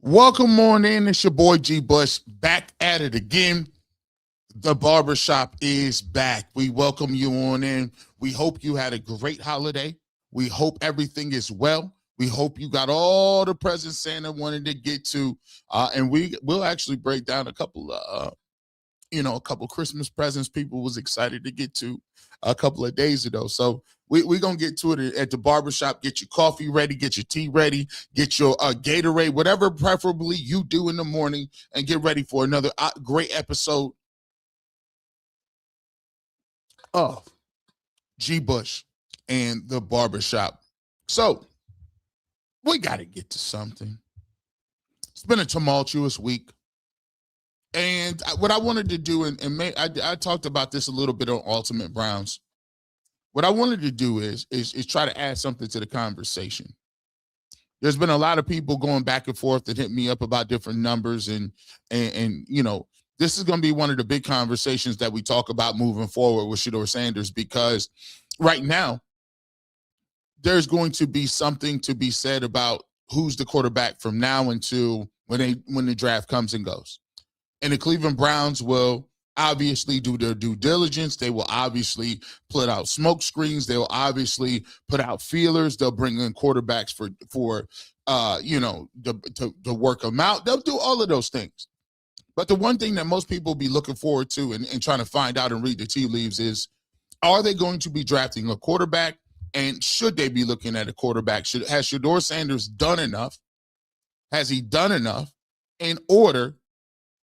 Welcome on in. It's your boy G Bush back at it again. The Barbershop is back. We welcome you on in. We hope you had a great holiday. We hope everything is well. We hope you got all the presents Santa wanted to get to. And we'll actually break down a couple of a couple Christmas presents people was excited to get to a couple of days ago. So we're going to get to it at the barbershop. Get your coffee ready, get your tea ready, get your Gatorade, whatever preferably you do in the morning, and get ready for another great episode of G Bush and the Barbershop. So we got to get to something. It's been a tumultuous week. And what I wanted to do, I talked about this a little bit on Ultimate Browns. What I wanted to do is try to add something to the conversation. There's been a lot of people going back and forth that hit me up about different numbers, and this is going to be one of the big conversations that we talk about moving forward with Sheduer Sanders, because right now there's going to be something to be said about who's the quarterback from now until when the draft comes and goes. And the Cleveland Browns will obviously do their due diligence. They will obviously put out smoke screens. They will obviously put out feelers. They'll bring in quarterbacks to work them out. They'll do all of those things. But the one thing that most people be looking forward to and trying to find out and read the tea leaves is, are they going to be drafting a quarterback? And should they be looking at a quarterback? Has Sheduer Sanders done enough? Has he done enough in order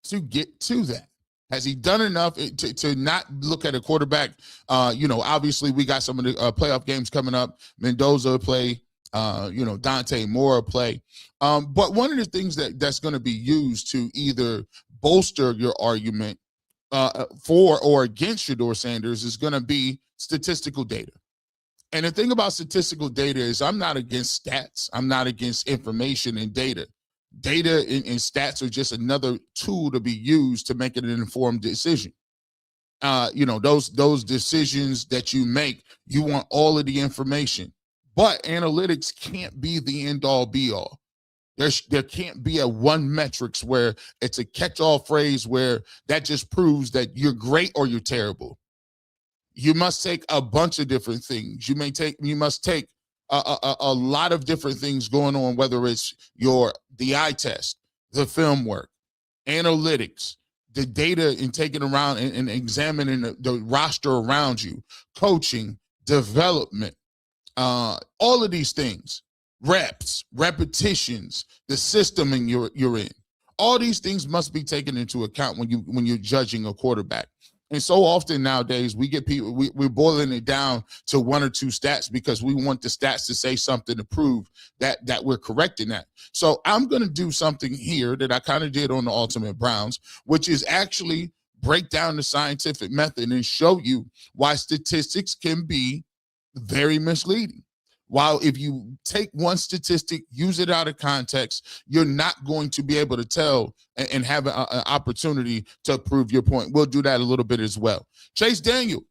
to get to that? Has he done enough to not look at a quarterback? Obviously we got some of the playoff games coming up. Mendoza play, Dante Moore play. But one of the things that's going to be used to either bolster your argument for or against Sheduer Sanders is going to be statistical data. And the thing about statistical data is I'm not against stats. I'm not against information and data. Data and stats are just another tool to be used to make an informed decision. Those decisions that you make, you want all of the information. But analytics can't be the end-all be-all. There can't be a one metrics where it's a catch-all phrase where that just proves that you're great or you're terrible. You must take a bunch of different things. You must take a lot of different things going on, whether it's the eye test, the film work, analytics, the data, and taking around and examining the roster around you, coaching, development, all of these things, reps, repetitions, the system you're in. All these things must be taken into account when you're judging a quarterback. And so often nowadays we get people, we're boiling it down to one or two stats because we want the stats to say something to prove that we're correcting that. So I'm going to do something here that I kind of did on the Ultimate Browns, which is actually break down the scientific method and show you why statistics can be very misleading. While if you take one statistic, use it out of context, you're not going to be able to tell and have an opportunity to prove your point. We'll do that a little bit as well. Chase Daniel.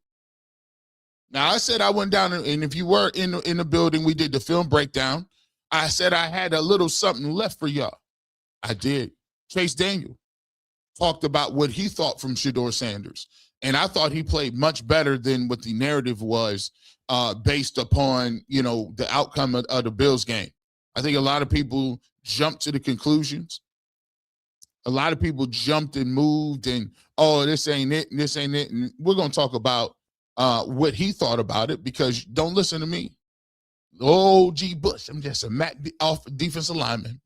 Now, I said I went down, and if you were in the building, we did the film breakdown. I said I had a little something left for y'all. I did. Chase Daniel talked about what he thought from Sheduer Sanders. And I thought he played much better than what the narrative was based upon, the outcome of the Bills game. I think a lot of people jumped to the conclusions. A lot of people jumped and moved and, this ain't it, and this ain't it. And we're going to talk about what he thought about it, because don't listen to me. Oh, G Bush, I'm just a off defensive lineman.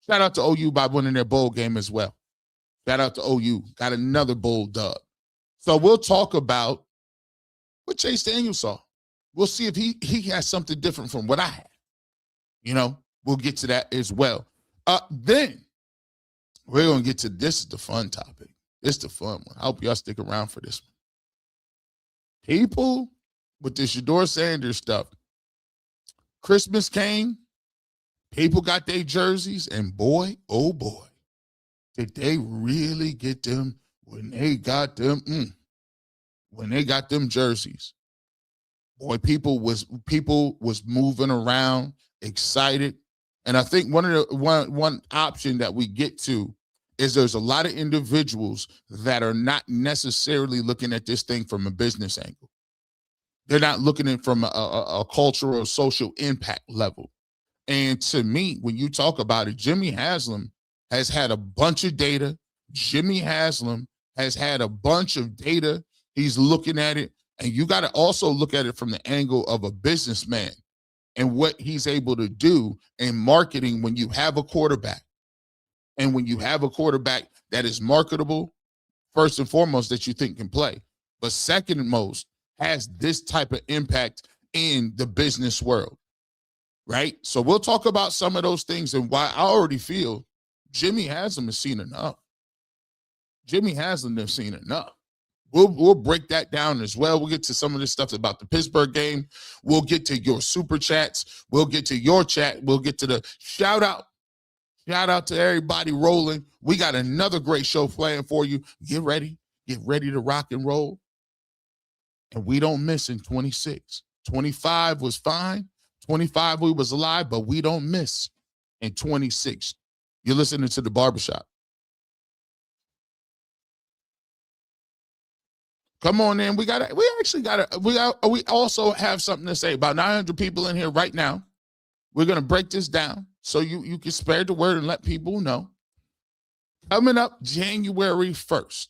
Shout out to OU by winning their bowl game as well. Shout out to OU. Got another bowl dub. So we'll talk about what Chase Daniel saw. We'll see if he has something different from what I had. We'll get to that as well. Then we're going to get to, this is the fun topic. This is the fun one. I hope y'all stick around for this one. People with the Sheduer Sanders stuff. Christmas came. People got their jerseys, and boy, oh boy, did they really get them when they got them. When they got them jerseys. Boy, people was moving around, excited. And I think one option that we get to is there's a lot of individuals that are not necessarily looking at this thing from a business angle. They're not looking at it from a cultural or social impact level. And to me, when you talk about it, Jimmy Haslam has had a bunch of data. Jimmy Haslam has had a bunch of data. He's looking at it. And you got to also look at it from the angle of a businessman and what he's able to do in marketing when you have a quarterback. And when you have a quarterback that is marketable, first and foremost, that you think can play, but second and most, has this type of impact in the business world, right? So we'll talk about some of those things and why I already feel Jimmy Haslam has seen enough. Jimmy Haslam has seen enough. We'll break that down as well. We'll get to some of this stuff about the Pittsburgh game. We'll get to your super chats. We'll get to your chat. We'll get to the shout out. Shout out to everybody rolling. We got another great show planned for you. Get ready to rock and roll. And we don't miss in 26. 25 was fine. 25 we was alive, but we don't miss in 26. You're listening to the Barbershop. Come on in. We also have something to say. About 900 people in here right now. We're going to break this down so you can spare the word and let people know. Coming up January 1st,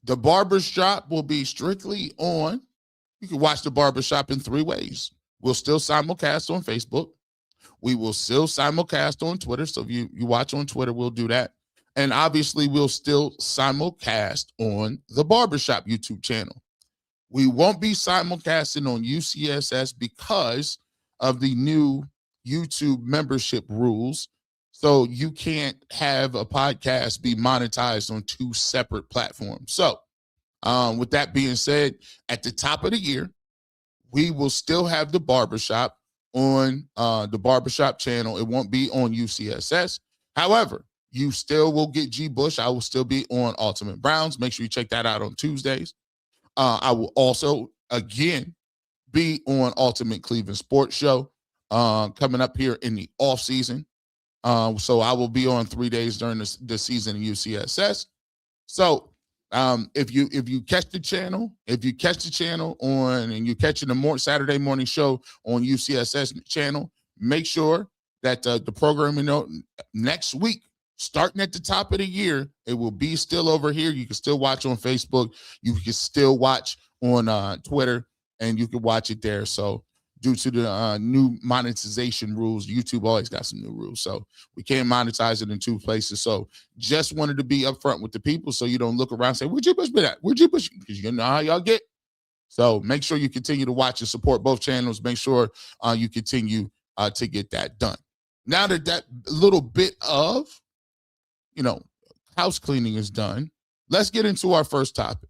the Barbershop will be strictly on. You can watch the Barbershop in 3 ways. We'll still simulcast on Facebook. We will still simulcast on Twitter. So if you watch on Twitter, we'll do that. And obviously, we'll still simulcast on the Barbershop YouTube channel. We won't be simulcasting on UCSS because of the new YouTube membership rules. So you can't have a podcast be monetized on 2 separate platforms. So with that being said, at the top of the year, we will still have the Barbershop on the Barbershop channel. It won't be on UCSS. However, you still will get G. Bush. I will still be on Ultimate Browns. Make sure you check that out on Tuesdays. I will also, again, be on Ultimate Cleveland Sports Show coming up here in the off season. So I will be on 3 days during the season in UCSS. So if you catch the channel, on and you're catching the Saturday morning show on UCSS channel, make sure that the programming next week, starting at the top of the year, it will be still over here. You can still watch on Facebook. You can still watch on Twitter, and you can watch it there. So due to the new monetization rules, YouTube always got some new rules. So we can't monetize it in 2 places. So just wanted to be upfront with the people so you don't look around and say, where'd you push me at? Where'd you push? Because you know how y'all get. So make sure you continue to watch and support both channels. Make sure you continue to get that done. Now that little bit of, house cleaning is done, let's get into our first topic.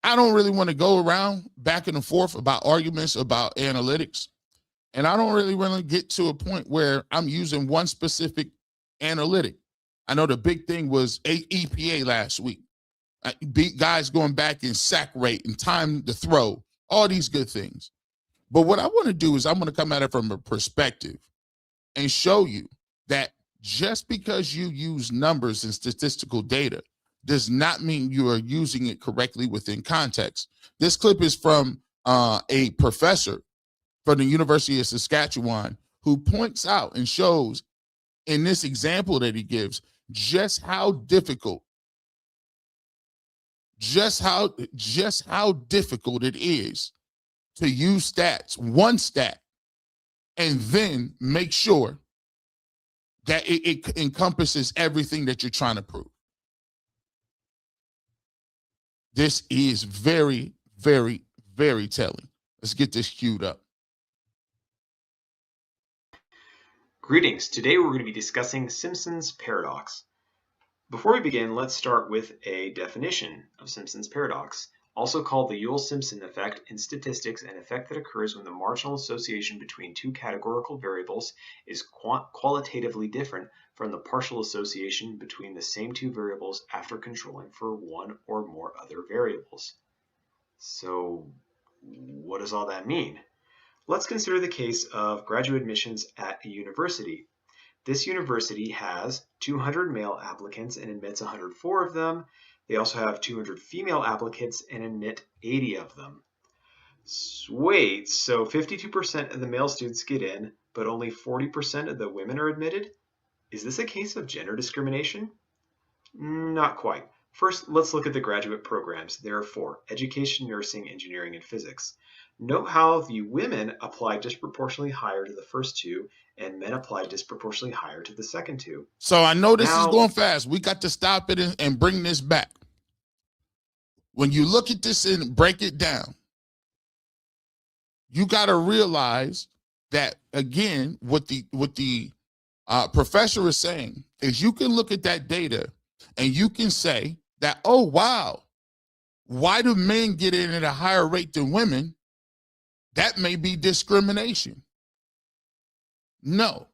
I don't really want to go around back and forth about arguments about analytics. And I don't really get to a point where I'm using one specific analytic. I know the big thing was EPA last week. Guys going back in sack rate and time to throw, all these good things. But what I want to do is I'm going to come at it from a perspective and show you that just because you use numbers and statistical data does not mean you are using it correctly within context. This clip is from a professor from the University of Saskatchewan who points out and shows in this example that he gives just how difficult it is to use stats, one stat, and then make sure that it encompasses everything that you're trying to prove. This is very, very, very telling. Let's get this queued up. Greetings. Today we're going to be discussing Simpsons paradox. Before we begin, let's start with a definition of Simpsons paradox, also called the Joule-Simpson effect in statistics, an effect that occurs when the marginal association between 2 categorical variables is qualitatively different from the partial association between the same 2 variables after controlling for one or more other variables. So what does all that mean? Let's consider the case of graduate admissions at a university. This university has 200 male applicants and admits 104 of them. They also have 200 female applicants and admit 80 of them. Wait, so 52% of the male students get in, but only 40% of the women are admitted? Is this a case of gender discrimination? Not quite. First, let's look at the graduate programs. There are four: education, nursing, engineering, and physics. Note how the women apply disproportionately higher to the first two, and men apply disproportionately higher to the second two. So I know this is Now, going fast. We got to stop it and bring this back. When you look at this and break it down, you got to realize that, again, what the professor is saying is you can look at that data and you can say that, oh, wow, why do men get in at a higher rate than women? That may be discrimination. No.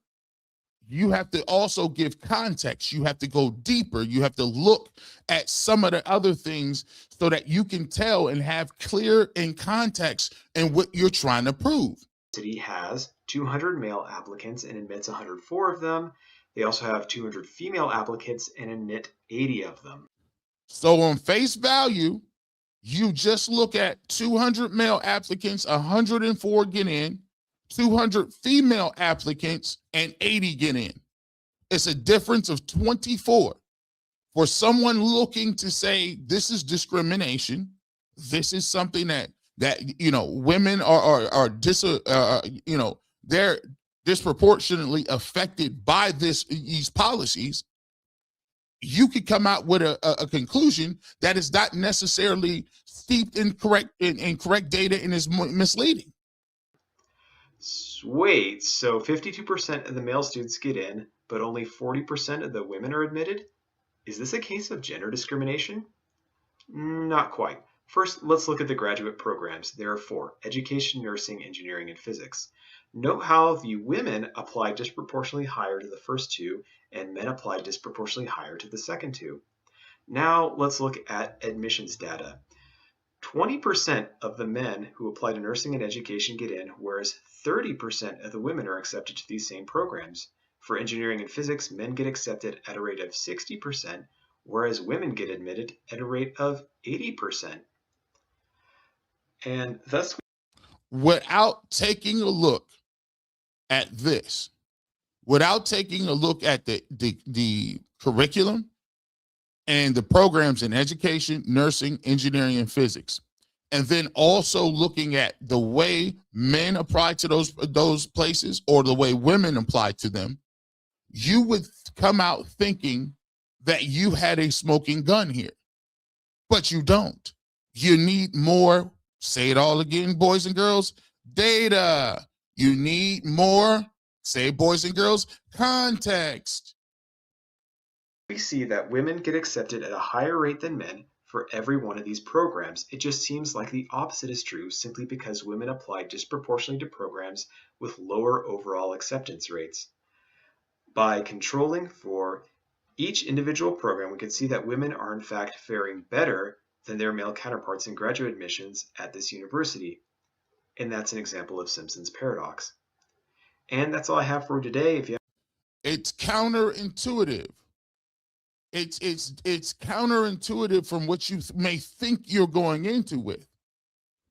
You have to also give context. You have to go deeper. You have to look at some of the other things so that you can tell and have clear in context in what you're trying to prove. The city has 200 male applicants and admits 104 of them. They also have 200 female applicants and admit 80 of them. So on face value, you just look at 200 male applicants, 104 get in, 200 female applicants, and 80 get in. It's a difference of 24. For someone looking to say this is discrimination, this is something that women are they're disproportionately affected by these policies. You could come out with a conclusion that is not necessarily steeped in correct data and is misleading. Wait, so 52% of the male students get in, but only 40% of the women are admitted? Is this a case of gender discrimination? Not quite. First, let's look at the graduate programs. There are four: education, nursing, engineering, and physics. Note how the women apply disproportionately higher to the first two, and men apply disproportionately higher to the second two. Now, let's look at admissions data. 20% of the men who apply to nursing and education get in, whereas 30% of the women are accepted to these same programs. For engineering and physics, men get accepted at a rate of 60%, whereas women get admitted at a rate of 80%. And thus, without taking a look at this, without taking a look at the curriculum and the programs in education, nursing, engineering, and physics, and then also looking at the way men apply to those places or the way women apply to them, you would come out thinking that you had a smoking gun here, but you don't. You need more, say it all again, boys and girls, data. You need more, say boys and girls, context. we see that women get accepted at a higher rate than men for every one of these programs. It just seems like the opposite is true simply because women apply disproportionately to programs with lower overall acceptance rates. By controlling for each individual program, we can see that women are in fact faring better than their male counterparts in graduate admissions at this university. And that's an example of Simpsons paradox. And that's all I have for today. If you have It's counterintuitive. It's counterintuitive from what you may think you're going into with.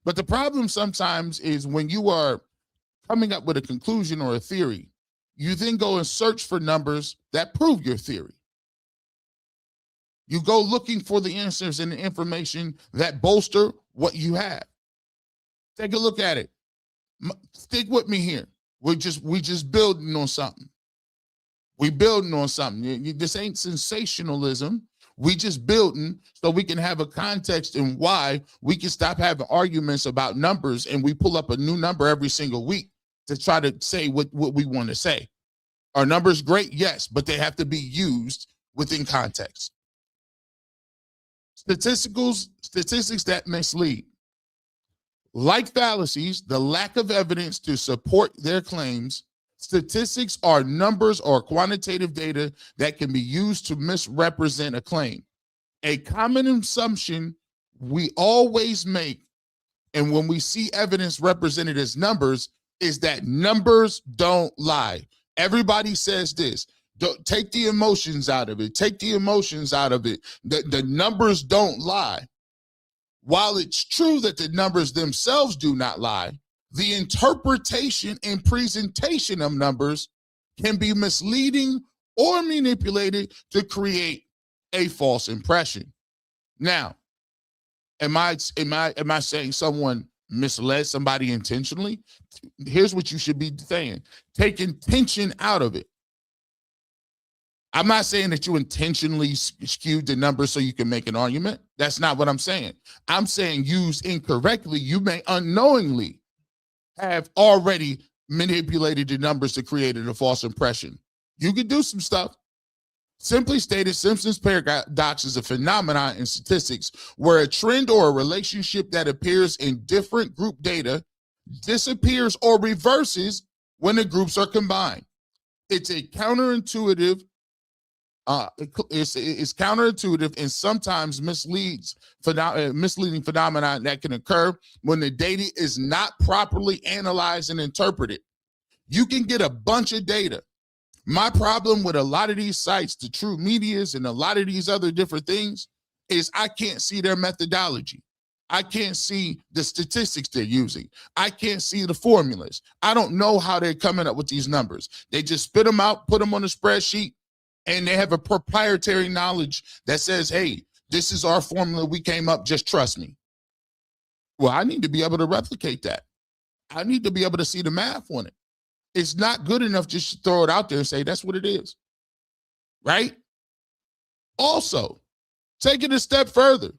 But the problem sometimes is when you are coming up with a conclusion or a theory, you then go and search for numbers that prove your theory. You go looking for the answers and the information that bolster what you have. Take a look at it. Stick with me here. We just building on something. We building on something. This ain't sensationalism. We just building so we can have a context in why we can stop having arguments about numbers and we pull up a new number every single week to try to say what we want to say. Are numbers great? Yes, but they have to be used within context. Statistics that mislead. Like fallacies, the lack of evidence to support their claims, statistics are numbers or quantitative data that can be used to misrepresent a claim. A common assumption we always make, and when we see evidence represented as numbers, is that numbers don't lie. Everybody says this. Don't take the emotions out of it. Take the emotions out of it. The numbers don't lie. While it's true that the numbers themselves do not lie, the interpretation and presentation of numbers can be misleading or manipulated to create a false impression. Now, am I saying someone misled somebody intentionally? Here's what you should be saying. Take intention out of it. I'm not saying that you intentionally skewed the numbers so you can make an argument. That's not what I'm saying. I'm saying used incorrectly, you may unknowingly have already manipulated the numbers to create a false impression. You can do some stuff. Simply stated, Simpsons paradox is a phenomenon in statistics where a trend or a relationship that appears in different group data disappears or reverses when the groups are combined. It's a counterintuitive. It's counterintuitive and sometimes misleading phenomenon that can occur when the data is not properly analyzed and interpreted. You can get a bunch of data. My problem with a lot of these sites, the True Medias and a lot of these other different things, is I can't see their methodology. I can't see the statistics they're using. I can't see the formulas. I don't know how they're coming up with these numbers. They just spit them out, put them on a spreadsheet, and they have a proprietary knowledge that says, hey, this is our formula we came up, just trust me. Well, I need to be able to replicate that. I need to be able to see the math on it. It's not good enough just to throw it out there and say that's what it is, right? Also, take it a step further.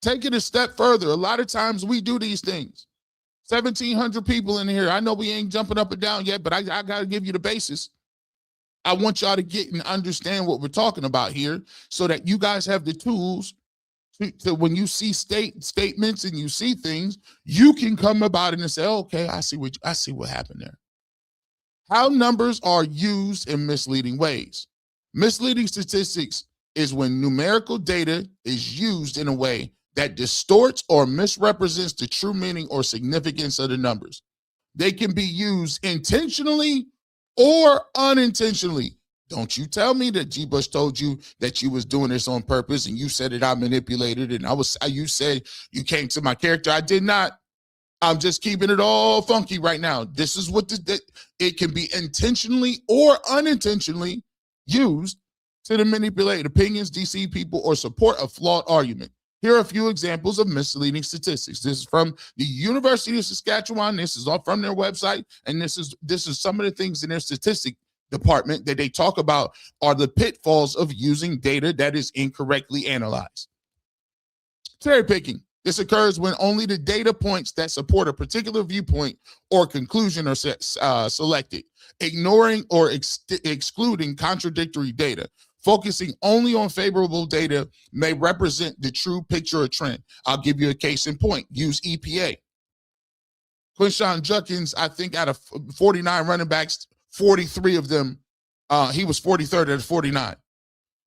Take it a step further. A lot of times we do these things. 1,700 people in here. I know we ain't jumping up and down yet, but I got to give you the basis. I want y'all to get and understand what we're talking about here so that you guys have the tools to when you see statements and you see things, you can come about it and say, okay, I see what happened there. How numbers are used in misleading ways. Misleading statistics is when numerical data is used in a way that distorts or misrepresents the true meaning or significance of the numbers. They can be used intentionally or unintentionally. Don't you tell me that G. Bush told you that you was doing this on purpose and you said that I manipulated and you said you came to my character. I did not. I'm just keeping it all funky right now. This is what it can be intentionally or unintentionally used to manipulate opinions, deceive people, or support a flawed argument. Here are a few examples of misleading statistics. This is from the University of Saskatchewan. This is all from their website, and this is some of the things in their statistic department that they talk about are the pitfalls of using data that is incorrectly analyzed. Cherry picking. This occurs when only the data points that support a particular viewpoint or conclusion are selected, ignoring or excluding contradictory data. Focusing only on favorable data may represent the true picture or trend. I'll give you a case in point. Use EPA. Quinshon Judkins, I think out of 49 running backs, 43 of them, he was 43rd out of 49.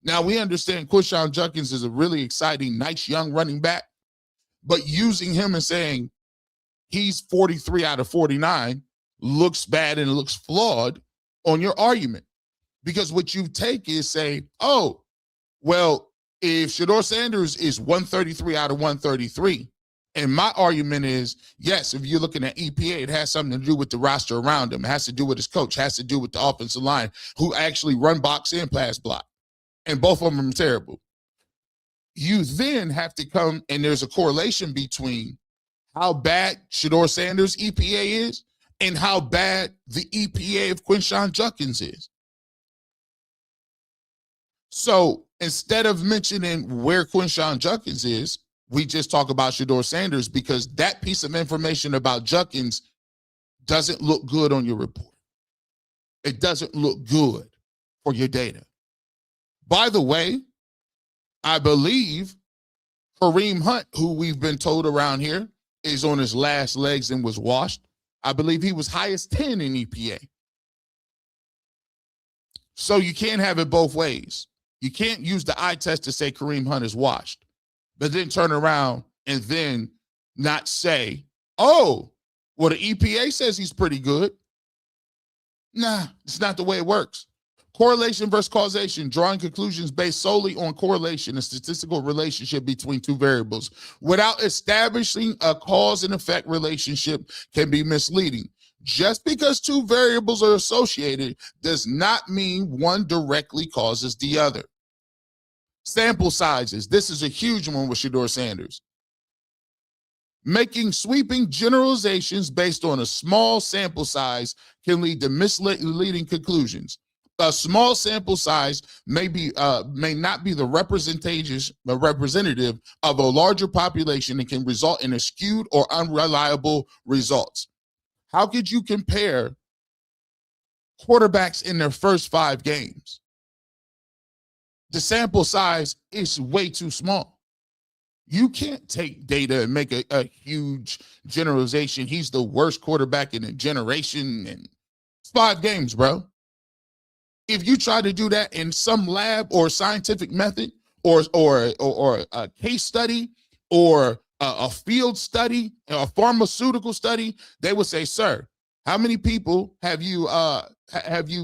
Now, we understand Quinshon Judkins is a really exciting, nice young running back, but using him and saying he's 43 out of 49 looks bad and looks flawed on your argument. Because what you take is say, oh, well, if Sheduer Sanders is 133 out of 133, and my argument is, yes, if you're looking at EPA, it has something to do with the roster around him. It has to do with his coach, has to do with the offensive line, who actually run box and pass block. And both of them are terrible. You then have to come, and there's a correlation between how bad Sheduer Sanders' EPA is and how bad the EPA of Quinshon Judkins is. So instead of mentioning where Quinshon Judkins is, we just talk about Sheduer Sanders because that piece of information about Judkins doesn't look good on your report. It doesn't look good for your data. By the way, I believe Kareem Hunt, who we've been told around here is on his last legs and was washed. I believe he was highest 10 in EPA. So you can't have it both ways. You can't use the eye test to say Kareem Hunt is washed, but then turn around and then not say, oh, Well, the EPA says he's pretty good. Nah, it's not the way it works. Correlation versus causation, drawing conclusions based solely on correlation, a statistical relationship between two variables, without establishing a cause and effect relationship, can be misleading. Just because two variables are associated does not mean one directly causes the other. Sample sizes. This is a huge one with Sheduer Sanders. Making sweeping generalizations based on a small sample size can lead to misleading conclusions. A small sample size may not be the representative of a larger population and can result in skewed or unreliable results. How could you compare quarterbacks in their first 5 games? The sample size is way too small. You can't take data and make a huge generalization. He's the worst quarterback in a generation, and it's 5 games, bro. If you try to do that in some lab or scientific method or a case study or a field study, a pharmaceutical study, they would say, sir, how many people have you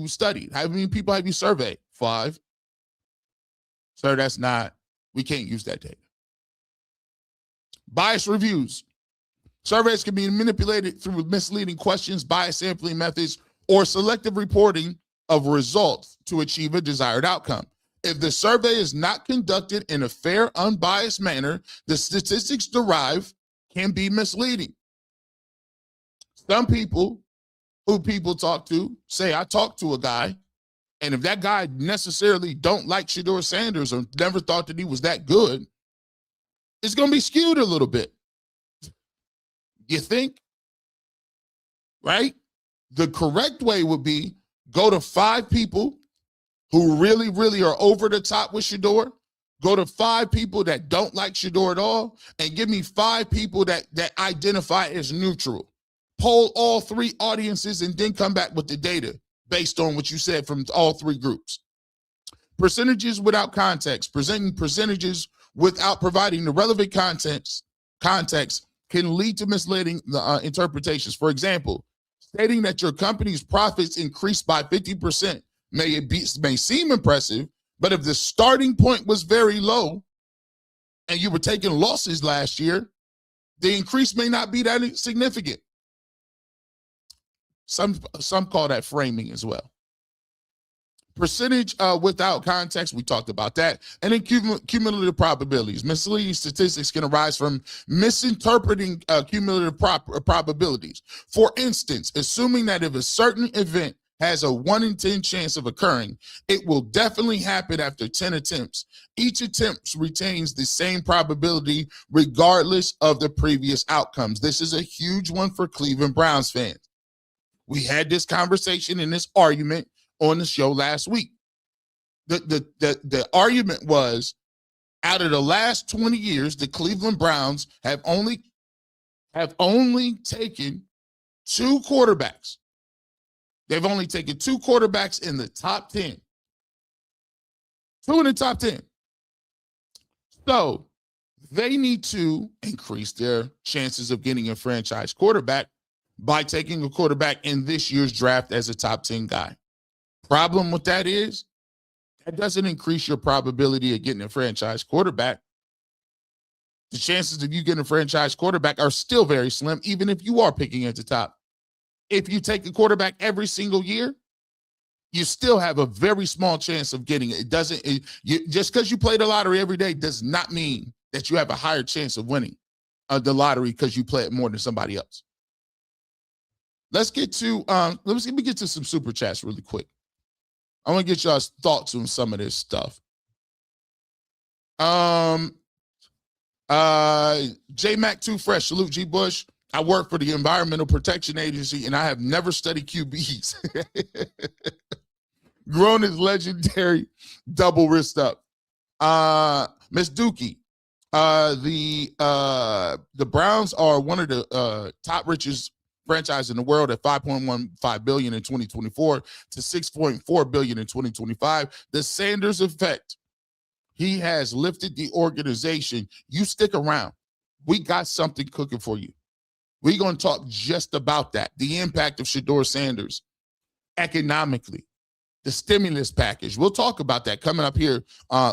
studied? How many people have you surveyed? 5. Sir, we can't use that data. Bias reviews. Surveys can be manipulated through misleading questions, bias sampling methods, or selective reporting of results to achieve a desired outcome. If the survey is not conducted in a fair, unbiased manner, the statistics derived can be misleading. Some people who people talk to say, I talked to a guy, and if that guy necessarily don't like Sheduer Sanders or never thought that he was that good, it's going to be skewed a little bit. You think? Right? The correct way would be go to 5 people who really, really are over the top with Shedeur. Go to 5 people that don't like Shedeur at all, and give me 5 people that identify as neutral. Poll all 3 audiences and then come back with the data based on what you said from all 3 groups. Percentages without context. Presenting percentages without providing the relevant context can lead to misleading interpretations. For example, stating that your company's profits increased by 50% may seem impressive, but if the starting point was very low and you were taking losses last year, the increase may not be that significant. Some call that framing as well. Percentage without context, we talked about that. And then cumulative probabilities. Misleading statistics can arise from misinterpreting cumulative probabilities. For instance, assuming that if a certain event has a 1 in 10 chance of occurring, it will definitely happen after 10 attempts. Each attempt retains the same probability regardless of the previous outcomes. This is a huge one for Cleveland Browns fans. We had this conversation and this argument on the show last week. The argument was, out of the last 20 years, the Cleveland Browns have only taken 2 quarterbacks. They've only taken 2 quarterbacks in the top 10. 2 in the top 10. So they need to increase their chances of getting a franchise quarterback by taking a quarterback in this year's draft as a top 10 guy. Problem with that is that doesn't increase your probability of getting a franchise quarterback. The chances of you getting a franchise quarterback are still very slim, even if you are picking at the top. If you take a quarterback every single year, you still have a very small chance of getting it. Just because you play the lottery every day does not mean that you have a higher chance of winning the lottery because you play it more than somebody else. Let me get to some super chats really quick. I want to get y'all's thoughts on some of this stuff. J-Mac Too Fresh, salute G. Bush. I work for the Environmental Protection Agency, and I have never studied QBs. Grown as legendary, double wrist up. Miss Dookie, the Browns are one of the top richest franchise in the world at $5.15 billion in 2024 to $6.4 billion in 2025. The Sanders effect. He has lifted the organization. You stick around. We got something cooking for you. We're going to talk just about that, the impact of Sheduer Sanders economically, the stimulus package. We'll talk about that coming up here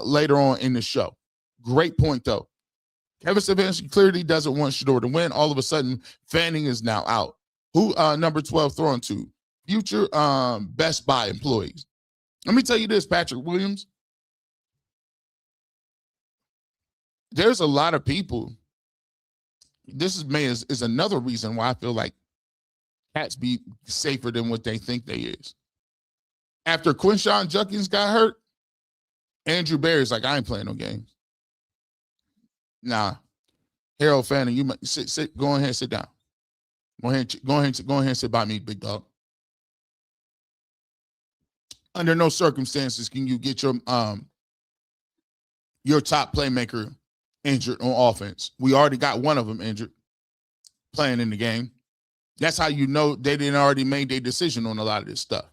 later on in the show. Great point, though. Kevin Stefanski clearly doesn't want Shedeur to win. All of a sudden, Fanning is now out. Who number 12 throwing to? Future Best Buy employees. Let me tell you this, Patrick Williams. There's a lot of people. This is another reason why I feel like cats be safer than what they think they is. After Quinshon Judkins got hurt, Andrew Barry's like, I ain't playing no games. Nah, Harold Fanning, you might sit. Go ahead, sit down. Go ahead and sit by me, big dog. Under no circumstances can you get your top playmaker injured on offense. We already got one of them injured playing in the game. That's how you know they didn't already made their decision on a lot of this stuff.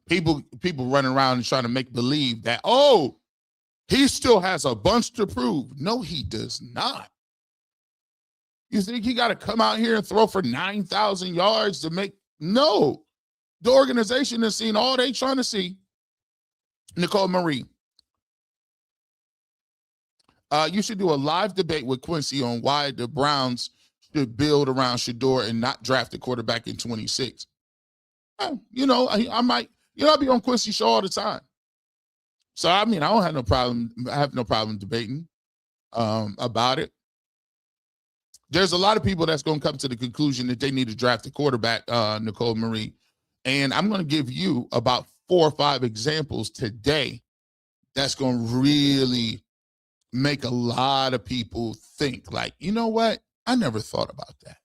People running around and trying to make believe that, oh, he still has a bunch to prove. No, he does not. You think he got to come out here and throw for 9,000 yards to make? No. The organization has seen all they trying to see. Nicole Marie. You should do a live debate with Quincy on why the Browns should build around Shedeur and not draft a quarterback in 26. You know, I might, I'll be on Quincy's show all the time. So, I mean, I don't have no problem. I have no problem debating about it. There's a lot of people that's going to come to the conclusion that they need to draft a quarterback, Nicole Marie. And I'm going to give you about 4 or 5 examples today that's going to really make a lot of people think like, you know what? I never thought about that.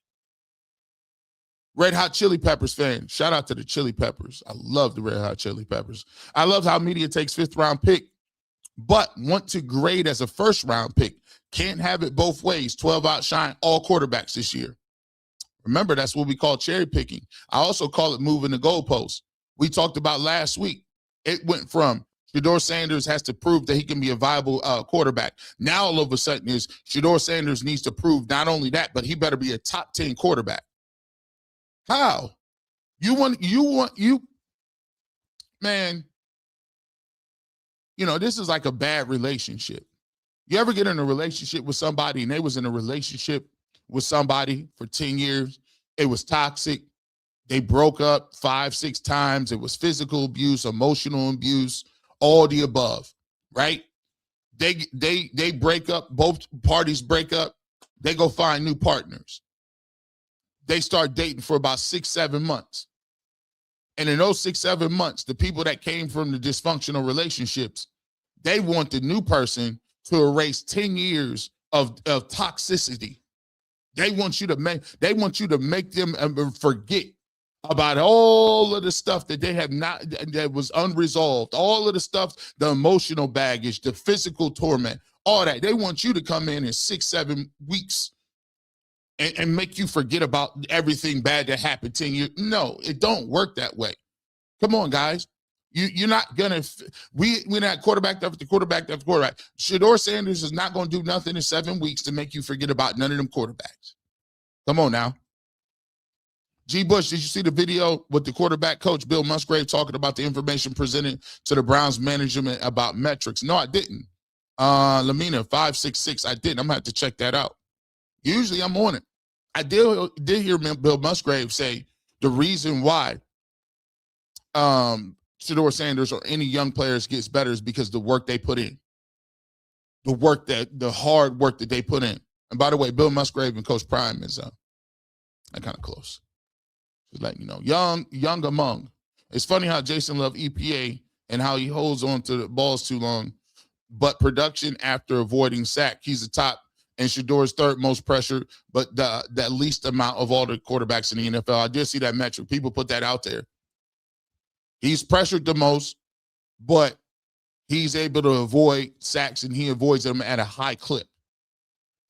Red Hot Chili Peppers fan. Shout out to the Chili Peppers. I love the Red Hot Chili Peppers. I love how media takes 5th round pick, but want to grade as a 1st round pick. Can't have it both ways. 12 outshine all quarterbacks this year. Remember, that's what we call cherry picking. I also call it moving the goalposts. We talked about last week. It went from Sheduer Sanders has to prove that he can be a viable quarterback. Now all of a sudden is Sheduer Sanders needs to prove not only that, but he better be a top 10 quarterback. How? Man, this is like a bad relationship. You ever get in a relationship with somebody and they was in a relationship with somebody for 10 years? It was toxic. They broke up 5, 6 times. It was physical abuse, emotional abuse, all the above, right? They break up, both parties break up, they go find new partners. They start dating for about 6, 7 months. And in those 6, 7 months, the people that came from the dysfunctional relationships, they want the new person to erase 10 years of toxicity. They want you to make them forget about all of the stuff that they have not, that was unresolved, all of the stuff, the emotional baggage, the physical torment, all that. They want you to come in 6, 7 weeks and make you forget about everything bad that happened 10 years. No, it don't work that way. Come on, guys. You're not gonna. We're not quarterback after quarterback after quarterback. Sheduer Sanders is not going to do nothing in 7 weeks to make you forget about none of them quarterbacks. Come on now. G. Bush, did you see the video with the quarterback coach Bill Musgrave talking about the information presented to the Browns management about metrics? No, I didn't. Lamina 566. I didn't. I'm gonna have to check that out. Usually I'm on it. I did hear Bill Musgrave say the reason why Sheduer Sanders or any young players gets better is because the work they put in. The hard work that they put in. And by the way, Bill Musgrave and Coach Prime is kind of close. Just letting you know. Young among. It's funny how Jason loved EPA and how he holds on to the balls too long. But production after avoiding sack, he's the top and Shedeur's 3rd most pressure, but the least amount of all the quarterbacks in the NFL. I did see that metric. People put that out there. He's pressured the most, but he's able to avoid sacks, and he avoids them at a high clip.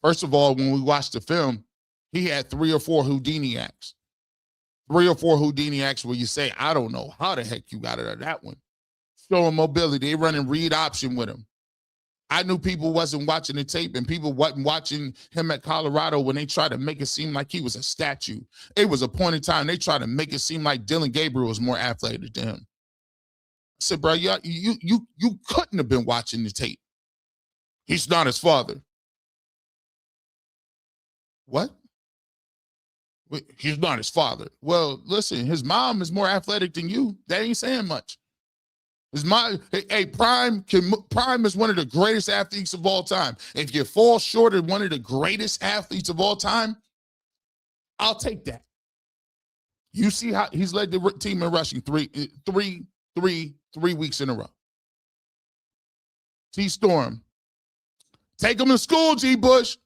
First of all, when we watched the film, he had 3 or 4 Houdini acts. 3 or 4 Houdini acts where you say, I don't know how the heck you got it out of that one. Showing mobility. They running read option with him. I knew people wasn't watching the tape and people wasn't watching him at Colorado when they tried to make it seem like he was a statue. It was a point in time they tried to make it seem like Dylan Gabriel was more athletic than him. I said, bro, you couldn't have been watching the tape. He's not his father. What? He's not his father. Well, listen, his mom is more athletic than you. That ain't saying much. Prime is one of the greatest athletes of all time. If you fall short of one of the greatest athletes of all time, I'll take that. You see how he's led the team in rushing three weeks in a row. T-Storm. Take him to school, G. Bush.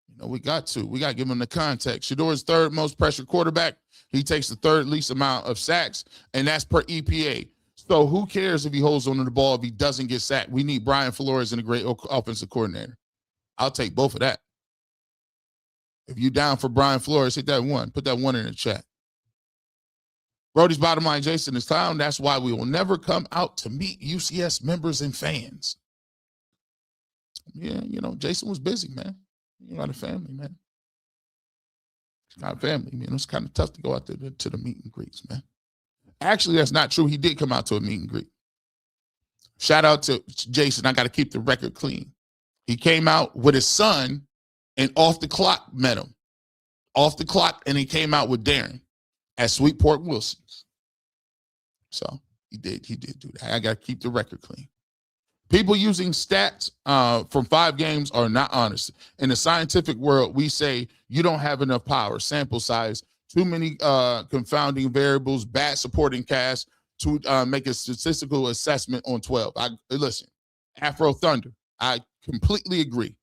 You know, we got to give him the context. Shedeur's third most pressured quarterback. He takes the third least amount of sacks, and that's per EPA. So who cares if he holds onto the ball if he doesn't get sacked? We need Brian Flores and a great offensive coordinator. I'll take both of that. If you're down for Brian Flores, hit that one. Put that one in the chat. Brody's bottom line, Jason is clown. That's why we will never come out to meet UCS members and fans. Yeah, you know, Jason was busy, man. You're not a family, man. It's not a family, man. It's kind of tough to go out there to the meet and greets, man. Actually, that's not true. He did come out to a meet and greet. Shout out to Jason. I got to keep the record clean. He came out with his son and off the clock met him. Off the clock, and he came out with Darren at Sweetport Wilson's. So he did do that. I got to keep the record clean. People using stats from 5 games are not honest. In the scientific world, we say you don't have enough power, sample size, too many confounding variables, bad supporting cast to make a statistical assessment on 12. Listen, Afro Thunder, I completely agree.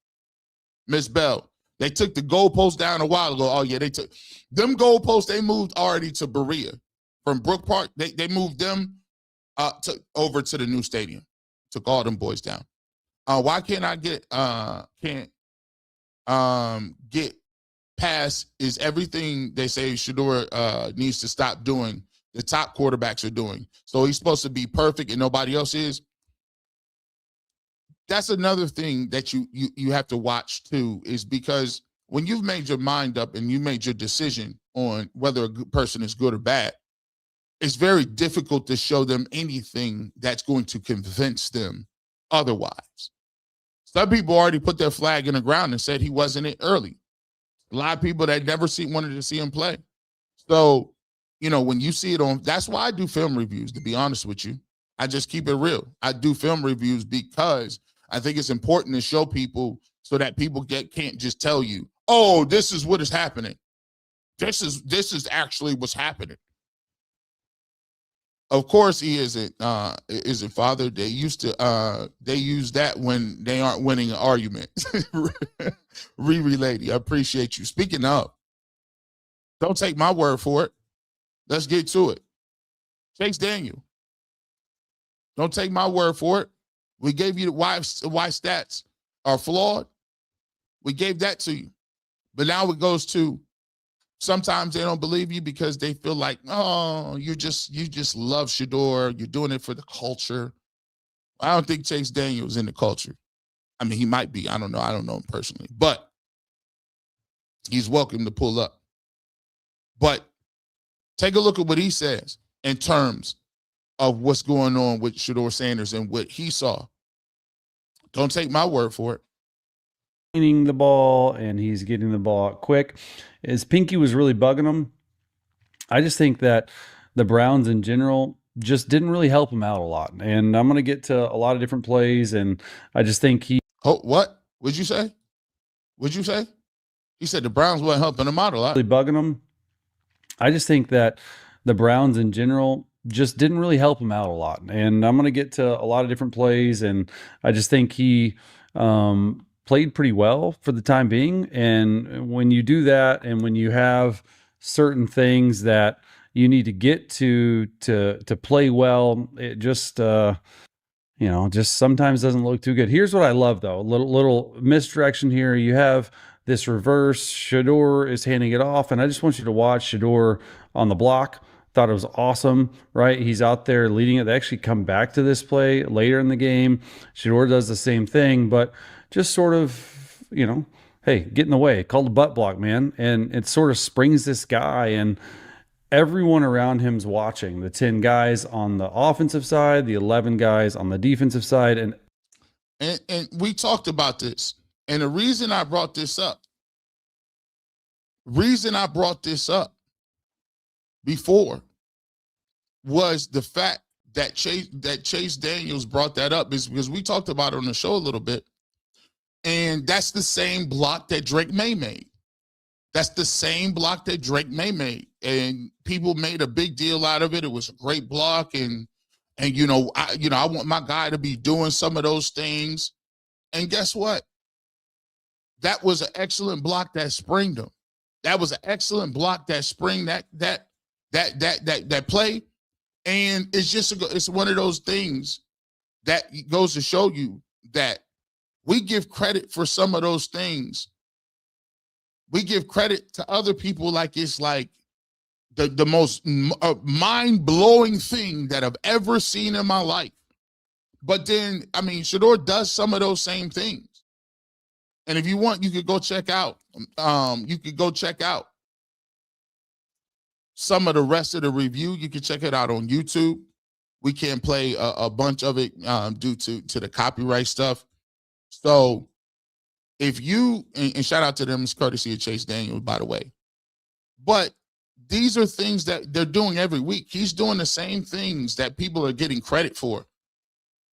Miss Bell, they took the goalpost down a while ago. Oh, yeah, they took them goalposts. They moved already to Berea. From Brook Park, they moved them over to the new stadium. Took all them boys down. Why can't I get past is everything they say Shedeur needs to stop doing, the top quarterbacks are doing. So he's supposed to be perfect and nobody else is. That's another thing that you have to watch too, is because when you've made your mind up and you made your decision on whether a good person is good or bad, it's very difficult to show them anything that's going to convince them otherwise. Some people already put their flag in the ground and said he wasn't it early. A lot of people that never wanted to see him play. So, you know, when you see it on, that's why I do film reviews, to be honest with you. I just keep it real. I do film reviews because I think it's important to show people so that people can't just tell you, oh, this is what is happening. This is actually what's happening. Of course, he isn't father. They use that when they aren't winning an argument. Riri lady, I appreciate you. Speaking of, don't take my word for it. Let's get to it. Chase Daniel. Don't take my word for it. We gave you why stats are flawed. We gave that to you. But now it goes to sometimes they don't believe you because they feel like, oh, you just love Shedeur. You're doing it for the culture. I don't think Chase Daniel is in the culture. I mean, he might be. I don't know. I don't know him personally. But he's welcome to pull up. But take a look at what he says in terms of what's going on with Sheduer Sanders and what he saw. Don't take my word for it. The ball and he's getting the ball out quick. His pinky was really bugging him. I just think that the Browns in general just didn't really help him out a lot. And I'm going to get to a lot of different plays, and I just think he... Oh, what? What'd you say? What'd you say? He said the Browns weren't helping him out a lot. Really bugging him. I just think that the Browns in general just didn't really help him out a lot. And I'm going to get to a lot of different plays, and I just think he played pretty well for the time being. And when you do that, and when you have certain things that you need to get to play well, it just just sometimes doesn't look too good. Here's what I love though, a little misdirection here. You have this reverse, Shedeur is handing it off, and I just want you to watch Shedeur on the block Thought it was awesome, right? He's out there leading it. They actually come back to this play later in the game. Shedeur does the same thing, but just sort of, hey, get in the way. Called a butt block, man. And it sort of springs this guy, and everyone around him's watching. The 10 guys on the offensive side, the 11 guys on the defensive side. And we talked about this. And the reason I brought this up before was the fact that Chase Daniels brought that up is because we talked about it on the show a little bit. And that's the same block that Drake May made. That's the same block that Drake May made. And people made a big deal out of it. It was a great block. And I want my guy to be doing some of those things. And guess what? That was an excellent block that springed him. That was an excellent block that spring that play. And it's one of those things that goes to show you that we give credit for some of those things. We give credit to other people like it's like the most mind-blowing thing that I've ever seen in my life. But then, Shedeur does some of those same things. And if you want, you could go check out. Some of the rest of the review. You can check it out on YouTube. We can't play a bunch of it due to the copyright stuff. So if you, and shout out to them, it's courtesy of Chase Daniels, by the way. But these are things that they're doing every week. He's doing the same things that people are getting credit for.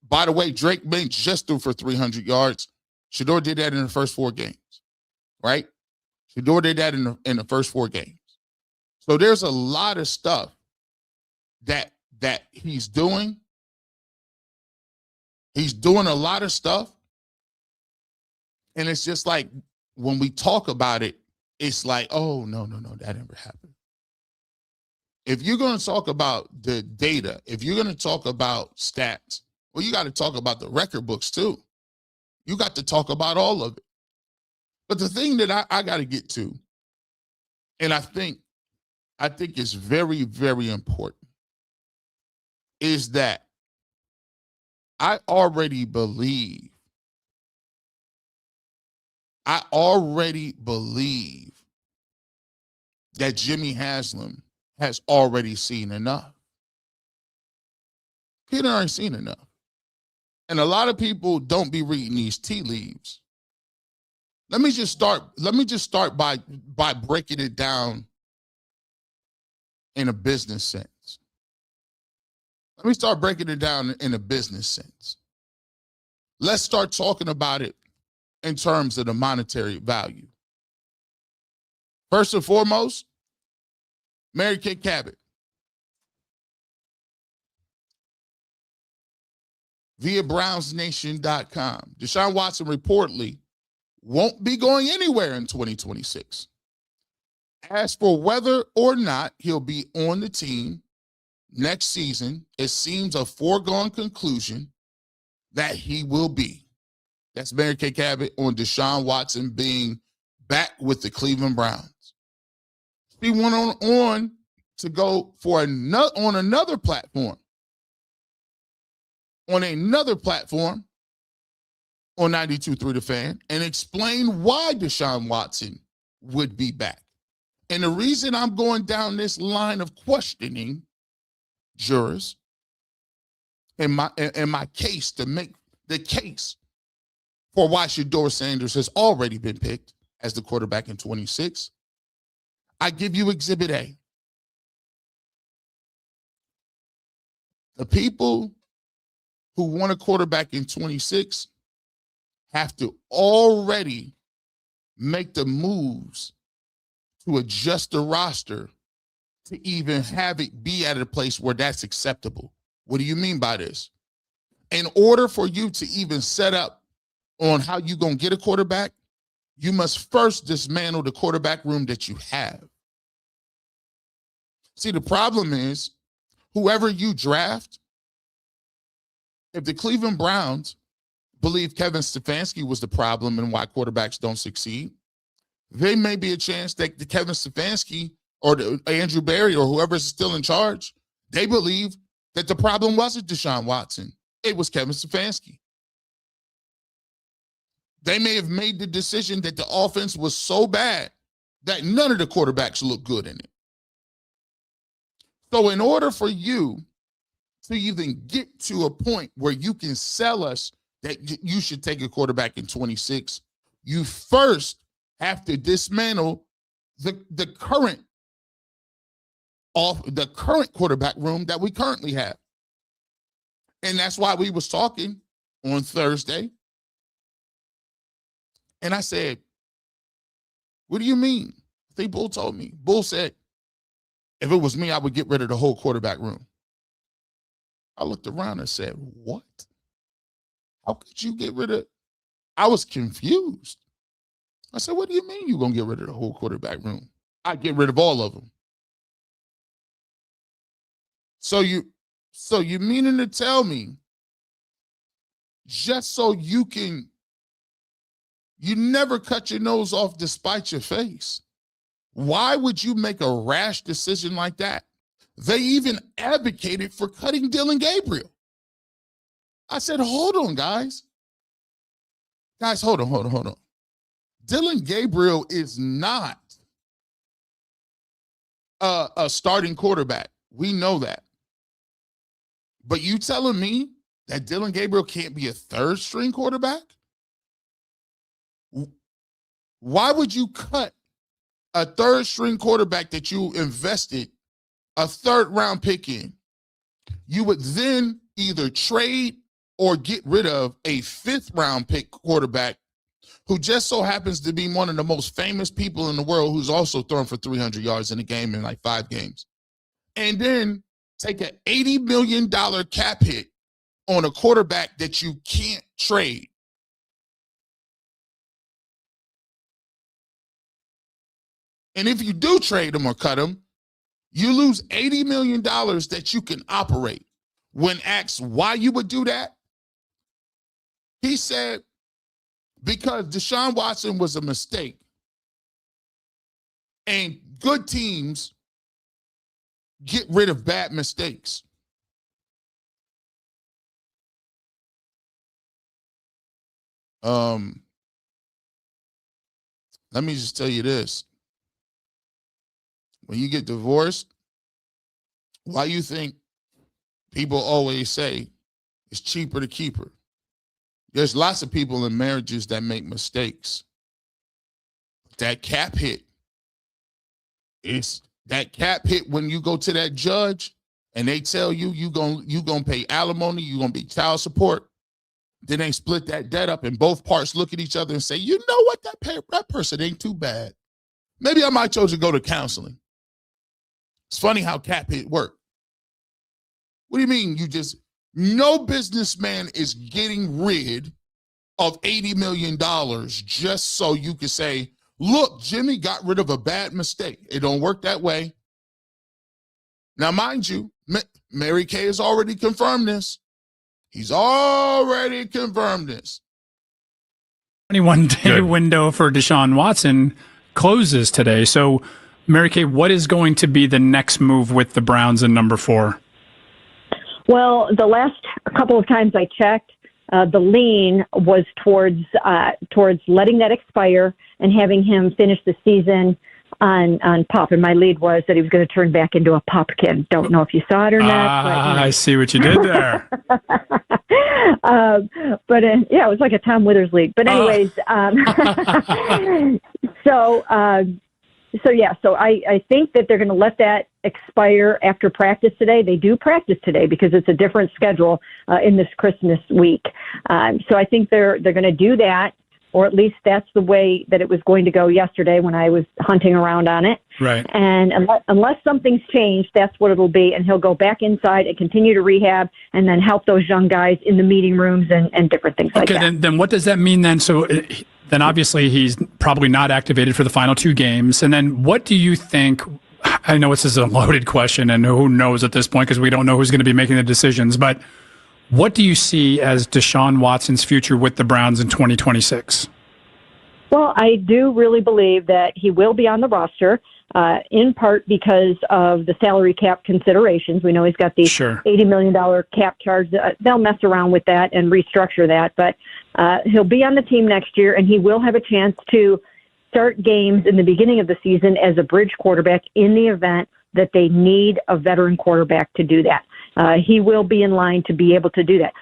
By the way, Drake May just threw for 300 yards. Shedeur did that in the first 4 games, right? Shedeur did that in the first 4 games. So there's a lot of stuff that he's doing. He's doing a lot of stuff. And it's just like when we talk about it, it's like, oh, no, that never happened. If you're going to talk about the data, if you're going to talk about stats, well, you got to talk about the record books too. You got to talk about all of it. But the thing that I got to get to, and I think is very, very important, is that I already believe that Jimmy Haslam has already seen enough. He had already seen enough. And a lot of people don't be reading these tea leaves. Let me just start by breaking it down in a business sense. Let me start breaking it down in a business sense. Let's start talking about it in terms of the monetary value. First and foremost, Mary Kay Cabot. Via BrownsNation.com. Deshaun Watson reportedly won't be going anywhere in 2026. As for whether or not he'll be on the team next season, it seems a foregone conclusion that he will be. That's Mary Kay Cabot on Deshaun Watson being back with the Cleveland Browns. He went on to go for another platform. On another platform on 92.3 The Fan and explain why Deshaun Watson would be back. And the reason I'm going down this line of questioning jurors in my case to make the case for why Sheduer Sanders has already been picked as the quarterback in 26, I give you Exhibit A. The people who want a quarterback in 26 have to already make the moves to adjust the roster to even have it be at a place where that's acceptable. What do you mean by this? In order for you to even set up on how you're going to get a quarterback, you must first dismantle the quarterback room that you have. See, the problem is whoever you draft, if the Cleveland Browns believe Kevin Stefanski was the problem and why quarterbacks don't succeed, there may be a chance that the Kevin Stefanski or Andrew Berry or whoever's still in charge, they believe that the problem wasn't Deshaun Watson. It was Kevin Stefanski. They may have made the decision that the offense was so bad that none of the quarterbacks looked good in it. So in order for you to even get to a point where you can sell us that you should take a quarterback in 26, you first have to dismantle the current quarterback room that we currently have. And that's why we was talking on Thursday. And I said, what do you mean? I think Bull told me. Bull said, if it was me, I would get rid of the whole quarterback room. I looked around and said, what? How could you get rid of? I was confused. I said, what do you mean you're going to get rid of the whole quarterback room? I get rid of all of them. So you meaning to tell me just so you never cut your nose off despite your face? Why would you make a rash decision like that? They even advocated for cutting Dillon Gabriel. I said, hold on, guys. Guys, hold on. Dillon Gabriel is not a starting quarterback. We know that. But you telling me that Dillon Gabriel can't be a third-string quarterback? Why would you cut a third-string quarterback that you invested a third-round pick in? You would then either trade or get rid of a fifth-round pick quarterback who just so happens to be one of the most famous people in the world who's also thrown for 300 yards in a game in like 5 games. And then take an $80 million cap hit on a quarterback that you can't trade. And if you do trade him or cut him, you lose $80 million that you can operate. When asked why you would do that, he said, because Deshaun Watson was a mistake. And good teams get rid of bad mistakes. Let me just tell you this. When you get divorced, why you think people always say it's cheaper to keep her? There's lots of people in marriages that make mistakes. That cap hit, it's that cap hit when you go to that judge and they tell you you gonna pay alimony, you're gonna be child support. Then they split that debt up and both parts look at each other and say, you know what, that person ain't too bad. Maybe I might chose to go to counseling. It's funny how cap hit work. What do you mean no businessman is getting rid of $80 million just so you can say, look, Jimmy got rid of a bad mistake. It don't work that way. Now, mind you, Mary Kay has already confirmed this. He's already confirmed this. 21-day window for Deshaun Watson closes today. So, Mary Kay, what is going to be the next move with the Browns in number 4? Well, the last couple of times I checked, the lean was towards letting that expire and having him finish the season on PUP. And my lead was that he was going to turn back into a PUP kid. Don't know if you saw it or not. But, I see what you did there. Yeah, it was like a Tom Withers lead. But anyways, So I think that they're going to let that expire after practice today. They do practice today because it's a different schedule in this Christmas week. So I think they're going to do that, or at least that's the way that it was going to go yesterday when I was hunting around on it. Right. And unless something's changed, that's what it'll be. And he'll go back inside and continue to rehab and then help those young guys in the meeting rooms and different things like that. Okay, then what does that mean then? So then obviously he's probably not activated for the final 2 games. And then what do you think? I know this is a loaded question and who knows at this point because we don't know who's going to be making the decisions, but what do you see as Deshaun Watson's future with the Browns in 2026? Well, I do really believe that he will be on the roster. in part because of the salary cap considerations. We know he's got the $80 million cap charge. They'll mess around with that and restructure that, but he'll be on the team next year, and he will have a chance to start games in the beginning of the season as a bridge quarterback in the event that they need a veteran quarterback to do that. He will be in line to be able to do that.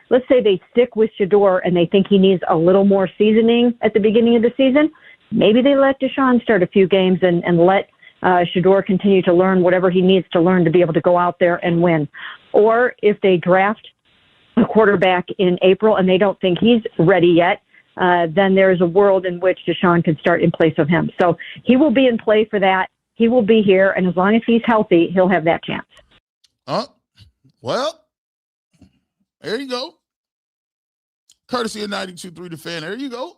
Let's say they stick with Shedeur and they think he needs a little more seasoning at the beginning of the season, maybe they let Deshaun start a few games and let Shedeur continue to learn whatever he needs to learn to be able to go out there and win. Or if they draft a quarterback in April and they don't think he's ready yet, then there's a world in which Deshaun could start in place of him. So he will be in play for that. He will be here, and as long as he's healthy, he'll have that chance. Well, there you go. Courtesy of 92.3 The Fan. There you go.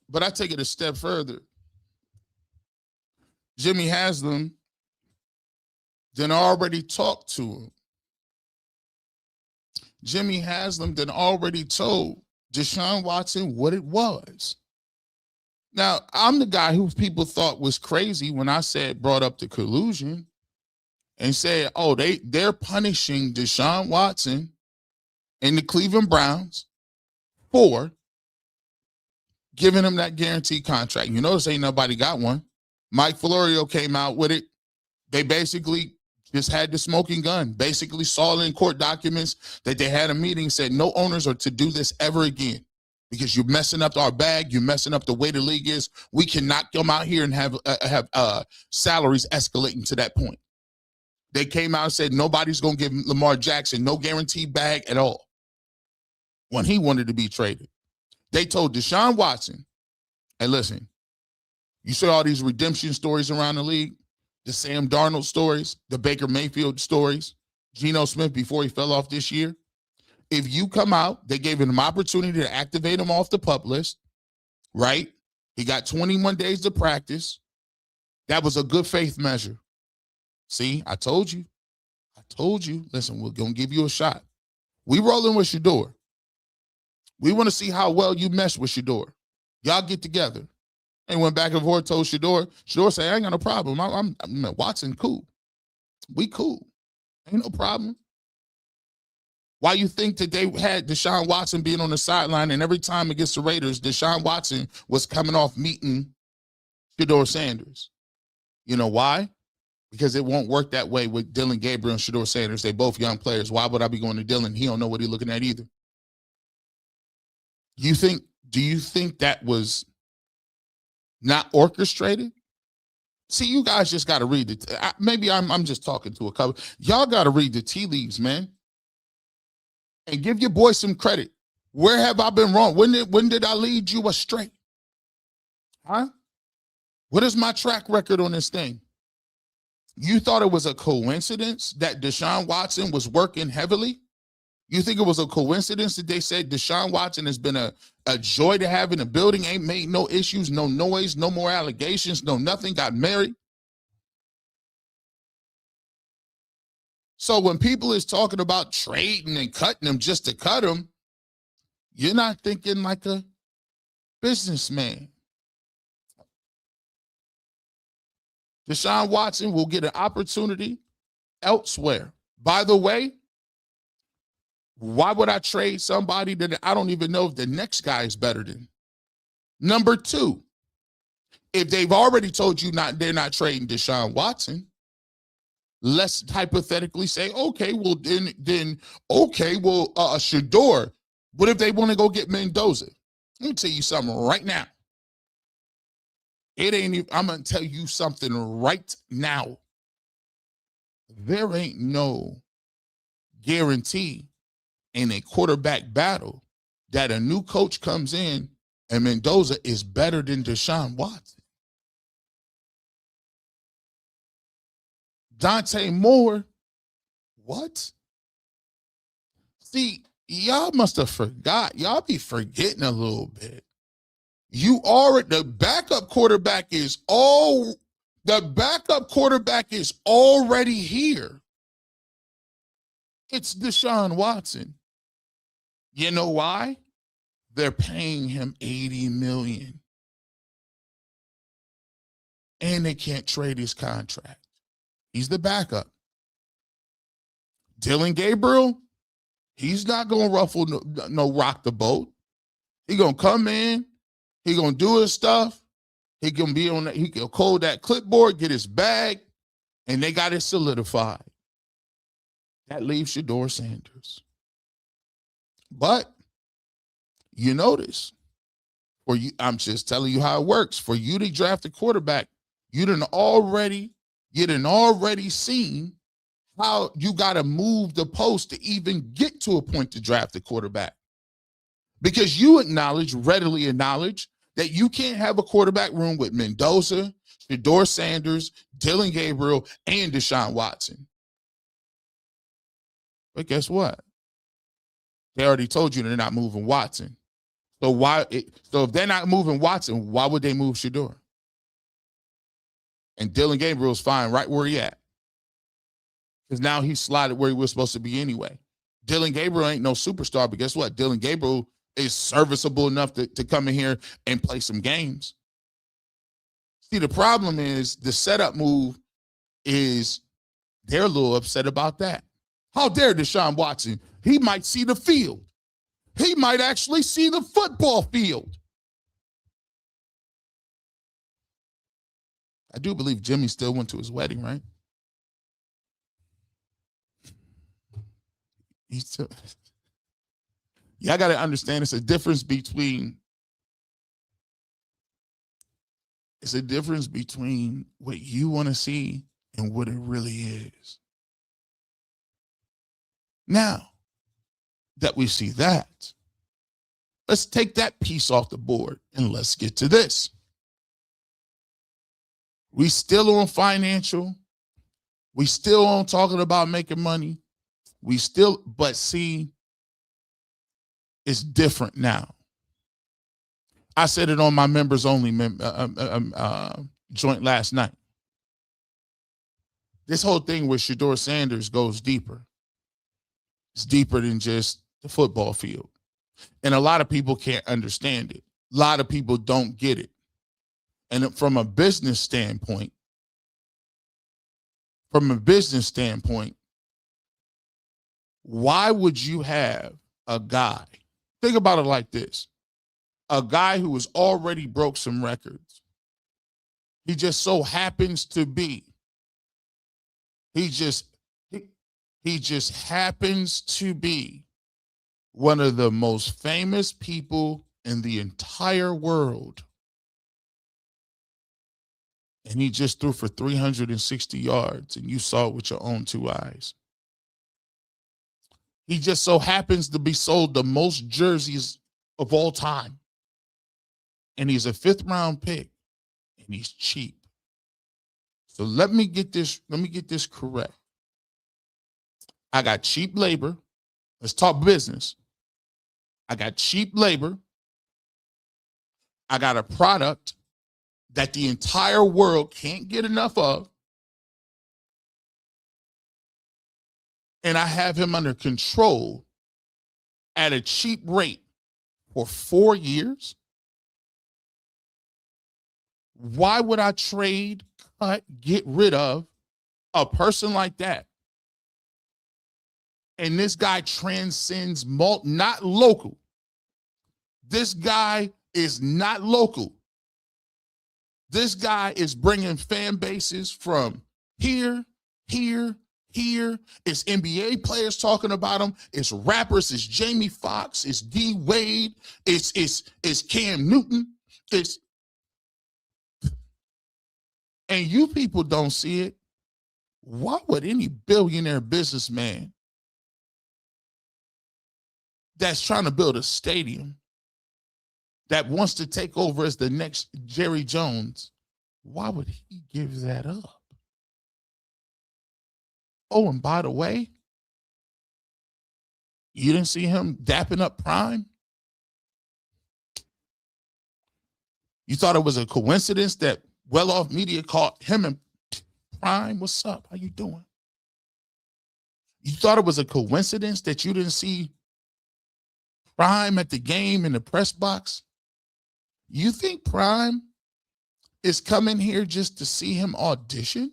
But I take it a step further. Jimmy Haslam then already talked to him. Jimmy Haslam then already told Deshaun Watson what it was. Now, I'm the guy who people thought was crazy when I brought up the collusion and said, oh, they're punishing Deshaun Watson and the Cleveland Browns for giving him that guaranteed contract. You notice ain't nobody got one. Mike Florio came out with it. They basically just had the smoking gun, basically saw in court documents that they had a meeting, said no owners are to do this ever again because you're messing up our bag, you're messing up the way the league is. We cannot come out here and have salaries escalating to that point. They came out and said nobody's going to give Lamar Jackson no guaranteed bag at all when he wanted to be traded. They told Deshaun Watson, hey, listen, you saw all these redemption stories around the league, the Sam Darnold stories, the Baker Mayfield stories, Geno Smith before he fell off this year. If you come out, they gave him an opportunity to activate him off the PUP list, right? He got 21 days to practice. That was a good faith measure. See, I told you. Listen, we're going to give you a shot. We rolling with Shedeur. We want to see how well you mesh with Shedeur. Y'all get together. And went back and forth, told Shedeur. Shedeur said, I ain't got no problem. I'm Watson, cool. We cool. Ain't no problem. Why you think that they had Deshaun Watson being on the sideline and every time against the Raiders, Deshaun Watson was coming off meeting Sheduer Sanders? You know why? Because it won't work that way with Dylan Gabriel and Sheduer Sanders. They both young players. Why would I be going to Dylan? He don't know what he's looking at either. Do you think that was not orchestrated? See, you guys just got to read it. Maybe I'm just talking to a couple. Y'all got to read the tea leaves, man. And give your boy some credit. Where have I been wrong? When did I lead you astray? Huh? What is my track record on this thing? You thought it was a coincidence that Deshaun Watson was working heavily? You think it was a coincidence that they said Deshaun Watson has been a joy to have in the building, ain't made no issues, no noise, no more allegations, no nothing, got married? So when people is talking about trading and cutting them just to cut them, you're not thinking like a businessman. Deshaun Watson will get an opportunity elsewhere. By the way, why would I trade somebody that I don't even know if the next guy is better than? Number two, if they've already told you they're not trading Deshaun Watson, let's hypothetically say, okay, well, Shedeur. What if they want to go get Mendoza? Let me tell you something right now. I'm going to tell you something right now. There ain't no guarantee in a quarterback battle that a new coach comes in and Mendoza is better than Deshaun Watson. Dante Moore, what? See, y'all must have forgot. Y'all be forgetting a little bit. The backup quarterback is already here. It's Deshaun Watson. You know why? They're paying him $80 million. And they can't trade his contract. He's the backup. Dylan Gabriel, he's not going to ruffle no rock the boat. He going to come in. He going to do his stuff. He can be on that. He can hold that clipboard, get his bag, and they got it solidified. That leaves Sheduer Sanders. But you notice, for you, I'm just telling you how it works. For you to draft a quarterback, you done already seen how you got to move the post to even get to a point to draft a quarterback. Because you readily acknowledge that you can't have a quarterback room with Mendoza, Sheduer Sanders, Dylan Gabriel, and Deshaun Watson. But guess what? They already told you they're not moving Watson. So if they're not moving Watson, why would they move Shedeur? And Dylan Gabriel's fine right where he at. Because now he's slotted where he was supposed to be anyway. Dylan Gabriel ain't no superstar, but guess what? Dylan Gabriel is serviceable enough to come in here and play some games. See, the problem is the setup move is they're a little upset about that. How dare Deshaun Watson? He might see the field. He might actually see the football field. I do believe Jimmy still went to his wedding, right? He's still. Y'all got to understand it's a difference between what you want to see and what it really is. Now that we see that, let's take that piece off the board and let's get to this. We still on financial. We still on talking about making money. But see, it's different now. I said it on my members only joint last night. This whole thing with Sheduer Sanders goes deeper. It's deeper than just the football field. And a lot of people can't understand it. A lot of people don't get it. And from a business standpoint, why would you have a guy, think about it like this, a guy who has already broke some records. He just so happens to be, he just happens to be one of the most famous people in the entire world. And he just threw for 360 yards, and you saw it with your own two eyes. He just so happens to be sold the most jerseys of all time. And he's a 5th round pick, and he's cheap. So let me get this correct. I got cheap labor. Let's talk business. I got cheap labor. I got a product that the entire world can't get enough of. And I have him under control at a cheap rate for 4 years. Why would I trade, cut, get rid of a person like that? And this guy transcends not local. This guy is not local. This guy is bringing fan bases from here. It's NBA players talking about him. It's rappers. It's Jamie Foxx. It's D Wade. It's Cam Newton. And you people don't see it. Why would any billionaire businessman that's trying to build a stadium, that wants to take over as the next Jerry Jones, why would he give that up? Oh, and by the way, you didn't see him dapping up Prime? You thought it was a coincidence that well-off media caught him and Prime? What's up? How you doing? You thought it was a coincidence that you didn't see Prime at the game in the press box. You think Prime is coming here just to see him audition?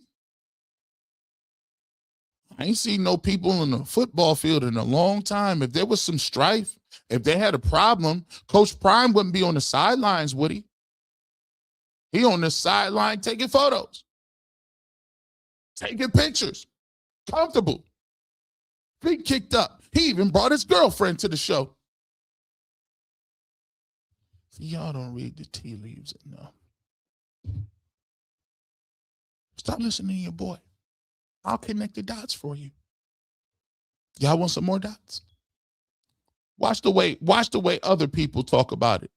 I ain't seen no people on the football field in a long time. If there was some strife, if they had a problem, Coach Prime wouldn't be on the sidelines, would he? He on the sideline taking photos, taking pictures, comfortable, feet kicked up. He even brought his girlfriend to the show. See, y'all don't read the tea leaves enough. Stop listening to your boy. I'll connect the dots for you. Y'all want some more dots? Watch the way other people talk about it.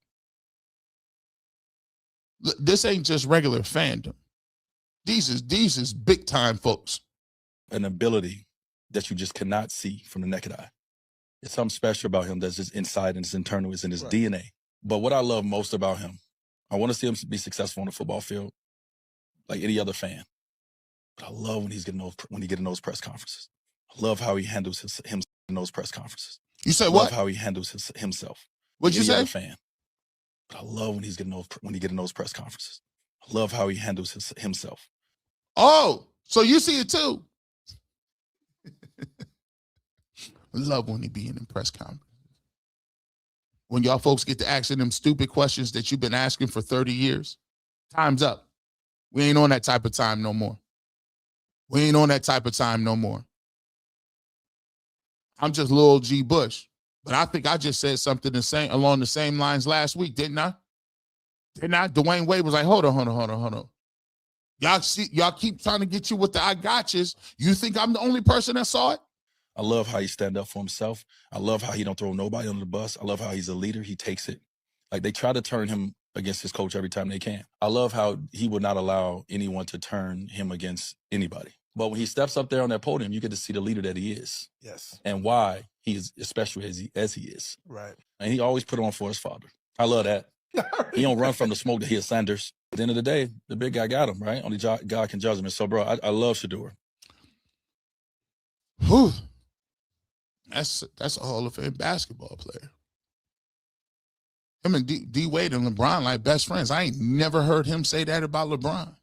This ain't just regular fandom. These is big time folks. An ability that you just cannot see from the naked eye. It's something special about him that's just inside and it's internal, it's in his DNA. But what I love most about him, I want to see him be successful on the football field, like any other fan. But I love when he get in those press conferences. I love how he handles himself in those press conferences. You say I what? love how he handles himself. What'd you any say? Other fan. But I love when he get in those press conferences. I love how he handles himself. Oh, so you see it too. I love when he be in the press conference. When y'all folks get to asking them stupid questions that you've been asking for 30 years, time's up. We ain't on that type of time no more. We ain't on that type of time no more. I'm just Lil G. Bush, but I think I just said something along the same lines last week, didn't I? Dwayne Wade was like, hold on. Y'all keep trying to get you with the I gotchas. You think I'm the only person that saw it? I love how he stand up for himself. I love how he don't throw nobody under the bus. I love how he's a leader. He takes it. Like they try to turn him against his coach every time they can. I love how he would not allow anyone to turn him against anybody. But when he steps up there on that podium, you get to see the leader that he is. Yes. And why he is as special as he is. Right. And he always put on for his father. I love that. He don't run from the smoke to hit Sanders. At the end of the day, the big guy got him, right? Only God can judge him. And so, bro, I love Shedeur. Whew. That's a Hall of Fame basketball player. Him and D Wade and LeBron like best friends. I ain't never heard him say that about LeBron.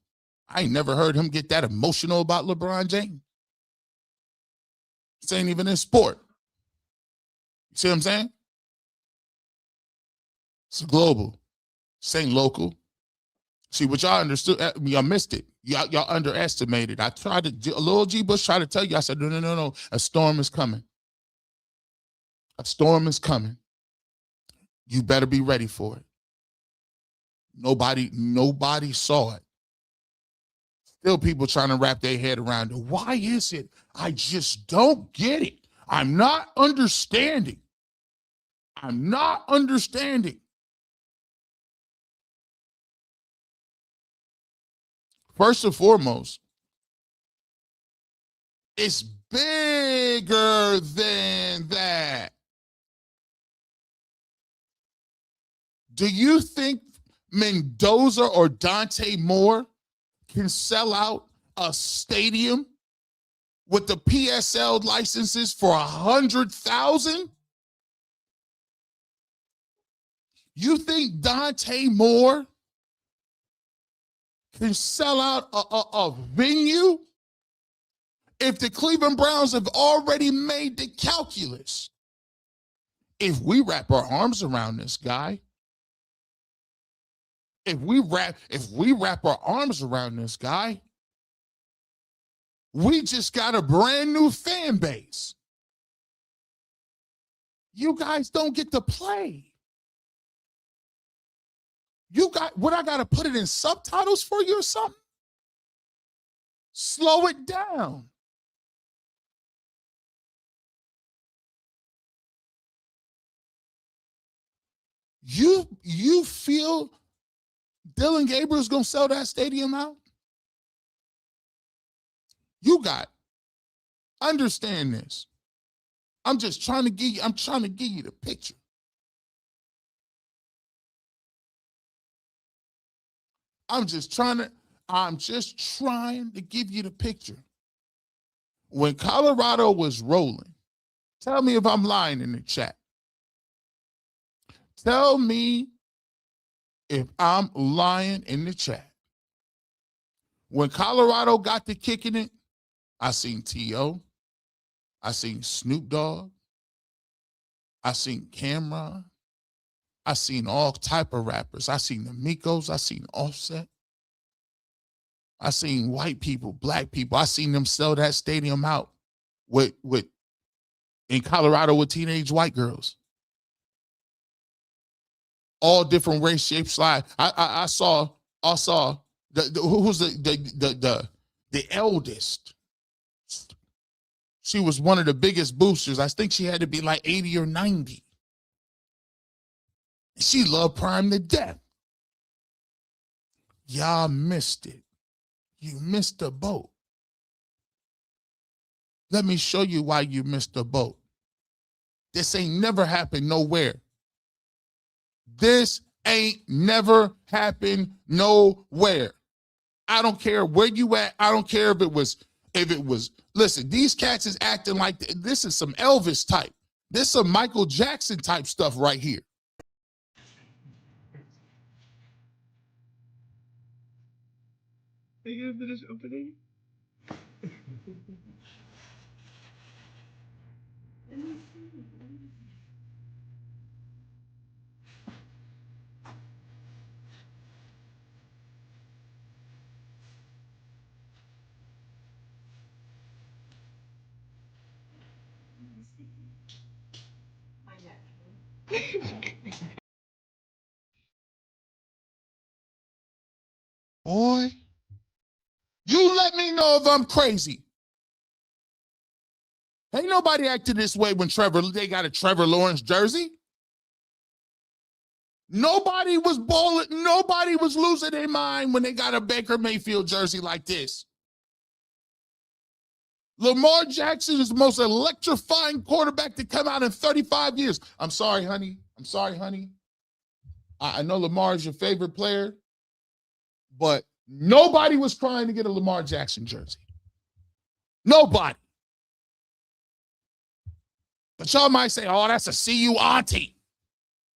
I ain't never heard him get that emotional about LeBron James. This ain't even in sport. You see what I'm saying? It's global. This ain't local. See, what y'all understood, y'all missed it. Y'all underestimated. I tried to, Lil G. Bush tried to tell you, I said, no. A storm is coming. A storm is coming. You better be ready for it. Nobody saw it. Still people trying to wrap their head around it. Why is it? I just don't get it. I'm not understanding. First and foremost, it's bigger than that. Do you think Mendoza or Dante Moore can sell out a stadium with the PSL licenses for 100,000? You think Dante Moore can sell out a venue? If the Cleveland Browns have already made the calculus, if we wrap our arms around this guy, if we wrap our arms around this guy, we just got a brand new fan base. You guys don't get to play. I got to put it in subtitles for you or something? Slow it down. You feel Dylan Gabriel's going to sell that stadium out? Understand this. I'm trying to give you the picture. I'm just trying to give you the picture. When Colorado was rolling, tell me if I'm lying in the chat. Tell me if I'm lying in the chat. When Colorado got to kicking it, I seen T.O., I seen Snoop Dogg, I seen Cameron, I seen all type of rappers. I seen the Migos, I seen Offset. I seen white people, black people. I seen them sell that stadium out with in Colorado with teenage white girls. All different race, shape, slide. I saw who's the eldest. She was one of the biggest boosters. I think she had to be like 80 or 90. She loved Prime to death. Y'all missed it. You missed the boat. Let me show you why you missed the boat. This ain't never happened nowhere. This ain't never happened nowhere. I don't care where you at. I don't care if it was, listen, these cats is acting like this is some Elvis type. This is some Michael Jackson type stuff right here. Are you gonna finish opening? Boy, you let me know if I'm crazy. Ain't nobody acted this way when they got a Trevor Lawrence jersey. Nobody was balling. Nobody was losing their mind when they got a Baker Mayfield jersey like this. Lamar Jackson is the most electrifying quarterback to come out in 35 years. I'm sorry, honey. I'm sorry, honey. I know Lamar is your favorite player, but nobody was trying to get a Lamar Jackson jersey. Nobody. But y'all might say, oh, that's a CU auntie.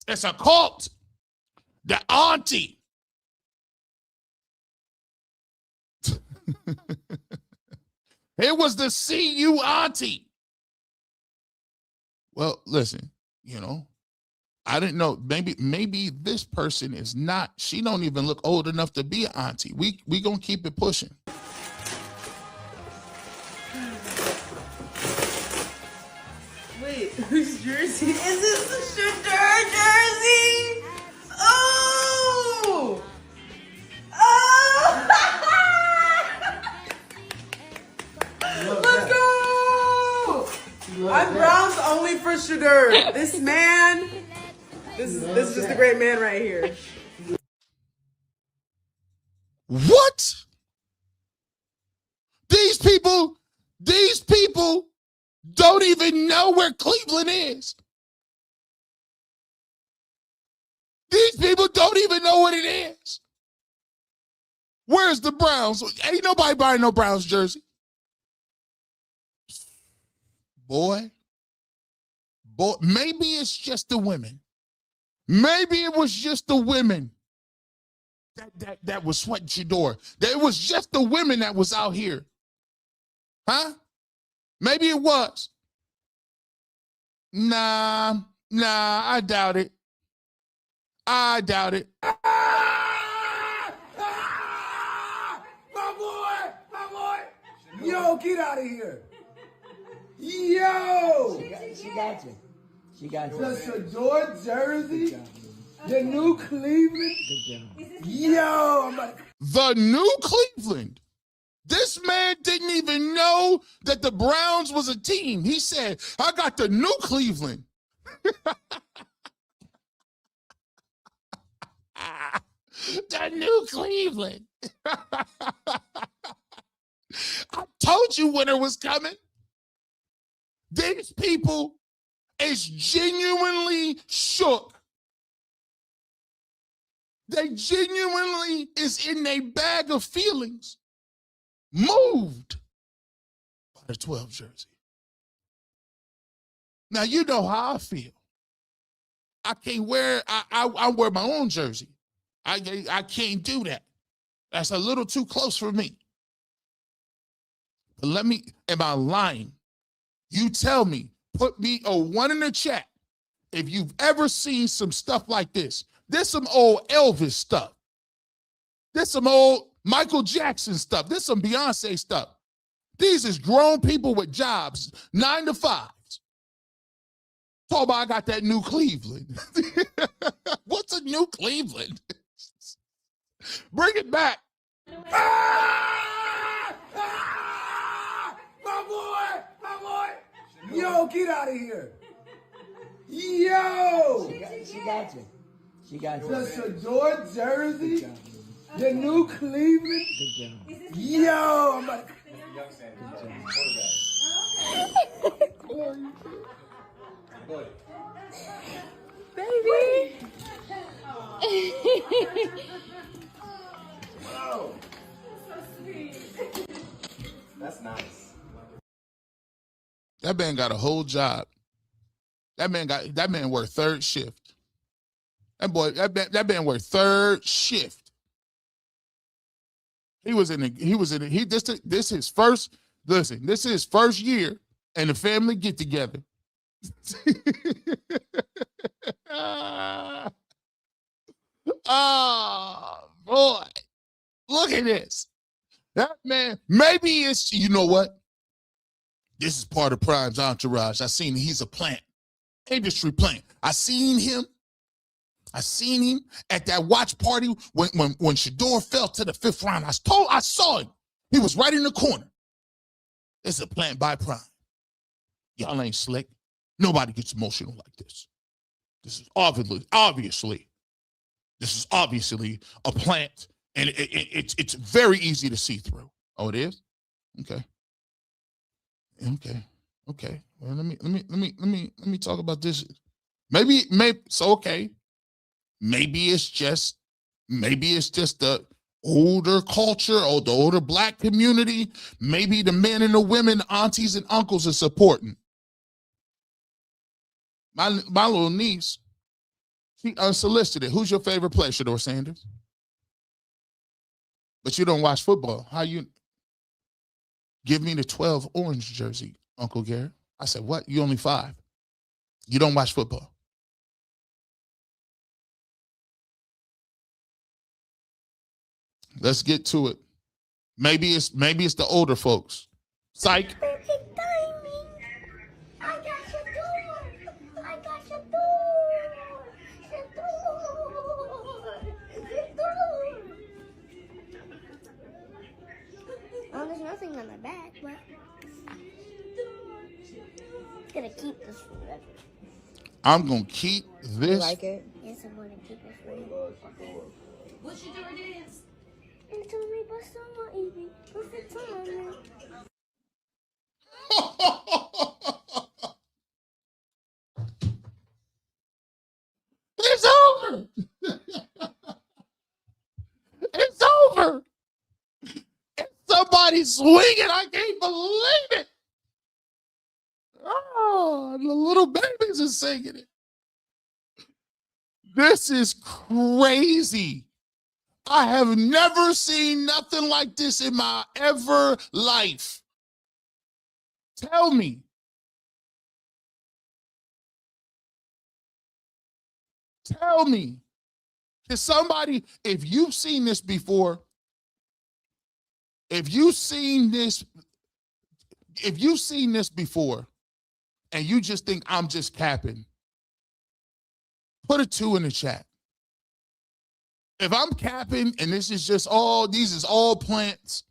It's a cult. The auntie. It was the CU auntie. Well, listen, I didn't know. Maybe this person is not, she don't even look old enough to be an auntie. We gonna keep it pushing. Wait, whose jersey? Is this the Shedeur jersey? Oh! Oh! Let's go! I'm Browns only for Shedeur. This man, this is just a great man right here. What? These people don't even know where Cleveland is. These people don't even know what it is. Where's the Browns? Ain't nobody buying no Browns jersey. Boy, maybe it's just the women. Maybe it was just the women that was sweating Shedeur. It was just the women that was out here. Huh? Maybe it was. Nah, I doubt it. I doubt it. My boy. Yo, get out of here. Yo. She got you. The Shedeur jersey. The new Cleveland. Yo. The new Cleveland. This man didn't even know that the Browns was a team. He said, I got the new Cleveland. The new Cleveland. I told you winter was coming. These people is genuinely shook. They genuinely is in a bag of feelings. Moved by the 12 jersey. Now, you know how I feel. I can't wear. I wear my own jersey. I can't do that. That's a little too close for me. But am I lying? You tell me. Put me a 1 in the chat if you've ever seen some stuff like this. This some old Elvis stuff. This some old Michael Jackson stuff. This some Beyonce stuff. These is grown people with jobs, 9 to 5s. Talk about I got that new Cleveland. What's a new Cleveland? Bring it back. My boy. Yo, get out of here. Yo. She got you. She got you. The Shedeur jersey. The new Cleveland. Good job. Yo. I'm about Baby. Wow. That's nice. That man got a whole job. That man worked third shift. That man worked third shift. This is his first year and the family get together. Oh boy. Look at this. That man, maybe it's, you know what? This is part of Prime's entourage. I seen he's a plant, industry plant. I seen him at that watch party when Shedeur fell to the 5th round. I saw him. He was right in the corner. It's a plant by Prime. Y'all ain't slick. Nobody gets emotional like this. This is obviously a plant, and it's very easy to see through. Oh, it is? Okay. Well, let me talk about this. Maybe it's just the older culture or the older Black community. Maybe the men and the women, aunties and uncles are supporting. My little niece, she unsolicited. Who's your favorite player, Sheduer Sanders? But you don't watch football. How you? Give me the 12 orange jersey, Uncle Garrett. I said, what? You only 5. You don't watch football. Let's get to it. Maybe it's the older folks. Psych. Well, there's nothing on the back, but I'm gonna keep this forever. I'm gonna keep this. You like it? Yes, I'm gonna keep it forever. What you doing is? And tell me about someone eating perfect timing. It's over. It's over. Somebody's swinging. I can't believe it. Oh, the little babies are singing it. This is crazy. I have never seen nothing like this in my ever life. Tell me. Tell me. Can somebody, if you've seen this before, if you've seen this before and you just think I'm just capping, put a 2 in the chat. If I'm capping and these is all plants,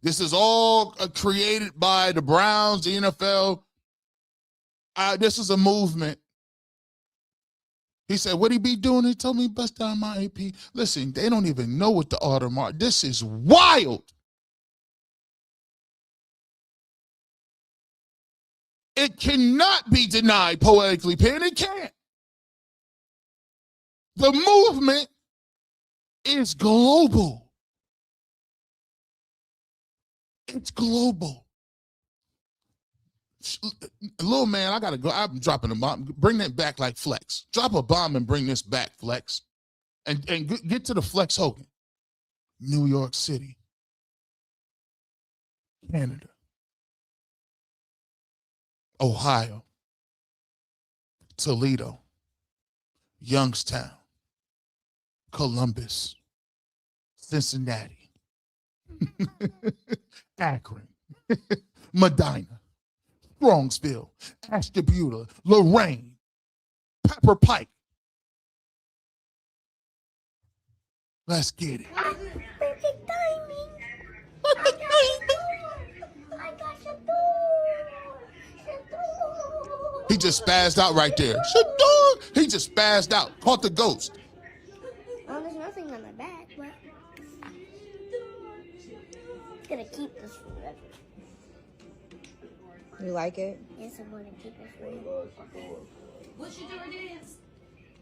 this is all created by the Browns, the NFL, this is a movement. He said, what he be doing? He told me bust down my AP. Listen, they don't even know what the order mark. This is wild. It cannot be denied poetically, Pen. It can't. The movement is global. It's global. Little man, I gotta go. I'm dropping a bomb. Bring that back like Flex. Drop a bomb and bring this back, Flex. And get to the Flex Hogan. New York City, Canada, Ohio, Toledo, Youngstown, Columbus, Cincinnati, Akron, Medina, Strongsville, Ashtabula, Lorraine, Pepper Pike. Let's get it. Perfect timing. Perfect timing. I got Shedeur. He just spazzed out right there. Shedeur. He just spazzed out. Caught the ghost. Well, there's nothing on my back, but it's gonna keep this forever. You like it? Yes, I'm gonna keep it forever. What Shedeur dance?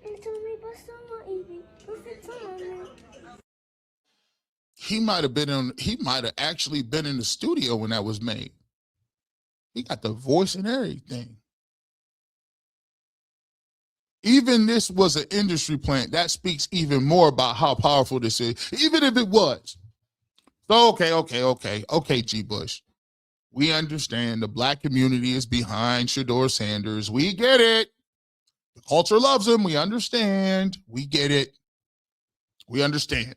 And told me about someone eating. Perfect timing. He might have actually been in the studio when that was made. He got the voice and everything. Even this was an industry plant. That speaks even more about how powerful this is, even if it was. So, okay, G. Bush. We understand the black community is behind Sheduer Sanders. We get it. The culture loves him. We understand. We get it. We understand.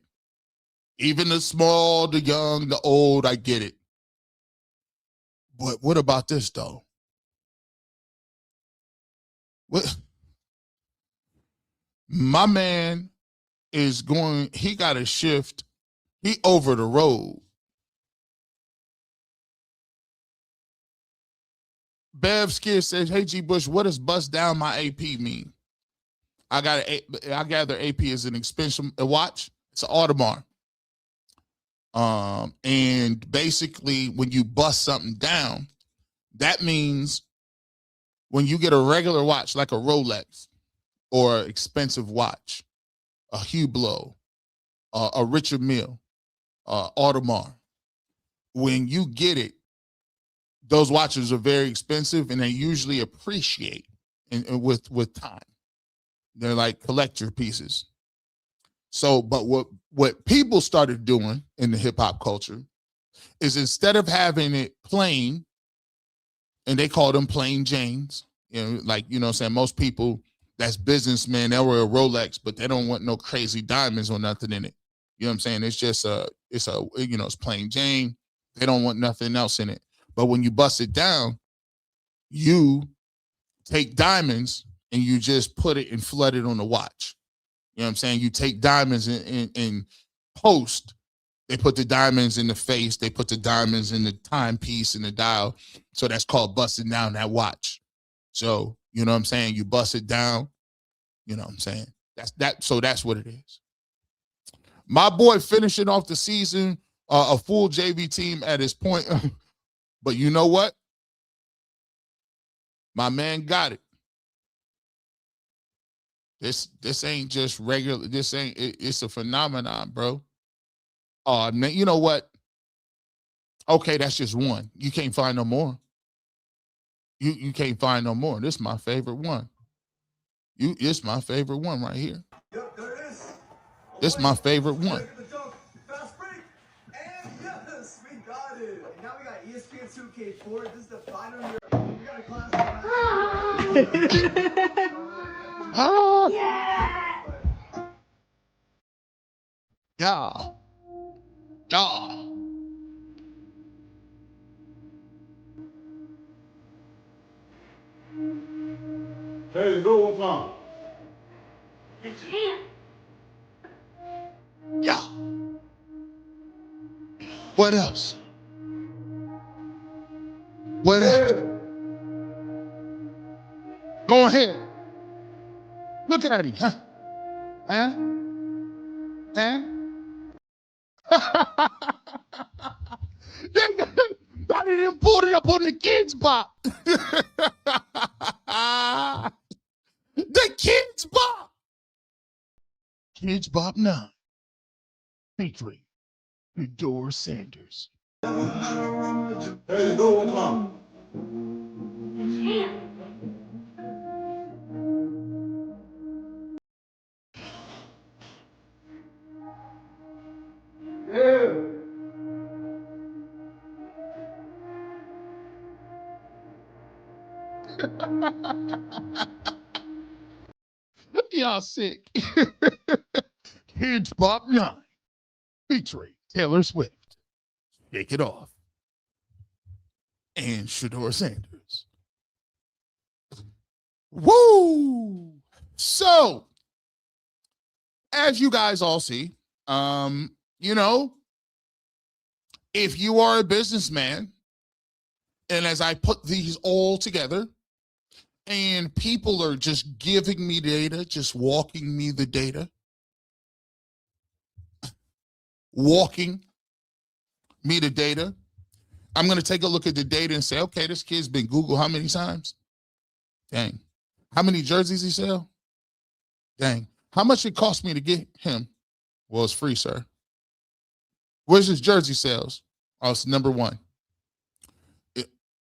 Even the small, the young, the old, I get it. But what about this, though? What? My man is going, he got to shift. He over the road. Bev Skid says, hey, G. Bush, what does bust down my AP mean? I gather AP is an expensive watch. It's an Audemars. And basically when you bust something down, that means when you get a regular watch like a Rolex or expensive watch, a Hublot, a Richard Mille, Audemars, when you get it, those watches are very expensive and they usually appreciate with time. They're like collector pieces. So, but what people started doing in the hip hop culture is instead of having it plain, and they call them plain Janes, like, what I'm saying, most people that's businessmen, they'll wear a Rolex, but they don't want no crazy diamonds or nothing in it. You know what I'm saying? It's just it's plain Jane. They don't want nothing else in it. But when you bust it down, you take diamonds and you just put it and flood it on the watch. You know what I'm saying? You take diamonds in post. They put the diamonds in the face. They put the diamonds in the timepiece and the dial. So that's called busting down that watch. So, you know what I'm saying? You bust it down. You know what I'm saying? So that's what it is. My boy finishing off the season, a full JV team at his point. But you know what? My man got it. This ain't just regular. It's a phenomenon, bro. Man, you know what? Okay, that's just one. You can't find no more. You can't find no more. This is my favorite one. It's my favorite one right here. Yep, there it is. This is my favorite one. Fast break. And yes, we got it. And now we got ESPN 2K4. This is the final year. We got a class. Yeah. Hey, go on. Yeah. What else? What else? Go ahead. Look at him, huh? Huh? I didn't put it up on the kids' bop. The kids' bop. Kids' bop 9. Featuring Sheduer Sanders. Hey, go on. Y'all sick. Kids Bop 9 featuring Taylor Swift. Shake It Off. And Sheduer Sanders. Woo! So, as you guys all see, you know, if you are a businessman, and as I put these all together, and people are just giving me data, just walking me the data, walking me the data, I'm going to take a look at the data and say, okay, this kid's been Googled how many times? Dang. How many jerseys he sell? Dang. How much it cost me to get him? Well, it's free, sir. Where's his jersey sales? Oh, it's number one.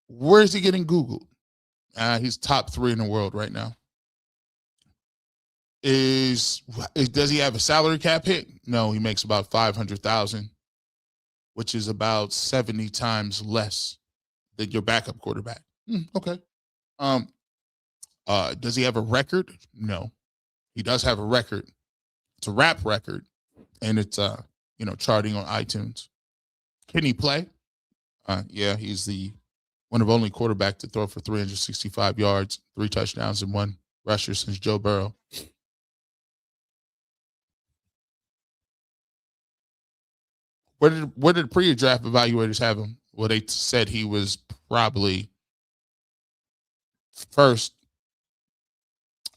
Where is he getting Googled? He's top 3 in the world right now. Does he have a salary cap hit? No, he makes about $500,000, which is about 70 times less than your backup quarterback. Okay. Does he have a record? No. He does have a record. It's a rap record, and it's charting on iTunes. Can he play? Yeah, he's the one of only quarterback to throw for 365 yards, 3 touchdowns, and 1 rusher since Joe Burrow. Where did pre-draft evaluators have him? Well, they said he was probably first,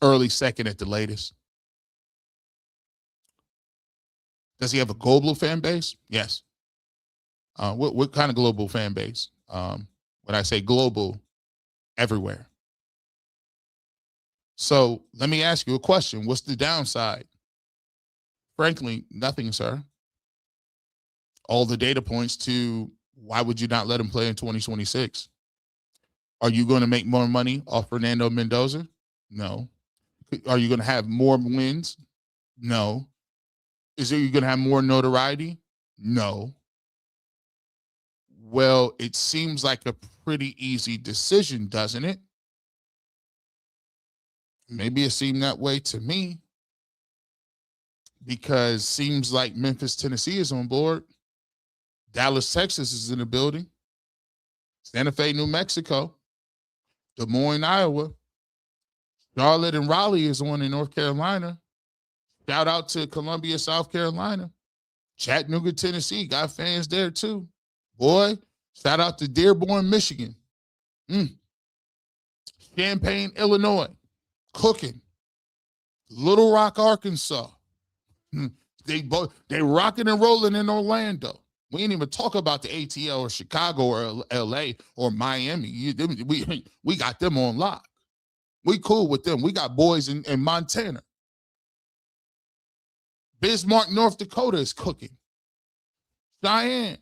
early second at the latest. Does he have a global fan base? Yes. What kind of global fan base? When I say global, everywhere. So let me ask you a question. What's the downside? Frankly, nothing, sir. All the data points to why would you not let him play in 2026? Are you going to make more money off Fernando Mendoza? No. Are you going to have more wins? No. Is you going to have more notoriety? No. Well, it seems like a pretty easy decision, doesn't it? Maybe it seemed that way to me, because seems like Memphis, Tennessee is on board. Dallas, Texas is in the building. Santa Fe, New Mexico. Des Moines, Iowa. Charlotte and Raleigh is on in North Carolina. Shout out to Columbia, South Carolina. Chattanooga, Tennessee. Got fans there too. Boy, shout out to Dearborn, Michigan. Champaign, Illinois. Cooking. Little Rock, Arkansas. They rocking and rolling in Orlando. We ain't even talk about the ATL or Chicago or LA or Miami. We got them on lock. We cool with them. We got boys in Montana. Bismarck, North Dakota is cooking. Cheyenne.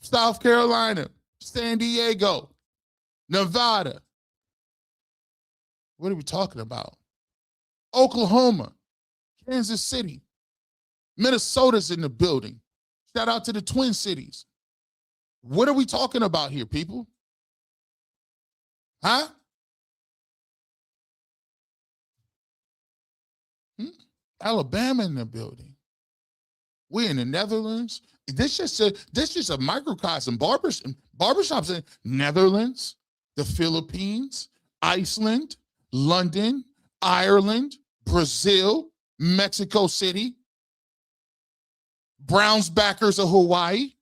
South Carolina. San Diego. Nevada. What are we talking about? Oklahoma. Kansas City. Minnesota's in the building. Shout out to the Twin Cities. What are we talking about here, people? Huh? Alabama in the building. We're in the Netherlands. This is a microcosm. Barbershops in Netherlands, the Philippines, Iceland, London, Ireland, Brazil, Mexico City, Browns backers of Hawaii.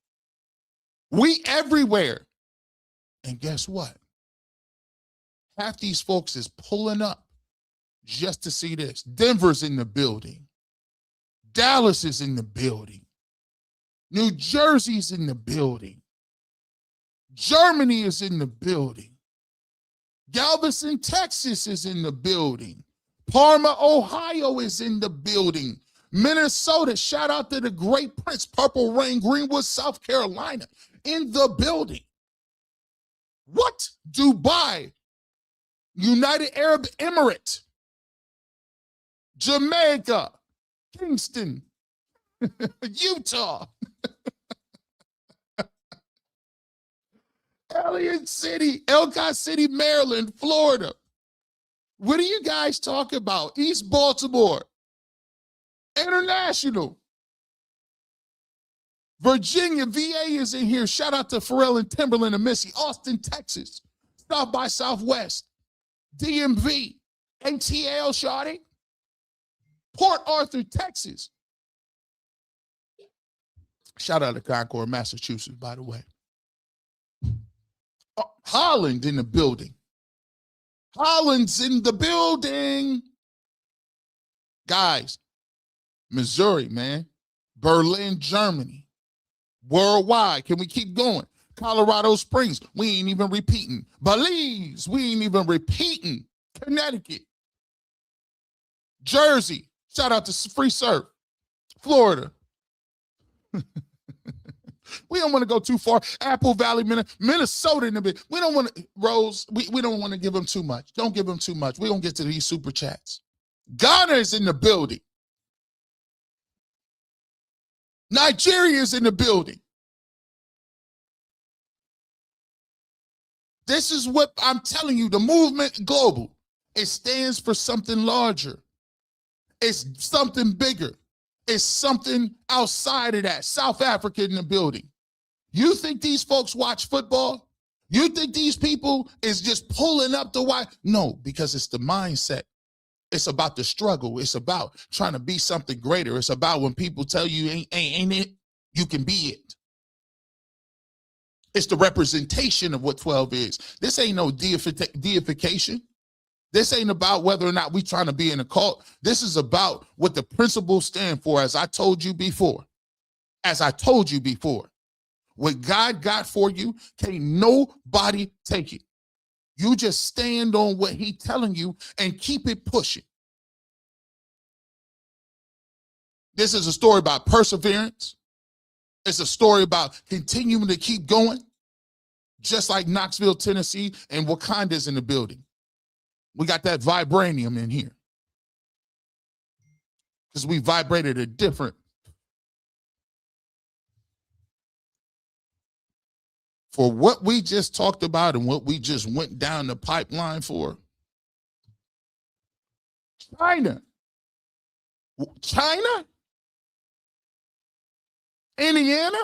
We everywhere. And guess what? Half these folks is pulling up just to see this. Denver's in the building. Dallas is in the building. New Jersey's in the building. Germany is in the building. Galveston, Texas is in the building. Parma, Ohio is in the building. Minnesota, shout out to the Great Prince, Purple Rain, Greenwood, South Carolina, in the building. What? Dubai, United Arab Emirates, Jamaica, Kingston, Utah. Ellicott City, Maryland, Florida. What are you guys talking about? East Baltimore, International. Virginia, VA is in here. Shout out to Pharrell and Timberland and Missy. Austin, Texas. South by Southwest. DMV. ATL, shawty. Port Arthur, Texas. Shout out to Concord, Massachusetts, by the way. Holland in the building. Holland's in the building. Guys, Missouri, man. Berlin, Germany. Worldwide. Can we keep going? Colorado Springs. We ain't even repeating. Belize. We ain't even repeating. Connecticut. Jersey. Shout out to Free Surf. Florida. We don't want to go too far. Apple Valley, Minnesota in a bit. We don't want to, Rose, we don't want to give them too much. Don't give them too much. We're going to get to these super chats. Ghana is in the building. Nigeria is in the building. This is what I'm telling you. The movement global. It stands for something larger. It's something bigger. It's something outside of that. South Africa in the building. You think these folks watch football? You think these people is just pulling up the wire? No, because it's the mindset. It's about the struggle. It's about trying to be something greater. It's about when people tell you ain't it, you can be it. It's the representation of what 12 is. This ain't no deification. This ain't about whether or not we trying to be in a cult. This is about what the principles stand for, as I told you before. As I told you before. What God got for you, can't nobody take it. You just stand on what he's telling you and keep it pushing. This is a story about perseverance. It's a story about continuing to keep going, just like Knoxville, Tennessee, and Wakanda's in the building. We got that vibranium in here because we vibrated a different. For what we just talked about and what we just went down the pipeline for, China, Indiana,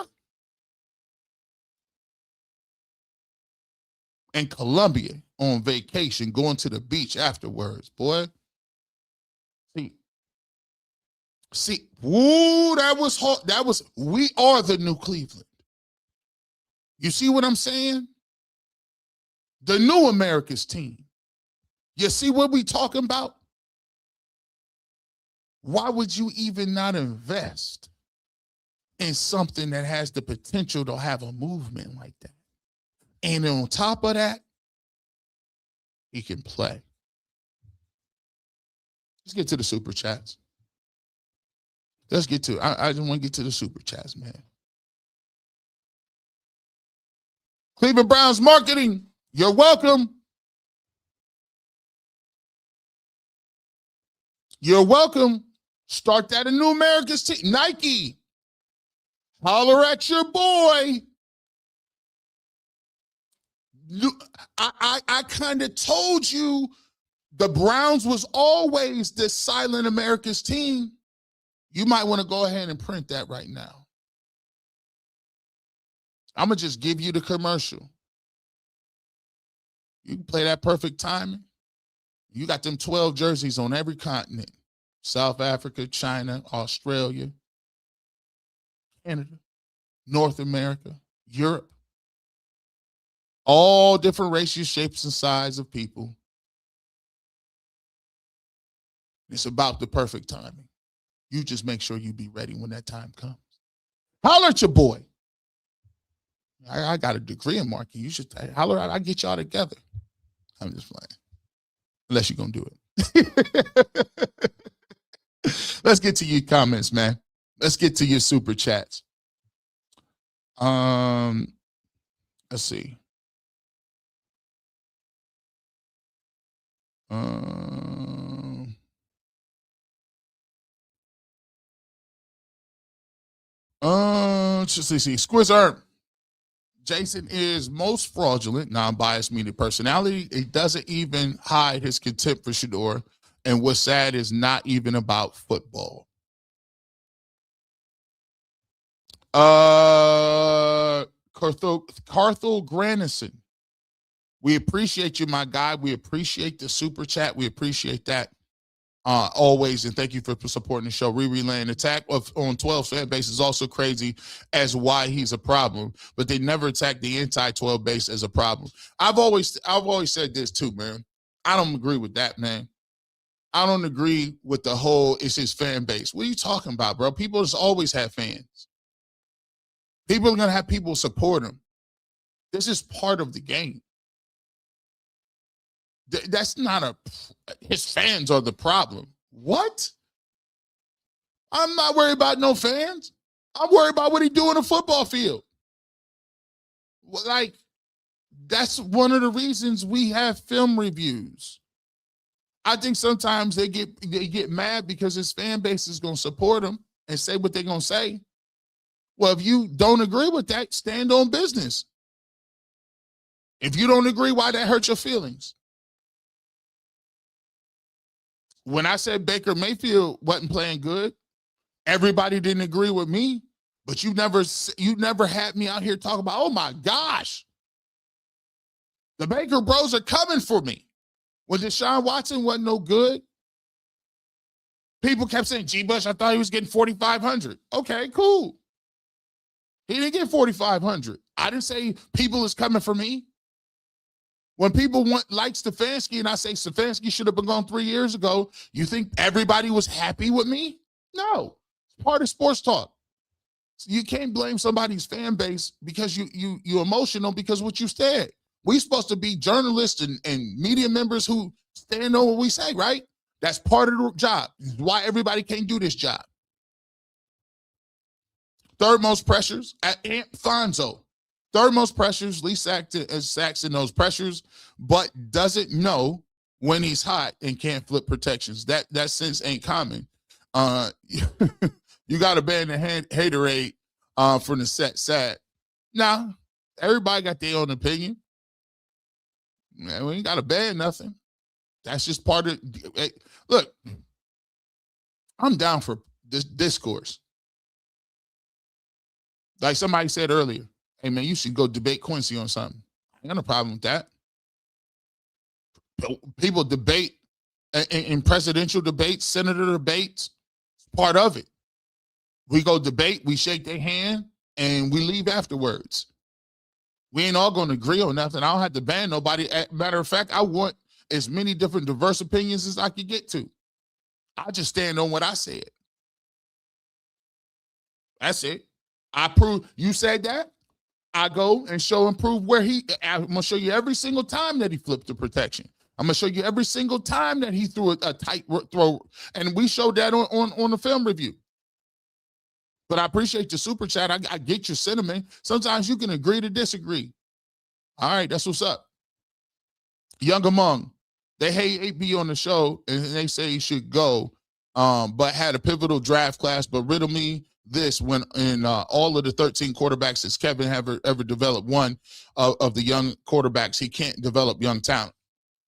and Colombia on vacation, going to the beach afterwards, boy. See, woo, that was hot. We are the new Cleveland. You see what I'm saying? The new America's team. You see what we talking about? Why would you even not invest in something that has the potential to have a movement like that? And on top of that, he can play. Let's get to the super chats. Let's get to it. I just want to get to the super chats, man. Cleveland Browns marketing, you're welcome. You're welcome. Start that a new America's team. Nike, holler at your boy. I kind of told you the Browns was always this silent America's team. You might want to go ahead and print that right now. I'm going to just give you the commercial. You can play that perfect timing. You got them 12 jerseys on every continent. South Africa, China, Australia, Canada, North America, Europe. All different races, shapes, and sizes of people. It's about the perfect timing. You just make sure you be ready when that time comes. Holler at your boy. I got a degree in marketing. You should holler out. I get y'all together. I'm just playing. Unless you're going to do it. Let's get to your comments, man. Let's get to your super chats. Let's see. Let's see. Squiz Herb. Jason is most fraudulent, non-biased media personality. He doesn't even hide his contempt for Shedeur. And what's sad is not even about football. Carthel Granison. We appreciate you, my guy. We appreciate the super chat. We appreciate that always. And thank you for supporting the show. Riri Land attack on 12 fan base is also crazy as why he's a problem, but they never attack the anti-12 base as a problem. I've always said this too, man. I don't agree with that, man. I don't agree with the whole it's his fan base. What are you talking about, bro? People just always have fans. People are going to have people support him. This is part of the game. That's not his fans are the problem. What? I'm not worried about no fans. I'm worried about what he do in a football field. Like, that's one of the reasons we have film reviews. I think sometimes they get mad because his fan base is going to support him and say what they're going to say. Well, if you don't agree with that, stand on business. If you don't agree, why that hurt your feelings? When I said Baker Mayfield wasn't playing good, everybody didn't agree with me, but you never had me out here talking about, oh my gosh, the Baker bros are coming for me. When Deshaun Watson wasn't no good, people kept saying, G. Bush, I thought he was getting 4,500. Okay, cool. He didn't get 4,500. I didn't say people is coming for me. When people like Stefanski and I say Stefanski should have been gone 3 years ago, you think everybody was happy with me? No. It's part of sports talk. You can't blame somebody's fan base because you're emotional because of what you said. We're supposed to be journalists and media members who stand on what we say, right? That's part of the job. Why everybody can't do this job. Third most pressures at Aunt Fonzo. Third most pressures, least sacks in those pressures, but doesn't know when he's hot and can't flip protections. That sense ain't common. You got to ban the haterade from the set. Now, everybody got their own opinion. Man, we ain't got to ban nothing. That's just part of it. Look, I'm down for this discourse. Like somebody said earlier, hey, man, you should go debate Quincy on something. I ain't got no problem with that. People debate in presidential debates, senator debates, it's part of it. We go debate, we shake their hand, and we leave afterwards. We ain't all going to agree on nothing. I don't have to ban nobody. Matter of fact, I want as many different diverse opinions as I could get to. I just stand on what I said. That's it. I prove you said that. I go and show and prove where I'm going to show you every single time that he flipped the protection. I'm going to show you every single time that he threw a tight throw. And we showed that on the film review. But I appreciate your super chat. I get your sentiment. Sometimes you can agree to disagree. All right, that's what's up. Young Among, they hate AB on the show, and they say he should go, but had a pivotal draft class. But riddle me this, when in all of the 13 quarterbacks, has Kevin ever developed one of the young quarterbacks? He can't develop young talent.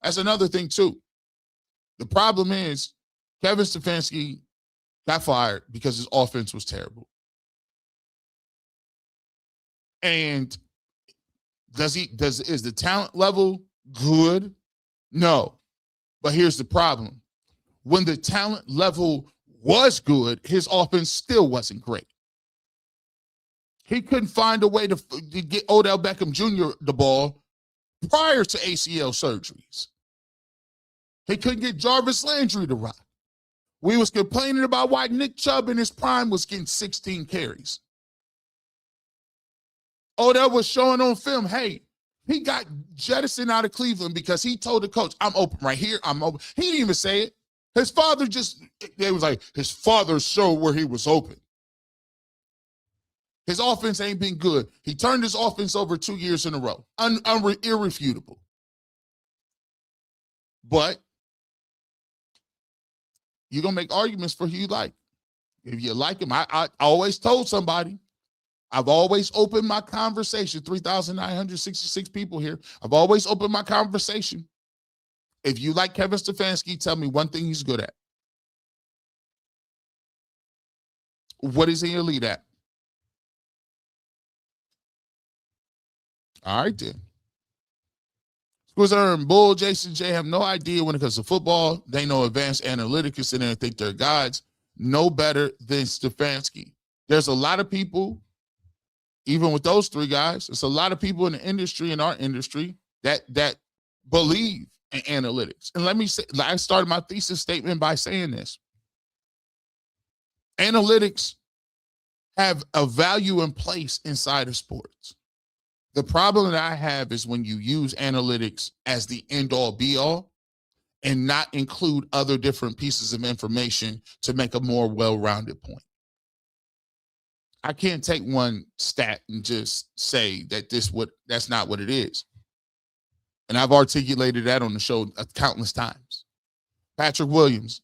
That's another thing, too. The problem is Kevin Stefanski got fired because his offense was terrible. And is the talent level good? No. But here's the problem. When the talent level was good, his offense still wasn't great. He couldn't find a way to get Odell Beckham Jr. the ball prior to ACL surgeries. He couldn't get Jarvis Landry to rock. We was complaining about why Nick Chubb in his prime was getting 16 carries. Odell was showing on film, hey, he got jettisoned out of Cleveland because he told the coach, I'm open right here, I'm open. He didn't even say it. His father they was like, his father showed where he was open. His offense ain't been good. He turned his offense over 2 years in a row. Irrefutable. But you're going to make arguments for who you like. If you like him, I always told somebody, I've always opened my conversation, 3,966 people here. I've always opened my conversation. If you like Kevin Stefanski, tell me one thing he's good at. What is he elite at? All right, then. Squizzer and Bull, Jason J have no idea when it comes to football. They know advanced analytics and they think they're gods. No better than Stefanski. There's a lot of people, even with those three guys, there's a lot of people in the industry, in our industry, that believe in analytics. And let me say, I started my thesis statement by saying this. Analytics have a value and place inside of sports. The problem that I have is when you use analytics as the end-all be-all and not include other different pieces of information to make a more well-rounded point. I can't take one stat and just say that that's not what it is. And I've articulated that on the show countless times. Patrick Williams.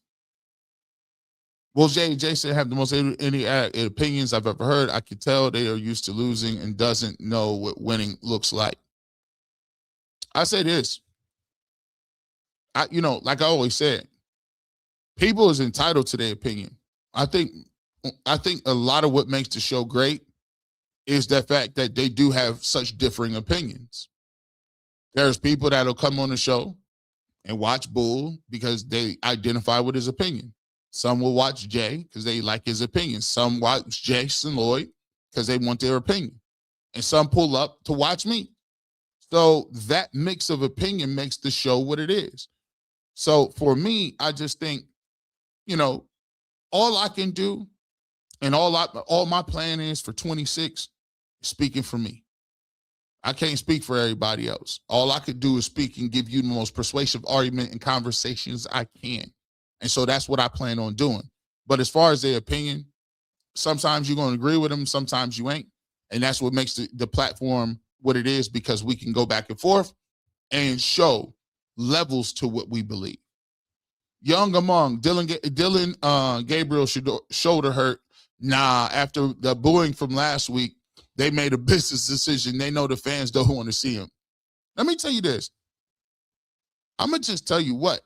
Will Jay and Jason have the most any opinions I've ever heard? I can tell they are used to losing and doesn't know what winning looks like. I say this. Like I always said, people is entitled to their opinion. I think a lot of what makes the show great is the fact that they do have such differing opinions. There's people that'll come on the show and watch Bull because they identify with his opinion. Some will watch Jay because they like his opinion. Some watch Jason Lloyd because they want their opinion. And some pull up to watch me. So that mix of opinion makes the show what it is. So for me, I just think, all I can do and all my plan is for 26, speaking for me. I can't speak for everybody else. All I could do is speak and give you the most persuasive argument and conversations I can. And so that's what I plan on doing. But as far as their opinion, sometimes you're going to agree with them, sometimes you ain't. And that's what makes the platform what it is, because we can go back and forth and show levels to what we believe. Young among Dylan Gabriel shoulder hurt. Nah, after the booing from last week, they made a business decision. They know the fans don't want to see him. Let me tell you this. I'm going to just tell you what.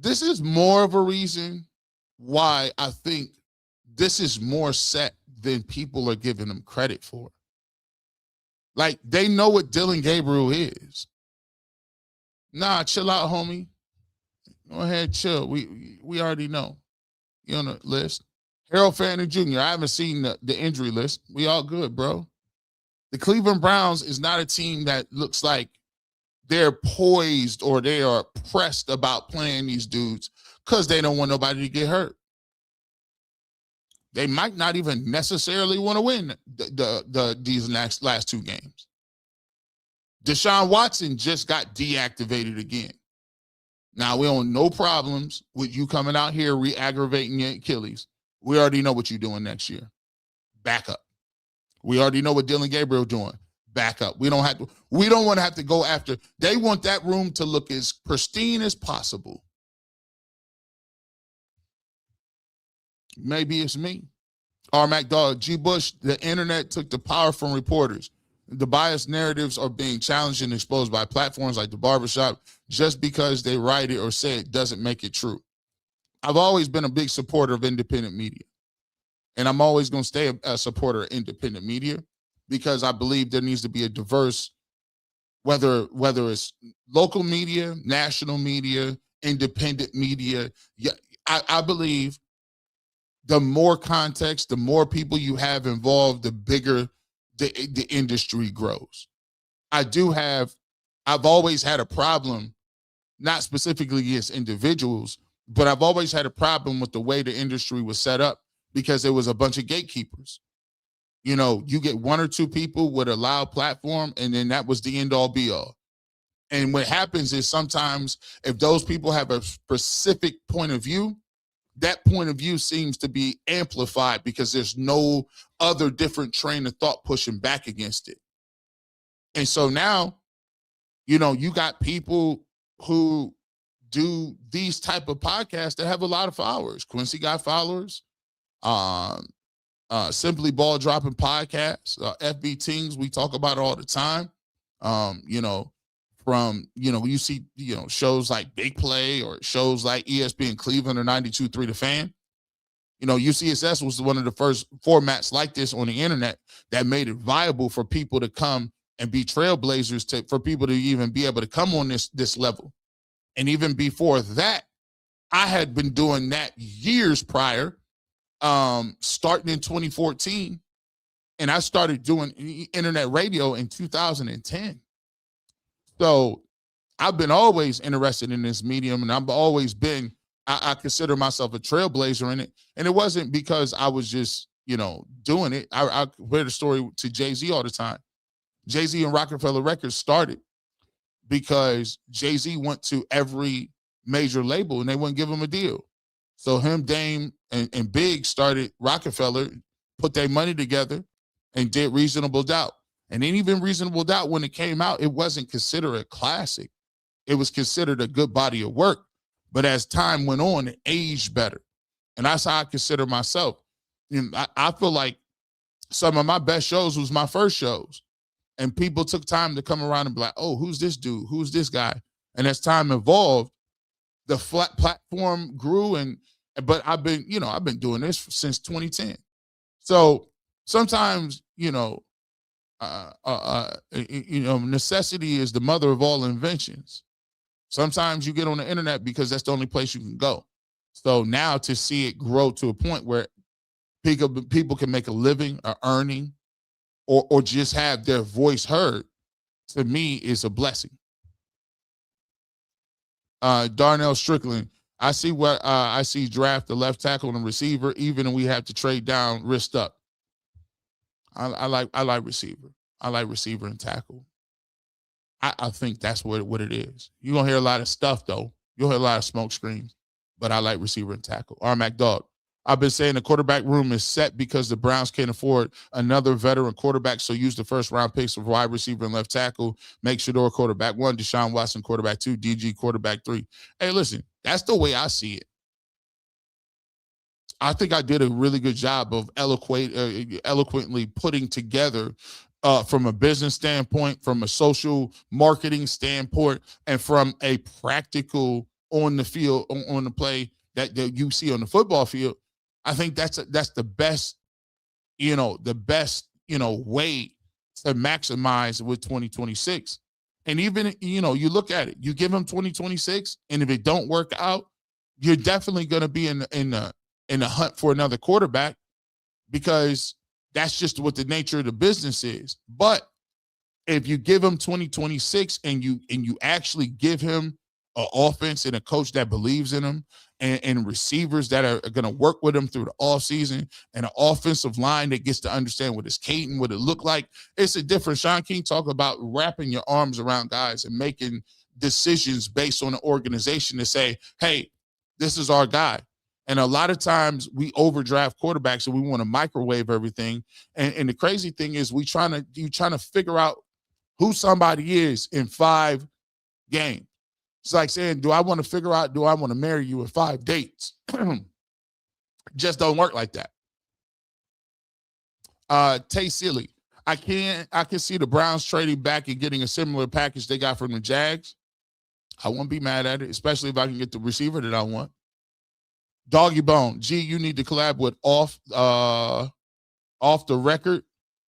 This is more of a reason why I think this is more set than people are giving them credit for. Like, they know what Dylan Gabriel is. Nah, chill out, homie. Go ahead, chill. We already know. You on the list. Harold Fanning Jr., I haven't seen the injury list. We all good, bro. The Cleveland Browns is not a team that looks like they're poised or they are pressed about playing these dudes because they don't want nobody to get hurt. They might not even necessarily want to win these last two games. Deshaun Watson just got deactivated again. Now, we don't no problems with you coming out here re-aggravating your Achilles. We already know what you're doing next year. Back up. We already know what Dylan Gabriel doing. Back up. We don't want to have to go after. They want that room to look as pristine as possible. Maybe it's me. R. Dog, G. Bush, the internet took the power from reporters. The biased narratives are being challenged and exposed by platforms like the Barbershop. Just because they write it or say it doesn't make it true. I've always been a big supporter of independent media. And I'm always going to stay a supporter of independent media, because I believe there needs to be a diverse, whether it's local media, national media, independent media. Yeah, I believe the more context, the more people you have involved, the bigger the industry grows. I've always had a problem, not specifically against individuals, but I've always had a problem with the way the industry was set up, because there was a bunch of gatekeepers. You get one or two people with a loud platform, and then that was the end all be all. And what happens is sometimes if those people have a specific point of view, that point of view seems to be amplified because there's no other different train of thought pushing back against it. And so now, you got people who do these type of podcasts that have a lot of followers. Quincy got followers. Simply Ball Dropping Podcasts, FB Teams, we talk about it all the time. You know, from, you know, you see, you know, shows like Big Play or shows like ESPN Cleveland or 92.3 The Fan. You know, UCSS was one of the first formats like this on the internet that made it viable for people to come and be trailblazers, for people to even be able to come on this level. And even before that, I had been doing that years prior, starting in 2014. And I started doing internet radio in 2010. So I've been always interested in this medium, and I've always been, I consider myself a trailblazer in it. And it wasn't because I was just, you know, doing it. I hear the story to Jay-Z all the time. Jay-Z and Rockefeller Records started because Jay-Z went to every major label and they wouldn't give him a deal. So him, Dame, and Big started Rockefeller, put their money together and did Reasonable Doubt. And then even Reasonable Doubt, when it came out, it wasn't considered a classic. It was considered a good body of work. But as time went on, it aged better. And that's how I consider myself. You know, I feel like some of my best shows was my first shows. And people took time to come around and be like, oh, who's this dude? Who's this guy? And as time evolved, the flat platform grew. But I've been doing this since 2010. So sometimes, necessity is the mother of all inventions. Sometimes you get on the internet because that's the only place you can go. So now to see it grow to a point where people can make a living, or earning, or just have their voice heard, to me is a blessing. Darnell Strickland, I see draft the left tackle and receiver, even if we have to trade down, wrist up. I like receiver. I like receiver and tackle. I think that's what it is. You're going to hear a lot of stuff, though. You'll hear a lot of smoke screens, but I like receiver and tackle. Armac Dog, I've been saying the quarterback room is set because the Browns can't afford another veteran quarterback, so use the first-round picks of wide receiver and left tackle. Make Shedeur quarterback 1, Deshaun Watson quarterback 2, DG quarterback 3. Hey, listen, that's the way I see it. I think I did a really good job of eloquently putting together, from a business standpoint, from a social marketing standpoint, and from a practical on the field, on the play that you see on the football field. I think that's the best, way to maximize with 2026. And even, you look at it, you give them 2026, and if it don't work out, you're definitely going to be in the hunt for another quarterback, because that's just what the nature of the business is. But if you give him 2026 and you actually give him an offense and a coach that believes in him, and receivers that are going to work with him through the offseason, and an offensive line that gets to understand what it's cadence, what it look like, it's a different. Sean King talk about wrapping your arms around guys and making decisions based on the organization to say, hey, this is our guy. And a lot of times we overdraft quarterbacks and we want to microwave everything. And the crazy thing is you're trying to figure out who somebody is in 5 games. It's like saying, do I want to marry you in 5 dates? Just don't work like that. Tay Sealy, I can see the Browns trading back and getting a similar package they got from the Jags. I won't be mad at it, especially if I can get the receiver that I want. Doggy Bone, you need to collab with Off the Record.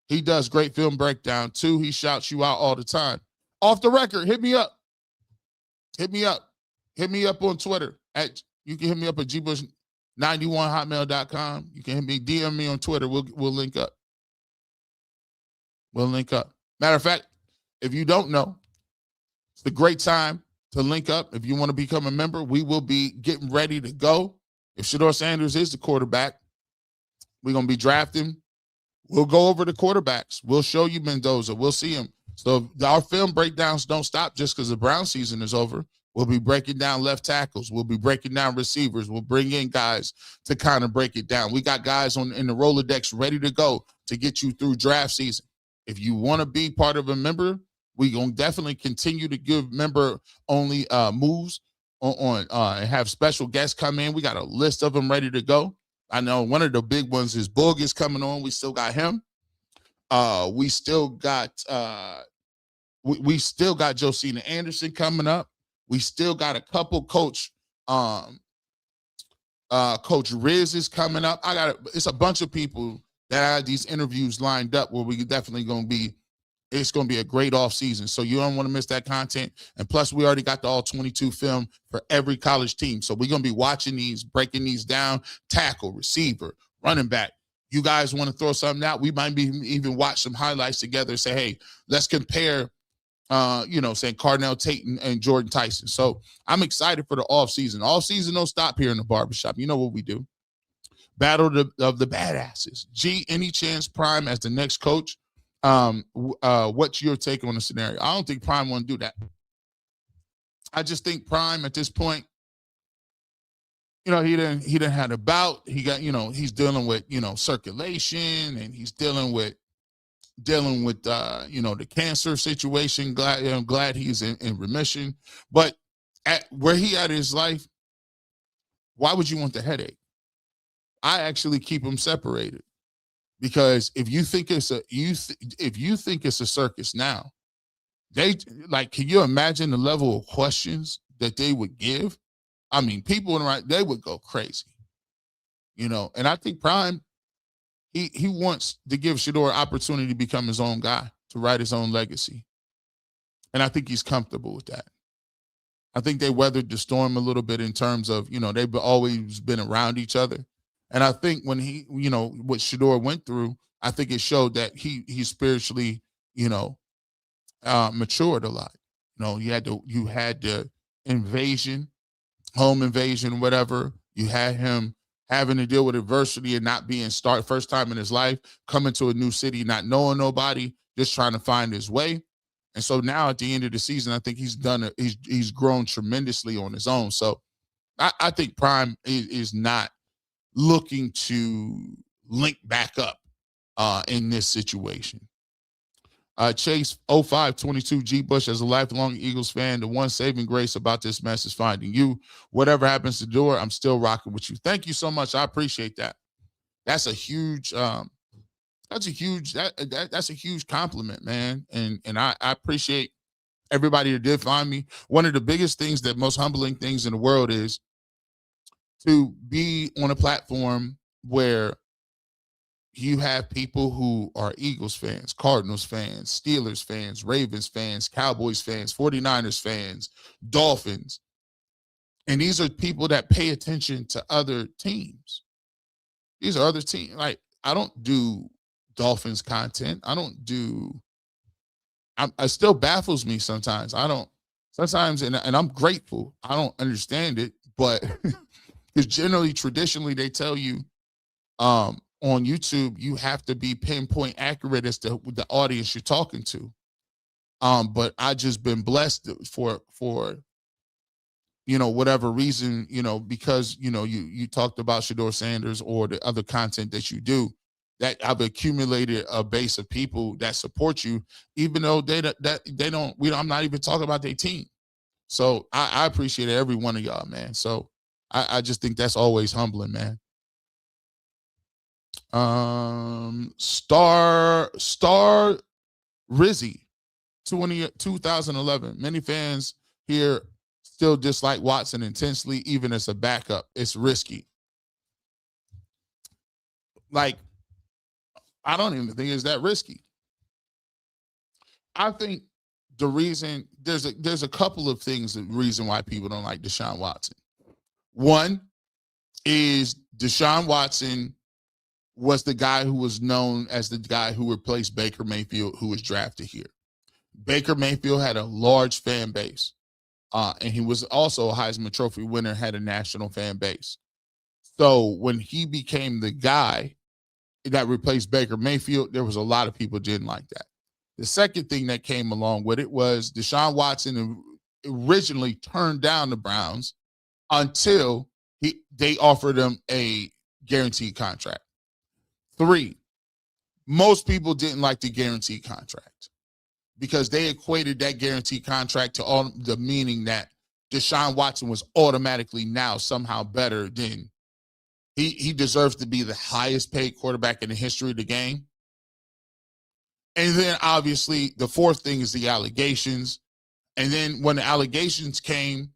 He does great film breakdown too. He shouts you out all the time. Off the Record, hit me up. Hit me up on Twitter. You can hit me up at gbush91hotmail.com. You can DM me on Twitter. We'll link up. Matter of fact, if you don't know, it's a great time to link up. If you want to become a member, we will be getting ready to go. If Sheduer Sanders is the quarterback, we're going to be drafting. We'll go over the quarterbacks. We'll show you Mendoza. We'll see him. So our film breakdowns don't stop just because the Brown season is over. We'll be breaking down left tackles. We'll be breaking down receivers. We'll bring in guys to kind of break it down. We got guys in the Rolodex ready to go to get you through draft season. If you want to be part of a member, we're going to definitely continue to give member-only moves on and have special guests come in. We got a list of them ready to go. I know one of the big ones is Boog is coming on. We still got him. We still got we still got Josina Anderson coming up. We still got a couple. Coach Riz is coming up. It's a bunch of people that I had these interviews lined up where we definitely going to be. It's going to be a great off season. So you don't want to miss that content. And plus, we already got the all 22 film for every college team. So we're going to be watching these, breaking these down, tackle, receiver, running back. You guys want to throw something out? We might be even watch some highlights together and say, hey, let's compare, saying Cardinal Tate and Jordan Tyson. So I'm excited for the off season. Off season don't stop here in the barbershop. You know what we do. Battle of the badasses. G, any chance Prime as the next coach? What's your take on the scenario? I don't think Prime want to do that. I just think Prime at this point, he didn't had a bout. He got, he's dealing with, circulation, and he's dealing with the cancer situation. Glad he's in remission. But at where he at in his life, why would you want the headache? I actually keep them separated. Because if you think it's a circus now, can you imagine the level of questions that they would give? I mean, people they would go crazy, and I think Prime, he wants to give Shedeur an opportunity to become his own guy, to write his own legacy. And I think he's comfortable with that. I think they weathered the storm a little bit in terms of, they've always been around each other. And I think when he, what Shedeur went through, I think it showed that he spiritually, matured a lot. You had the invasion, home invasion, whatever. You had him having to deal with adversity and not being first time in his life, coming to a new city, not knowing nobody, just trying to find his way. And so now at the end of the season, I think he's grown tremendously on his own. So I think Prime is not looking to link back up in this situation. Chase 0522 G Bush, as a lifelong Eagles fan, the one saving grace about this mess is finding you. Whatever happens to Door, I'm still rocking with you. Thank you so much. I appreciate that. That's a huge that's a huge compliment, man. And I appreciate everybody that did find me. One of the biggest things, that most humbling things in the world, is to be on a platform where you have people who are Eagles fans, Cardinals fans, Steelers fans, Ravens fans, Cowboys fans, 49ers fans, Dolphins. And these are people that pay attention to other teams. These are other teams. Like, I don't do Dolphins content. It still baffles me sometimes. And I'm grateful. I don't understand it, but because traditionally, they tell you on YouTube, you have to be pinpoint accurate as to the audience you're talking to. But I just been blessed for whatever reason, because, you talked about Sheduer Sanders or the other content that you do, that I've accumulated a base of people that support you, even though I'm not even talking about their team. So I appreciate every one of y'all, man. So I just think that's always humbling, man. Star Rizzy, 2011. Many fans here still dislike Watson intensely, even as a backup. It's risky. Like, I don't even think it's that risky. I think the reason, there's a couple of things, the reason why people don't like Deshaun Watson. One is Deshaun Watson was the guy who was known as the guy who replaced Baker Mayfield, who was drafted here. Baker Mayfield had a large fan base, and he was also a Heisman Trophy winner, had a national fan base. So when he became the guy that replaced Baker Mayfield, there was a lot of people didn't like that. The second thing that came along with it was Deshaun Watson originally turned down the Browns until they offered him a guaranteed contract. 3, most people didn't like the guaranteed contract because they equated that guaranteed contract to all the meaning that Deshaun Watson was automatically now somehow better than He deserves to be the highest paid quarterback in the history of the game. And then obviously the fourth thing is the allegations. And then when the allegations came,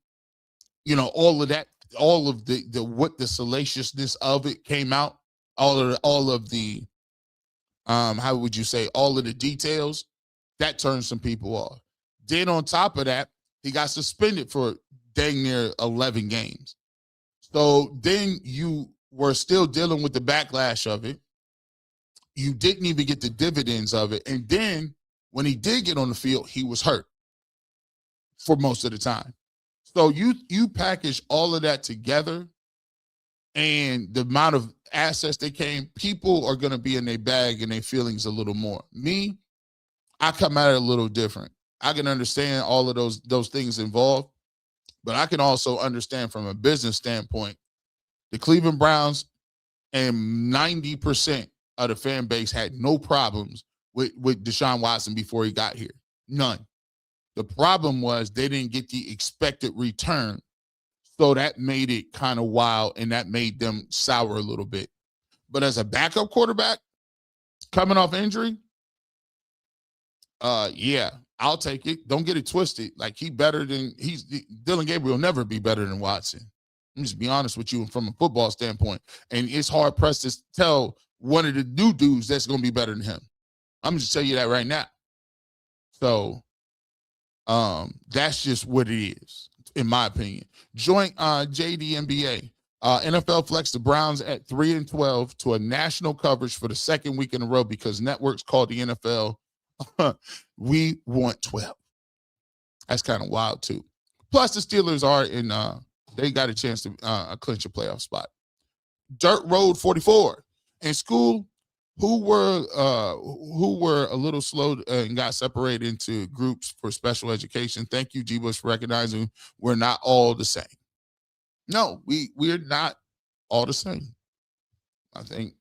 you know, all of the what the salaciousness of it came out, all of the how would you say, all of the details, that turned some people off. Then on top of that, he got suspended for dang near 11 games. So then you were still dealing with the backlash of it. You didn't even get the dividends of it. And then when he did get on the field, he was hurt for most of the time. So you package all of that together, and the amount of assets that came, people are going to be in their bag and their feelings a little more. Me, I come at it a little different. I can understand all of those things involved, but I can also understand from a business standpoint, the Cleveland Browns and 90% of the fan base had no problems with Deshaun Watson before he got here. None. The problem was they didn't get the expected return. So that made it kind of wild, and that made them sour a little bit. But as a backup quarterback coming off injury, yeah, I'll take it. Don't get it twisted. Like, Dylan Gabriel will never be better than Watson. Let me just be honest with you from a football standpoint. And it's hard pressed to tell one of the new dudes that's going to be better than him. I'm just tell you that right now. So that's just what it is, in my opinion. Joint JDNBA. NFL flexed the Browns at 3-12 to a national coverage for the second week in a row because networks called the NFL, we want 12. That's kind of wild, too. Plus, the Steelers are they got a chance to clinch a playoff spot. Dirt Road 44. In school, who were a little slow and got separated into groups for special education. Thank you, G. Bush, for recognizing we're not all the same. No, we're not all the same. I think,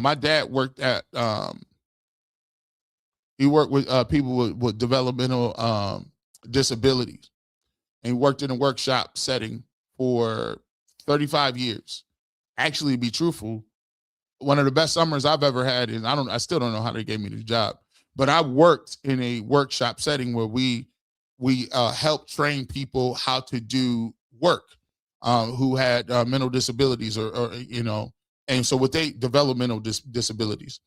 my dad worked at, he worked with people with developmental disabilities, and he worked in a workshop setting for 35 years. Actually, to be truthful, one of the best summers I've ever had, and I still don't know how they gave me the job, but I worked in a workshop setting where we helped train people how to do work who had mental disabilities or and so with they developmental disabilities.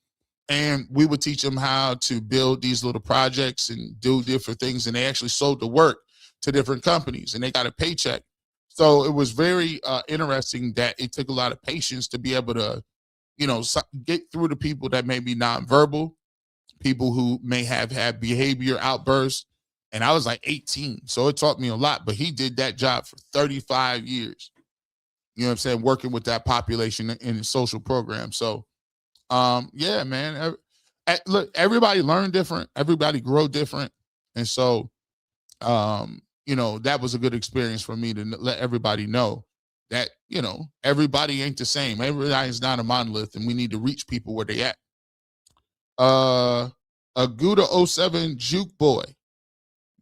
And we would teach them how to build these little projects and do different things. And they actually sold the work to different companies and they got a paycheck. So it was very interesting that it took a lot of patience to be able to, get through to people that may be nonverbal, people who may have had behavior outbursts. And I was like 18, so it taught me a lot. But he did that job for 35 years. You know what I'm saying? Working with that population in the social program. So, yeah, man. Look, everybody learn different. Everybody grow different. And so, that was a good experience for me to let everybody know that, everybody ain't the same. Everybody's not a monolith, and we need to reach people where they at. A Gouda 07 Juke Boy.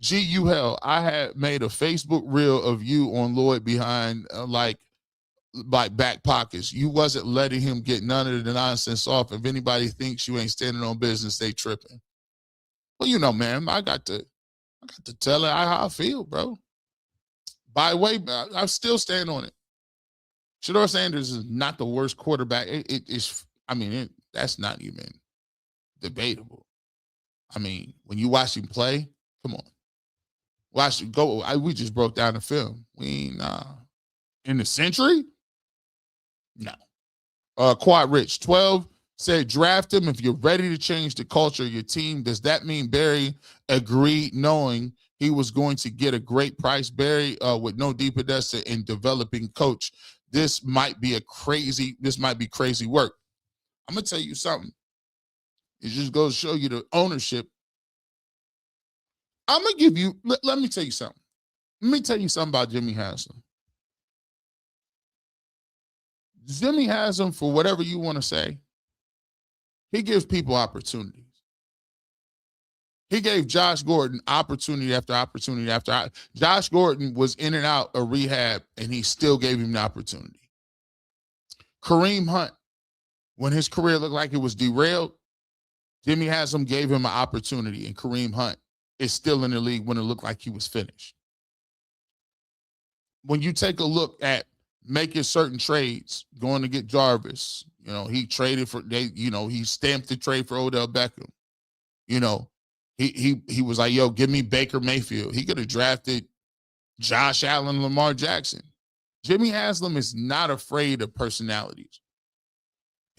G.U. Hell, I had made a Facebook reel of you on Lloyd behind like back pockets. You wasn't letting him get none of the nonsense off. If anybody thinks you ain't standing on business, they tripping. Well, man, I got to tell her how I feel, bro. By the way, I still stand on it. Sheduer Sanders is not the worst quarterback. That's not even debatable. I mean, when you watch him play, come on. Watch it go. We just broke down the film. In the century? No. Quad Rich 12 said draft him if you're ready to change the culture of your team. Does that mean Barry agreed knowing he was going to get a great price? Barry with no deep investor in developing coach. This might be crazy work. I'm gonna tell you something. It just goes to show you the ownership. I'm going to give you, let me tell you something. Let me tell you something about Jimmy Haslam. Jimmy Haslam, for whatever you want to say, he gives people opportunities. He gave Josh Gordon opportunity after opportunity after. Josh Gordon was in and out of rehab, and he still gave him the opportunity. Kareem Hunt, when his career looked like it was derailed, Jimmy Haslam gave him an opportunity, and Kareem Hunt is still in the league when it looked like he was finished. When you take a look at making certain trades, going to get Jarvis, he traded for he stamped the trade for Odell Beckham. He was like, yo, give me Baker Mayfield. He could have drafted Josh Allen, Lamar Jackson. Jimmy Haslam is not afraid of personalities.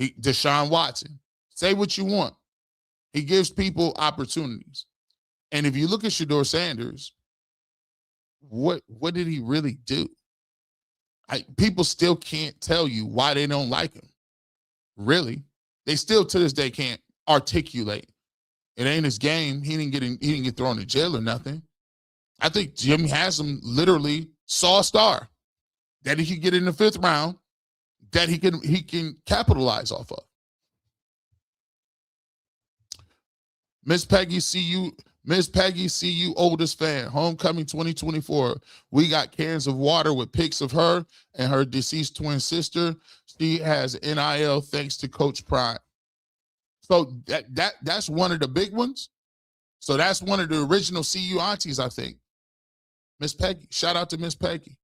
Deshaun Watson, say what you want. He gives people opportunities. And if you look at Sheduer Sanders, what did he really do? People still can't tell you why they don't like him. Really. They still to this day can't articulate. It ain't his game. He didn't get thrown in jail or nothing. I think Jimmy Haslam literally saw a star that he could get in the 5th round that he can capitalize off of. Miss Peggy, see you, oldest fan. Homecoming 2024. We got cans of water with pics of her and her deceased twin sister. She has NIL thanks to Coach Prime. So that's one of the big ones. So that's one of the original CU aunties, I think. Miss Peggy. Shout out to Miss Peggy.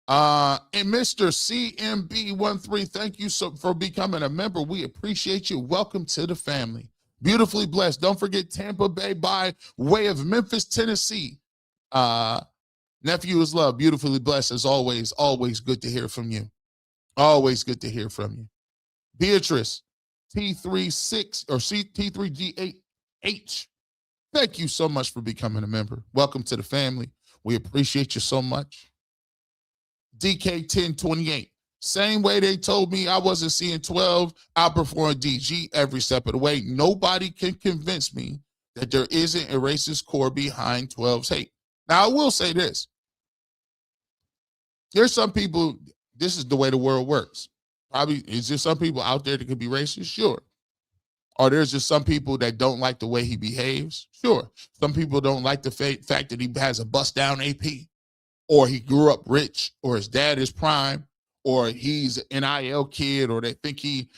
And Mr. CMB13, thank you for becoming a member. We appreciate you. Welcome to the family. Beautifully blessed. Don't forget Tampa Bay by way of Memphis, Tennessee. Nephew is love. Beautifully blessed as always. Always good to hear from you. Always good to hear from you. Beatrice, T36 or T3G8H. Thank you so much for becoming a member. Welcome to the family. We appreciate you so much. DK1028. Same way they told me I wasn't seeing 12 outperform DG every step of the way. Nobody can convince me that there isn't a racist core behind 12's hate. Now, I will say this. There's some people, this is the way the world works. Probably, is there some people out there that could be racist? Sure. Or there's just some people that don't like the way he behaves? Sure. Some people don't like the fact that he has a bust-down AP, or he grew up rich, or his dad is prime, or he's an NIL kid, or they think he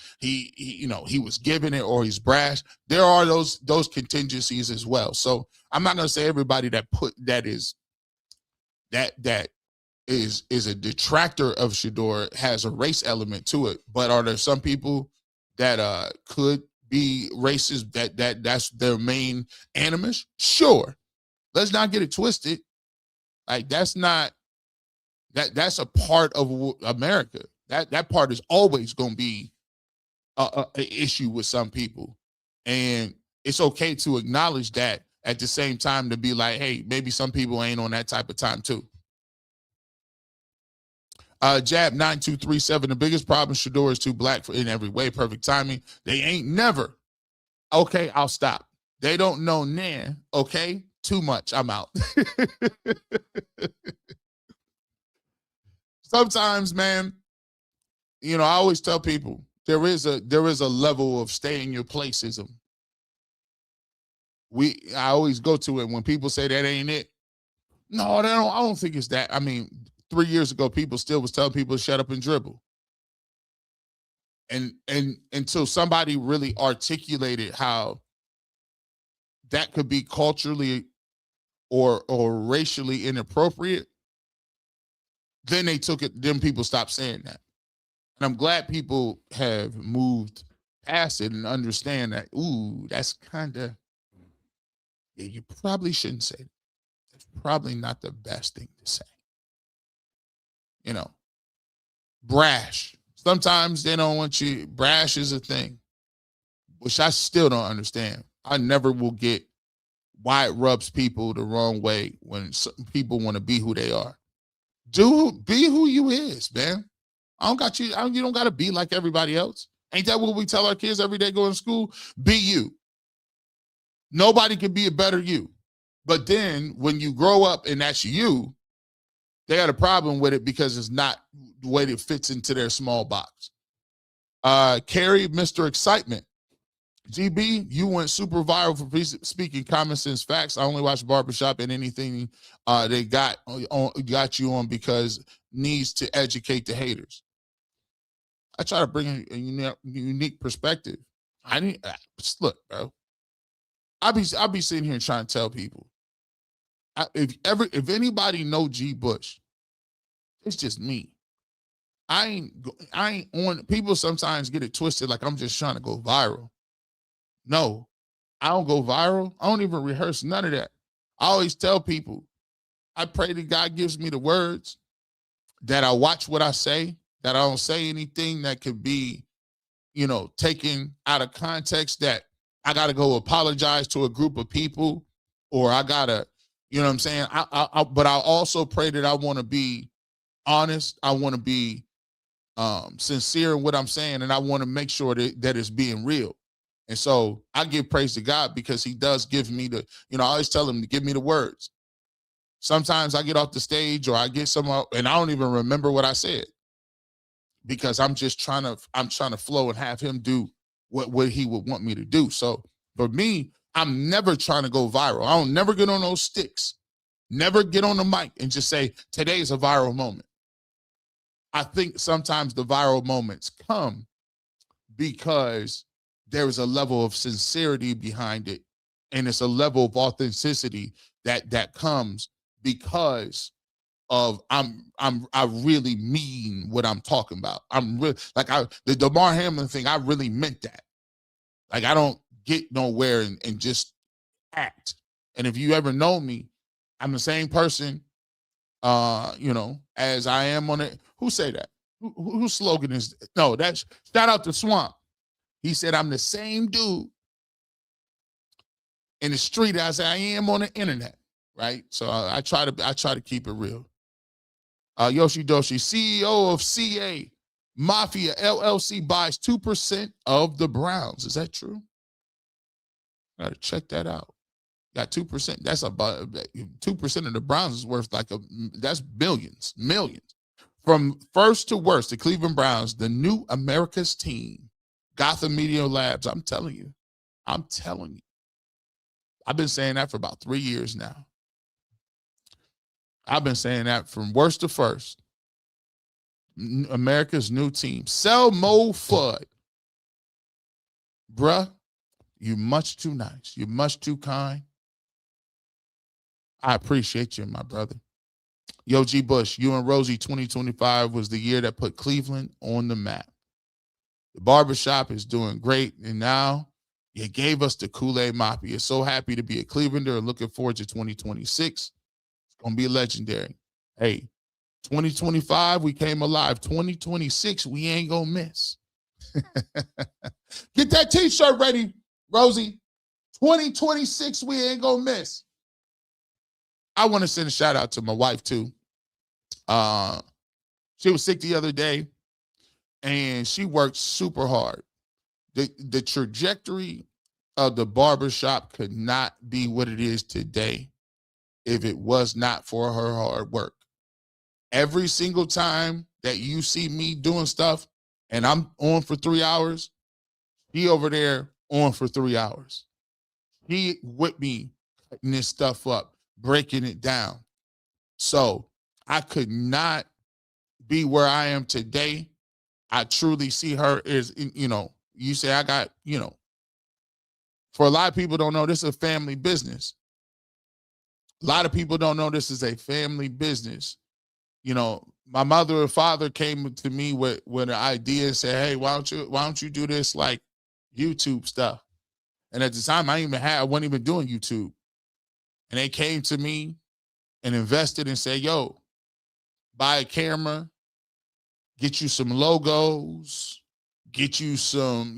was given it, or he's brash. There are those contingencies as well. So I'm not going to say everybody that is a detractor of Shedeur has a race element to it. But are there some people that could be racist, that's their main animus? Sure. Let's not get it twisted. Like, that's a part of America. That part is always going to be an issue with some people. And it's okay to acknowledge that at the same time, to be like, hey, maybe some people ain't on that type of time too. Jab 9237. The biggest problem, Shedeur is too black in every way. Perfect timing. They ain't never. Okay, I'll stop. They don't know nan. Okay, too much. I'm out. Sometimes, man, I always tell people there is a level of stay in your placeism. I always go to it when people say that ain't it. No, I don't think it's that. I mean, 3 years ago, people still was telling people to shut up and dribble. And until somebody really articulated how that could be culturally or racially inappropriate, then they took it, then people stopped saying that. And I'm glad people have moved past it and understand that, ooh, that's kind of, yeah, you probably shouldn't say that. It's probably not the best thing to say. Brash. Sometimes they don't want you. Brash is a thing, which I still don't understand. I never will get why it rubs people the wrong way when people want to be who they are. Be who you is, man. I don't got you. You don't got to be like everybody else. Ain't that what we tell our kids every day going to school? Be you. Nobody can be a better you. But then when you grow up and that's you, they got a problem with it because it's not the way it fits into their small box. Carrie, Mr. Excitement. GB, you went super viral for speaking common sense facts. I only watch Barbershop and anything they got you on because needs to educate the haters. I try to bring a unique perspective. Look, bro. I'll be sitting here trying to tell people. If anybody know G Bush, it's just me. I ain't on. People sometimes get it twisted, like I'm just trying to go viral. No, I don't go viral. I don't even rehearse none of that. I always tell people, I pray that God gives me the words, that I watch what I say, that I don't say anything that could be, taken out of context, that I got to go apologize to a group of people, or I got to, you know what I'm saying? But I also pray that I want to be honest. I want to be sincere in what I'm saying, and I want to make sure that it's being real. And so I give praise to God because he does give me I always tell him to give me the words. Sometimes I get off the stage or I get and I don't even remember what I said because I'm trying to flow and have him do what he would want me to do. So for me, I'm never trying to go viral. I don't never get on those sticks, never get on the mic and just say, today's a viral moment. I think sometimes the viral moments come because there is a level of sincerity behind it, and it's a level of authenticity that comes because of I really mean what I'm talking about. I'm really like the Damar Hamlin thing. I really meant that. Like I don't get nowhere and just act. And if you ever know me, I'm the same person, as I am on it. Who say that? Whose slogan is? No, that's shout out to Swamp. He said, I'm the same dude in the street as I am on the internet, right? So I try to keep it real. Yoshi Doshi, CEO of CA Mafia LLC, buys 2% of the Browns. Is that true? I gotta check that out. Got 2%. That's about 2% of the Browns is worth that's millions. From first to worst, the Cleveland Browns, the new America's team. Gotham Media Labs, I'm telling you. I've been saying that for about 3 years now. I've been saying that from worst to first. America's new team. Sell Mo Fudd. Bruh, you're much too nice. You're much too kind. I appreciate you, my brother. Yo, G Bush, you and Rosie 2025 was the year that put Cleveland on the map. The Barbershop is doing great, and now you gave us the Kool-Aid Mafia. So happy to be a Clevelander and looking forward to 2026. It's going to be legendary. Hey, 2025, we came alive. 2026, we ain't going to miss. Get that T-shirt ready, Rosie. 2026, we ain't going to miss. I want to send a shout-out to my wife, too. She was sick the other day. And she worked super hard. The trajectory of the Barbershop could not be what it is today if it was not for her hard work. Every single time that you see me doing stuff and I'm on for 3 hours, she over there on for 3 hours. He with me cutting this stuff up, breaking it down. So I could not be where I am today. I truly see her as, you say I got, for a lot of people don't know this is a family business. A lot of people don't know this is a family business. My mother and father came to me with an idea and said, hey, why don't you do this like YouTube stuff? And at the time I wasn't even doing YouTube. And they came to me and invested and said, yo, buy a camera, get you some logos, get you some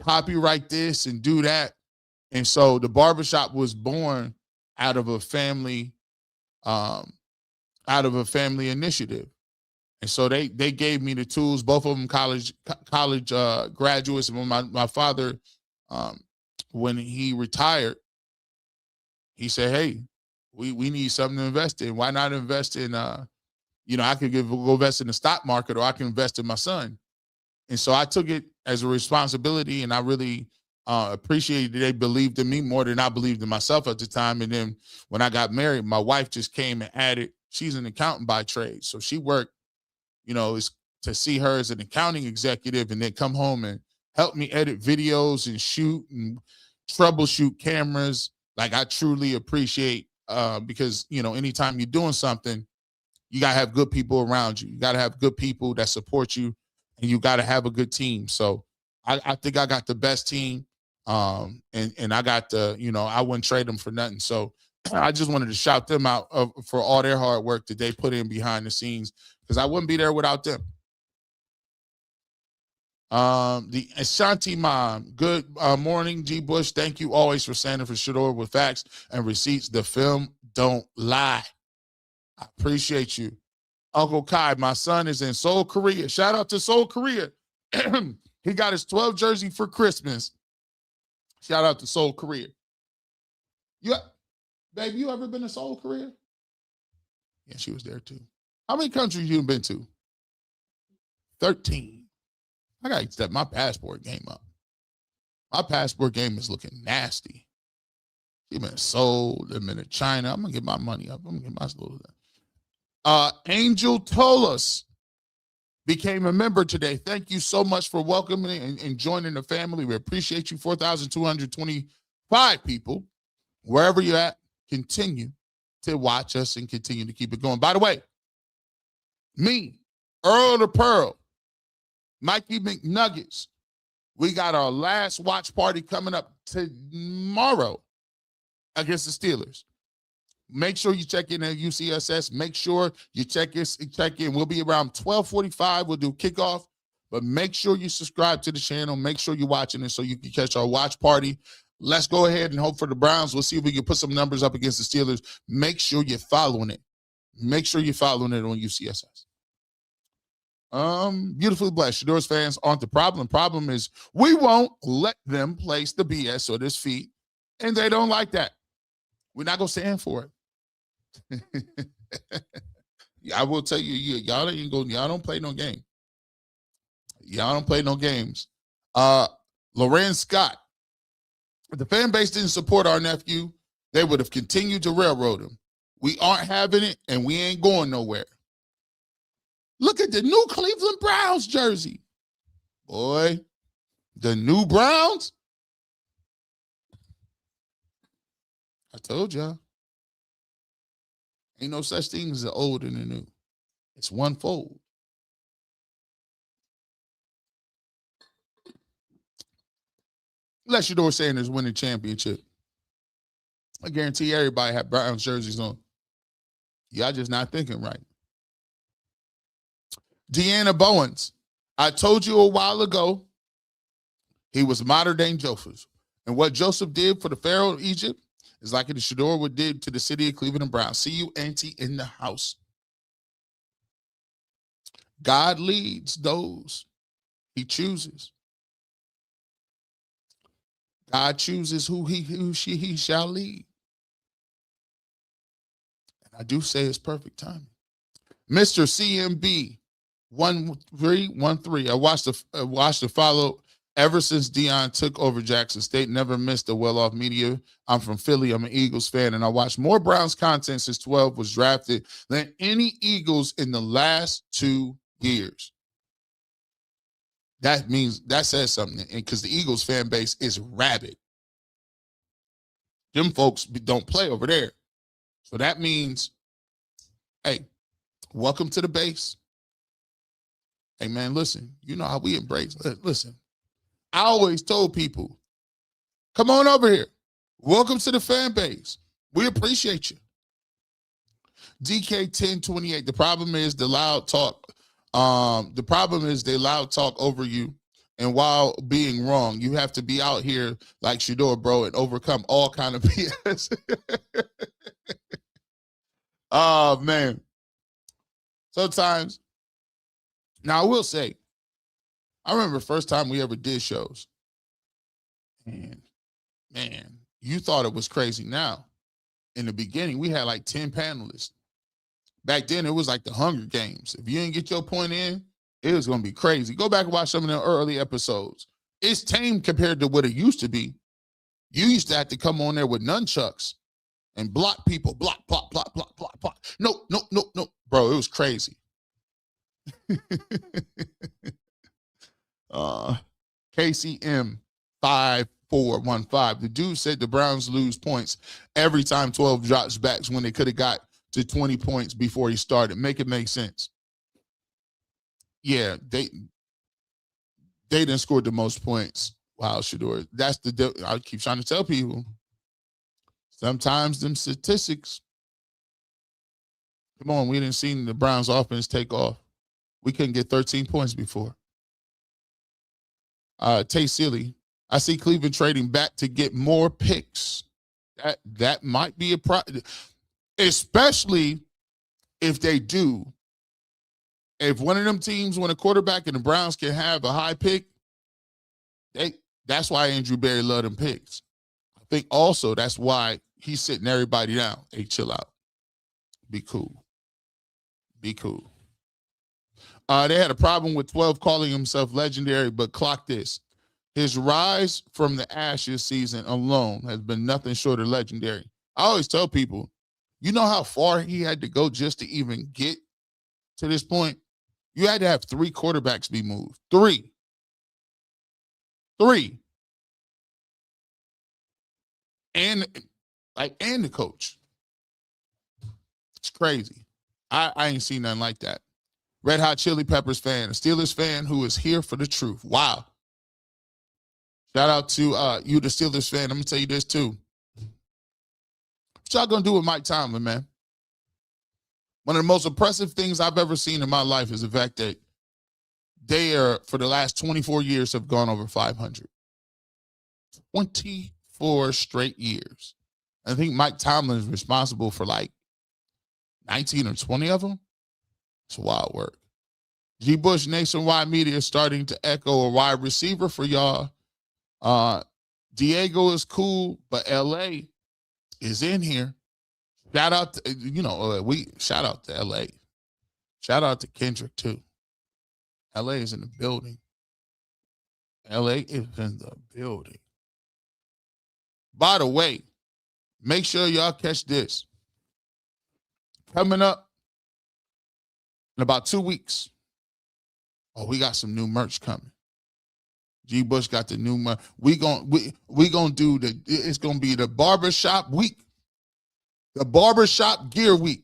copyright this and do that. And so the Barbershop was born out of a family initiative. And so they gave me the tools, both of them college graduates. And when my father, when he retired, he said, hey, we need something to invest in. Why not invest in I could go invest in the stock market, or I can invest in my son. And so I took it as a responsibility, and I really appreciated they believed in me more than I believed in myself at the time. And then when I got married, my wife just came and added, she's an accountant by trade. So she worked, is to see her as an accounting executive and then come home and help me edit videos and shoot and troubleshoot cameras. Like, I truly appreciate because, anytime you're doing something, you got to have good people around you. You got to have good people that support you, and you got to have a good team. So I think I got the best team. And I got I wouldn't trade them for nothing. So I just wanted to shout them out for all their hard work that they put in behind the scenes, because I wouldn't be there without them. The Ashanti Mom, good morning, G. Bush. Thank you always for standing for Shedeur with facts and receipts. The film don't lie. I appreciate you. Uncle Kai, my son is in Seoul, Korea. Shout out to Seoul, Korea. He got his 12 jersey for Christmas. Shout out to Seoul, Korea. Babe, you ever been to Seoul, Korea? Yeah, she was there too. How many countries you been to? 13. I got to step my passport game up. My passport game is looking nasty. She been to Seoul, they've been to China. I'm going to get my money up. I'm going to get my little. Angel Tolas became a member today. Thank you so much for welcoming and joining the family. We appreciate you. 4,225 people. Wherever you're at, continue to watch us and continue to keep it going. By the way, me, Earl the Pearl, Mikey McNuggets, we got our last watch party coming up tomorrow against the Steelers. Make sure you check in at UCSS. Make sure you check in. We'll be around 12:45. We'll do kickoff, but make sure you subscribe to the channel. Make sure you're watching it so you can catch our watch party. Let's go ahead and hope for the Browns. We'll see if we can put some numbers up against the Steelers. Make sure you're following it. Make sure you're following it on UCSS. Beautifully blessed. Shedeur's fans aren't the problem. Problem is we won't let them place the BS or this feet, and they don't like that. We're not gonna stand for it. I will tell you, y'all don't play no game. Y'all don't play no games. Loren Scott, if the fan base didn't support our nephew, they would have continued to railroad him. We aren't having it, and we ain't going nowhere. Look at the new Cleveland Browns jersey. Boy, the new Browns. I told y'all. Ain't no such thing as the old and the new. It's one fold. Let Sheduer Sanders win the championship. I guarantee everybody have Browns jerseys on. Y'all just not thinking right. Deanna Bowens, I told you a while ago, he was modern day Joseph. And what Joseph did for the Pharaoh of Egypt is like the Shedeur would did to the city of Cleveland and Brown. See you, Auntie, in the house. God leads those he chooses. God chooses who he shall lead. And I do say it's perfect timing. Mr. CMB 1313. I watched the follow ever since Deion took over Jackson State. Never missed a well-off media. I'm from Philly. I'm an Eagles fan, and I watched more Browns content since 12 was drafted than any Eagles in the last 2 years. That says something, because the Eagles fan base is rabid. Them folks don't play over there. So that means, hey, welcome to the base. Hey, man, listen, you know how we embrace. Listen, I always told people, come on over here. Welcome to the fan base. We appreciate you. DK1028, the problem is the loud talk. The problem is they loud talk over you. And while being wrong, you have to be out here like Shedeur, bro, and overcome all kind of BS. Oh, man. Sometimes, now I will say, I remember the first time we ever did shows. And, man, you thought it was crazy. Now, in the beginning, we had like 10 panelists. Back then, it was like the Hunger Games. If you didn't get your point in, It was going to be crazy. Go back and watch some of the early episodes. It's tame compared to what it used to be. You used to have to come on there with nunchucks and block people. Block, block, block, block, block, block. No, no, no, no. Bro, it was crazy. KCM 5415. The dude said the Browns lose points every time 12 drops backs when they could have got to 20 points before he started. Make it make sense. Yeah, they didn't score the most points. Wow, Shedeur. That's I keep trying to tell people. Sometimes them statistics. Come on, we didn't see the Browns offense take off. We couldn't get 13 points before. Tay Sealy. I see Cleveland trading back to get more picks. That might be a problem, especially if they do. If one of them teams win a quarterback and the Browns can have a high pick, that's why Andrew Berry loved them picks. I think also that's why he's sitting everybody down. Hey, chill out. Be cool. Be cool. They had a problem with 12 calling himself legendary, but clock this. His rise from the Ashes season alone has been nothing short of legendary. I always tell people, you know how far he had to go just to even get to this point? You had to have 3 quarterbacks be moved. 3. And the coach. It's crazy. I ain't seen nothing like that. Red Hot Chili Peppers fan, a Steelers fan who is here for the truth. Wow. Shout out to you, the Steelers fan. I'm going to tell you this, too. What y'all going to do with Mike Tomlin, man? One of the most impressive things I've ever seen in my life is the fact that they are, for the last 24 years, have gone over 500. 24 straight years. I think Mike Tomlin is responsible for like 19 or 20 of them. It's wild work. G. Bush Nationwide Media is starting to echo a wide receiver for y'all. Diego is cool, but LA is in here. Shout out to, shout out to LA. Shout out to Kendrick too. LA is in the building. LA is in the building. By the way, make sure y'all catch this. Coming up in about 2 weeks. Oh, we got some new merch coming. G. Bush got the new merch. We gonna do it's gonna be the Barbershop week. The Barbershop gear week.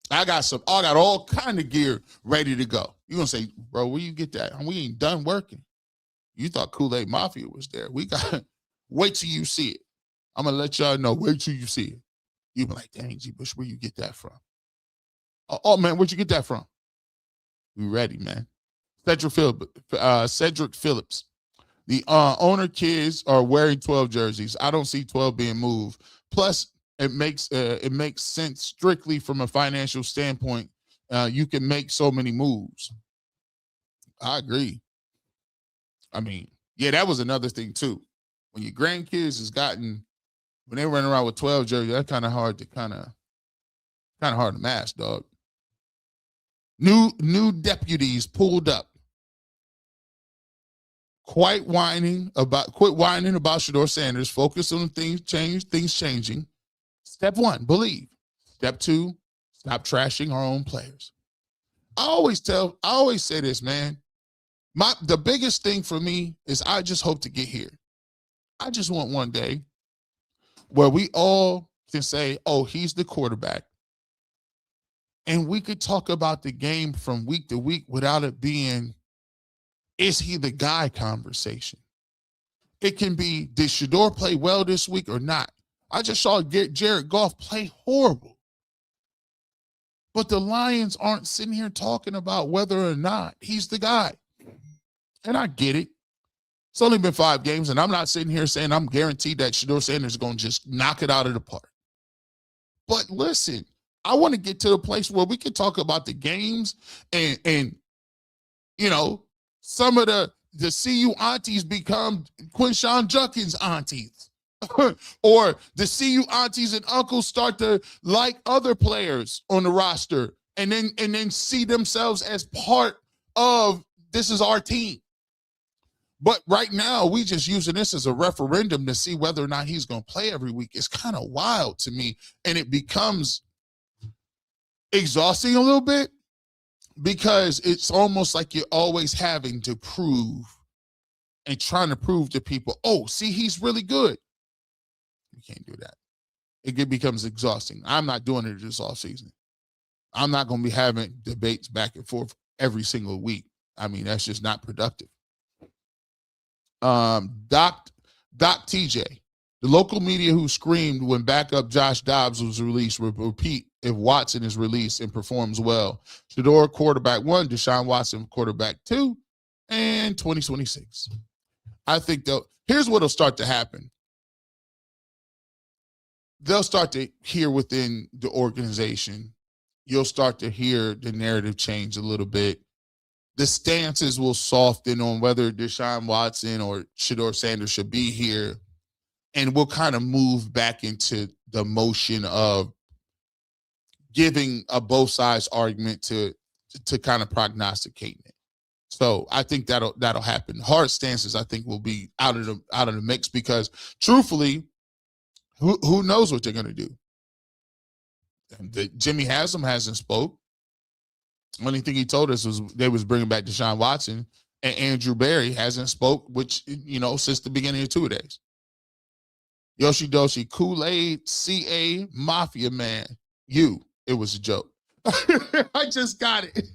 I got all kind of gear ready to go. You're gonna say, bro, where you get that? We ain't done working. You thought Kool-Aid Mafia was there. We got wait till you see it. I'm gonna let y'all know. Wait till you see it. You be like, dang, G. Bush, where you get that from? Oh man, where'd you get that from? We ready, man. Cedric Phillips. The owner kids are wearing 12 jerseys. I don't see 12 being moved. Plus, it makes sense strictly from a financial standpoint. You can make so many moves. I agree. I mean, yeah, that was another thing too. When your grandkids when they run around with 12 jerseys, that's kind of hard to mask, dog. New deputies pulled up. Quit whining about Sheduer Sanders. Focus on things changing. Step 1, believe. Step 2, stop trashing our own players. I always say this, man. The biggest thing for me is I just hope to get here. I just want one day where we all can say, oh, he's the quarterback. And we could talk about the game from week to week without it being, is he the guy conversation? It can be, did Shedeur play well this week or not? I just saw Jared Goff play horrible. But the Lions aren't sitting here talking about whether or not he's the guy. And I get it. It's only been 5 games, and I'm not sitting here saying I'm guaranteed that Sheduer Sanders is going to just knock it out of the park. But listen, I want to get to a place where we can talk about the games and some of the CU aunties become Quinshawn Judkins aunties. Or the CU aunties and uncles start to like other players on the roster and then see themselves as part of this is our team. But right now, we just using this as a referendum to see whether or not he's going to play every week. It's kind of wild to me, and it becomes exhausting a little bit because it's almost like you're always having to prove and trying to prove to people, oh, see, he's really good. You can't do that. It becomes exhausting. I'm not doing it this offseason. I'm not going to be having debates back and forth every single week. I mean, that's just not productive. Doc TJ, the local media who screamed when backup Josh Dobbs was released will repeat if Watson is released and performs well. Shedeur quarterback 1, Deshaun Watson quarterback 2, and 2026. I think here's what'll start to happen. They'll start to hear within the organization. You'll start to hear the narrative change a little bit. The stances will soften on whether Deshaun Watson or Sheduer Sanders should be here. And we'll kind of move back into the motion of giving a both sides argument to kind of prognosticating it. So I think that'll happen. Hard stances, I think, will be out of the mix because truthfully, who knows what they're going to do? Jimmy Haslam hasn't spoke. Only thing he told us was they was bringing back Deshaun Watson, and Andrew Berry hasn't spoke, which, since the beginning of 2 days. Yoshi Doshi, Kool-Aid, CA, Mafia Man. It was a joke. I just got it.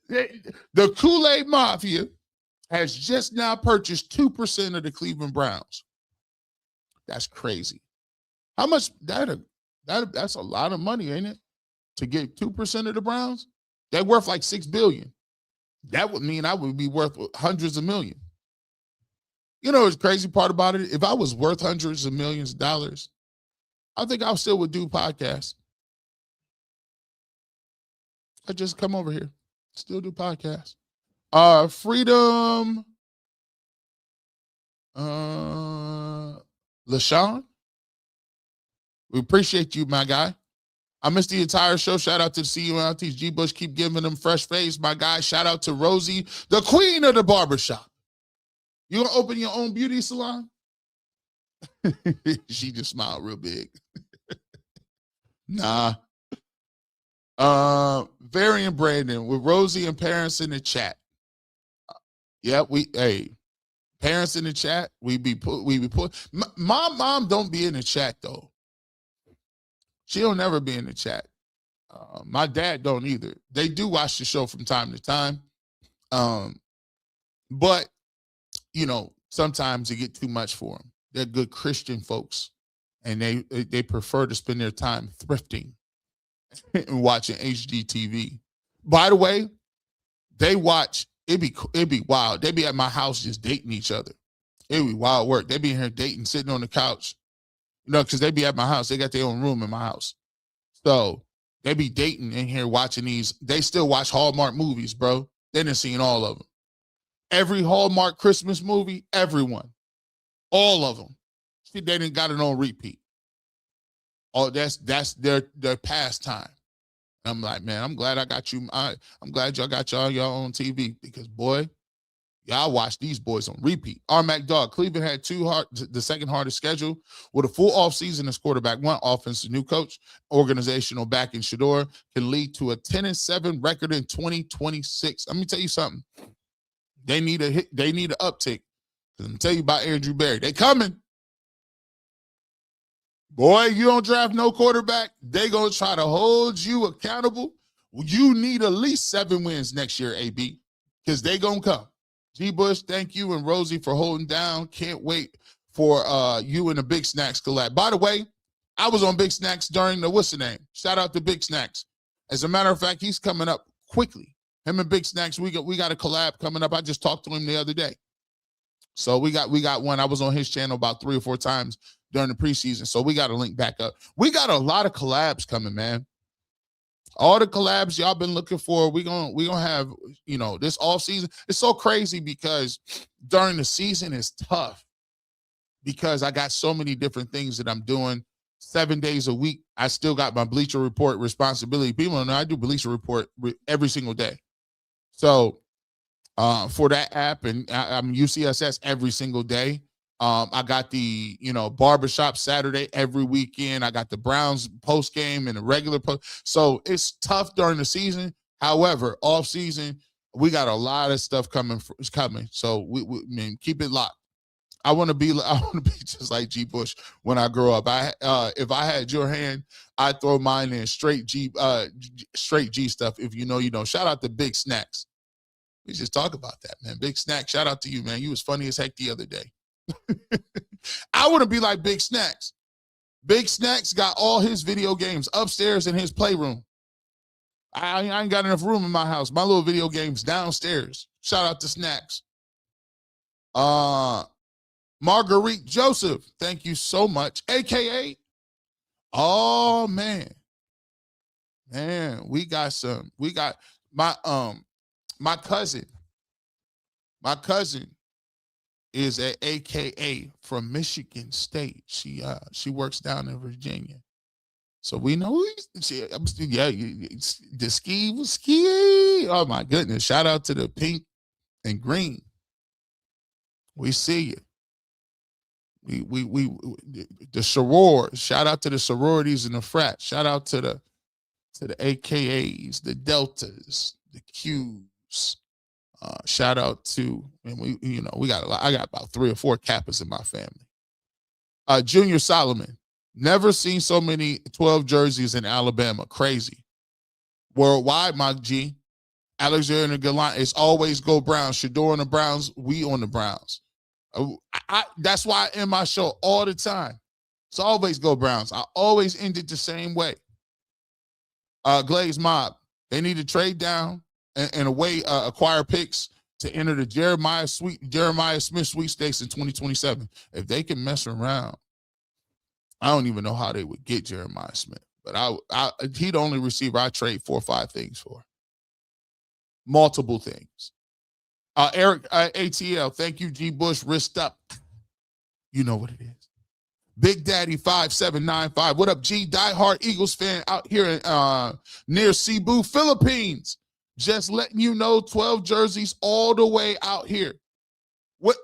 The Kool-Aid Mafia has just now purchased 2% of the Cleveland Browns. That's crazy. How much? That's a lot of money, ain't it? To get 2% of the Browns? They're worth like $6 billion. That would mean I would be worth hundreds of millions. You know, the crazy part about it, if I was worth hundreds of millions of dollars, I think I still would do podcasts. I just come over here, still do podcasts. Freedom, LaShawn, we appreciate you, my guy. I missed the entire show. Shout out to the CEO and LT's G. Bush. Keep giving them fresh face, my guy. Shout out to Rosie, the queen of the barbershop. You gonna open your own beauty salon? She just smiled real big. Nah. Varian Brandon with Rosie and parents in the chat. Yeah, parents in the chat. We be put. My mom don't be in the chat though. She'll never be in the chat. My dad don't either. They do watch the show from time to time. But, sometimes you get too much for them. They're good Christian folks, and they prefer to spend their time thrifting and watching HGTV. By the way, they watch, it'd be wild. They be at my house just dating each other. It'd be wild work. They be in here dating, sitting on the couch. Because they be at my house. They got their own room in my house. So they be dating in here watching these. They still watch Hallmark movies, bro. They done seen all of them. Every Hallmark Christmas movie, everyone. All of them. See, they didn't got it on repeat. Oh, that's their pastime. I'm like, man, I'm glad I got you. I'm glad y'all got y'all on your own TV because, boy, y'all watch these boys on repeat. Armac Dog, Cleveland had the second hardest schedule with a full offseason as quarterback 1, offensive new coach, organizational backing Shedeur can lead to a 10-7 record in 2026. Let me tell you something. They need a hit. They need an uptick. Let me tell you about Andrew Berry. They coming. Boy, you don't draft no quarterback, they going to try to hold you accountable. You need at least 7 wins next year, AB, because they going to come. G. Bush, thank you, and Rosie for holding down. Can't wait for you and the Big Snacks collab. By the way, I was on Big Snacks during the what's the name? Shout out to Big Snacks. As a matter of fact, he's coming up quickly. Him and Big Snacks, we got a collab coming up. I just talked to him the other day. So we got one. I was on his channel about 3 or 4 times during the preseason. So we got to link back up. We got a lot of collabs coming, man. All the collabs y'all been looking for, we gonna have, this off season. It's so crazy because during the season it's tough because I got so many different things that I'm doing. 7 days a week. I still got my Bleacher Report responsibility. People don't know I do Bleacher Report every single day. So for that app, and I'm UCSS every single day. I got the, Barbershop Saturday every weekend. I got the Browns post game and the regular post. So it's tough during the season. However, off season, we got a lot of stuff coming. So we keep it locked. I want to be just like G. Bush when I grow up. If I had your hand, I'd throw mine in straight G stuff. If you know, you know. Shout out to Big Snacks. We just talk about that, man. Big Snack, shout out to you, man. You was funny as heck the other day. I want to be like Big Snacks. Big Snacks got all his video games upstairs in his playroom. I ain't got enough room in my house. My little video games downstairs. Shout out to Snacks. Marguerite Joseph, thank you so much. AKA, oh man, we got my cousin. My cousin is an AKA from Michigan State. She works down in Virginia. So we know the ski was ski. Oh my goodness. Shout out to the pink and green. We see you. We the sorors. Shout out to the sororities and the frats. Shout out to the AKAs, the deltas, the Qs. Shout out to, and we got a lot. I got about 3 or 4 Kappas in my family. Junior Solomon, never seen so many 12 jerseys in Alabama. Crazy. Worldwide, my G. Alexander Gallant, it's always go Browns. Shedeur on the Browns, we on the Browns. That's why I end my show all the time. It's always go Browns. I always end it the same way. Glaze Mob, they need to trade down and acquire picks to enter the Jeremiah Smith sweepstakes in 2027. If they can mess around, I don't even know how they would get Jeremiah Smith. But he'd only receiver I trade 4 or 5 things for. Multiple things. Eric ATL, thank you, G. Bush. Wrist up. You know what it is. Big Daddy 5795. What up, G? Diehard Eagles fan out here in, near Cebu, Philippines. Just letting you know, 12 jerseys all the way out here. What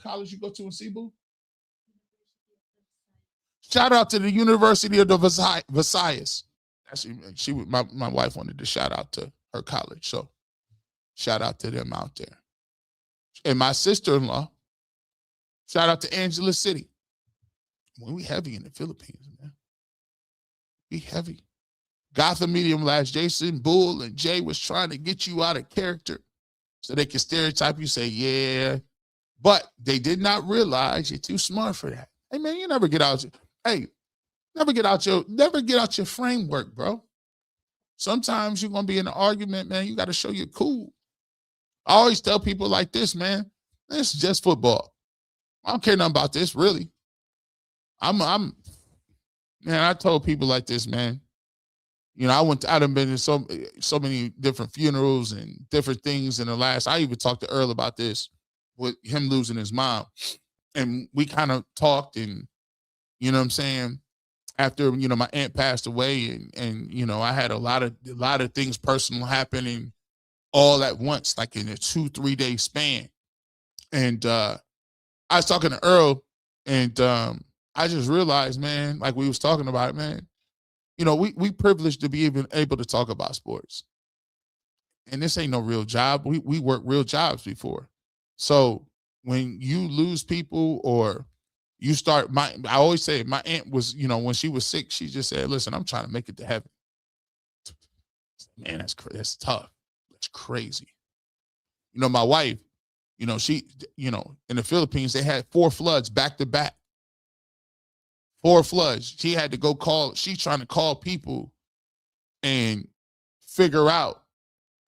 college you go to in Cebu? Shout out to the University of the Visayas. Actually, my wife wanted to shout out to her college, so shout out to them out there. And my sister-in-law, shout out to Angela City. Well, we heavy in the Philippines, man. We heavy. Gotham Medium Last, Jason, Bull, and Jay was trying to get you out of character so they can stereotype you, say, yeah. But they did not realize you're too smart for that. Hey, man, you never get out. Never get out your framework, bro. Sometimes you're going to be in an argument, man. You got to show you're cool. I always tell people like this, man, it's just football. I don't care nothing about this, really. Man, I told people like this, man. I've been in so many different funerals and different things in the last. I even talked to Earl about this with him losing his mom. And we kind of talked, and you know what I'm saying? After, my aunt passed away, and I had a lot of things personal happening all at once, like in a 2-3 day span. And I was talking to Earl, and I just realized, man, like we was talking about it, man, we privileged to be even able to talk about sports. And this ain't no real job. We worked real jobs before. So when you lose people, or you start, I always say my aunt was, when she was sick, she just said, listen, I'm trying to make it to heaven. Man, that's tough. That's crazy. My wife, she, in the Philippines, they had 4 floods back to back. 4 floods. She had to go she's trying to call people and figure out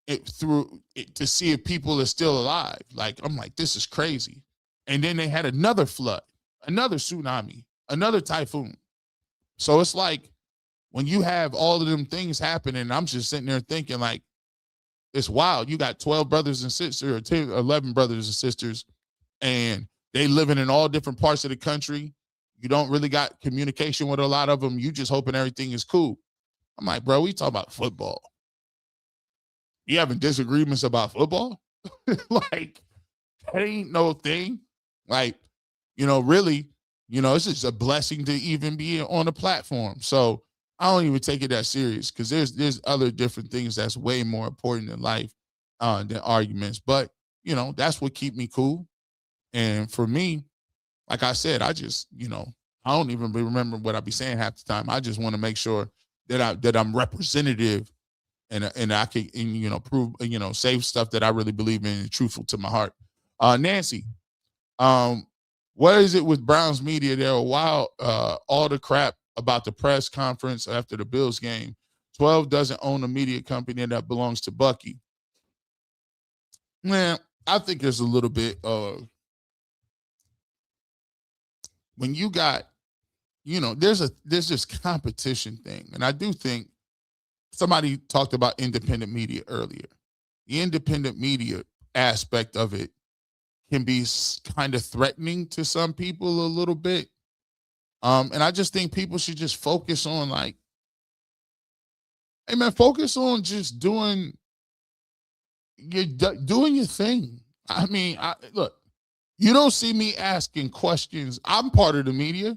to see if people are still alive. Like, I'm like, this is crazy. And then they had another flood, another tsunami, another typhoon. So it's like, when you have all of them things happening, I'm just sitting there thinking, like, it's wild. You got 12 brothers and sisters, or 10, 11 brothers and sisters, and they living in all different parts of the country. You don't really got communication with a lot of them. You just hoping everything is cool. I'm like, bro, we talk about football. You having disagreements about football? Like, that ain't no thing. Like, really, it's just a blessing to even be on a platform. So I don't even take it that serious because there's other different things that's way more important in life than arguments. But, that's what keep me cool. And for me, like I said, I just, I don't even remember what I be saying half the time. I just want to make sure that I'm representative and I can, prove, say stuff that I really believe in and truthful to my heart. Nancy, what is it with Browns media? There a while, all the crap about the press conference after the Bills game. 12 doesn't own a media company that belongs to Bucky. Man, I think there's a little bit of, when you got, there's this competition thing. And I do think somebody talked about independent media earlier. The independent media aspect of it can be kind of threatening to some people a little bit. And I just think people should just focus on focus on just doing your thing. I mean, look, you don't see me asking questions. I'm part of the media.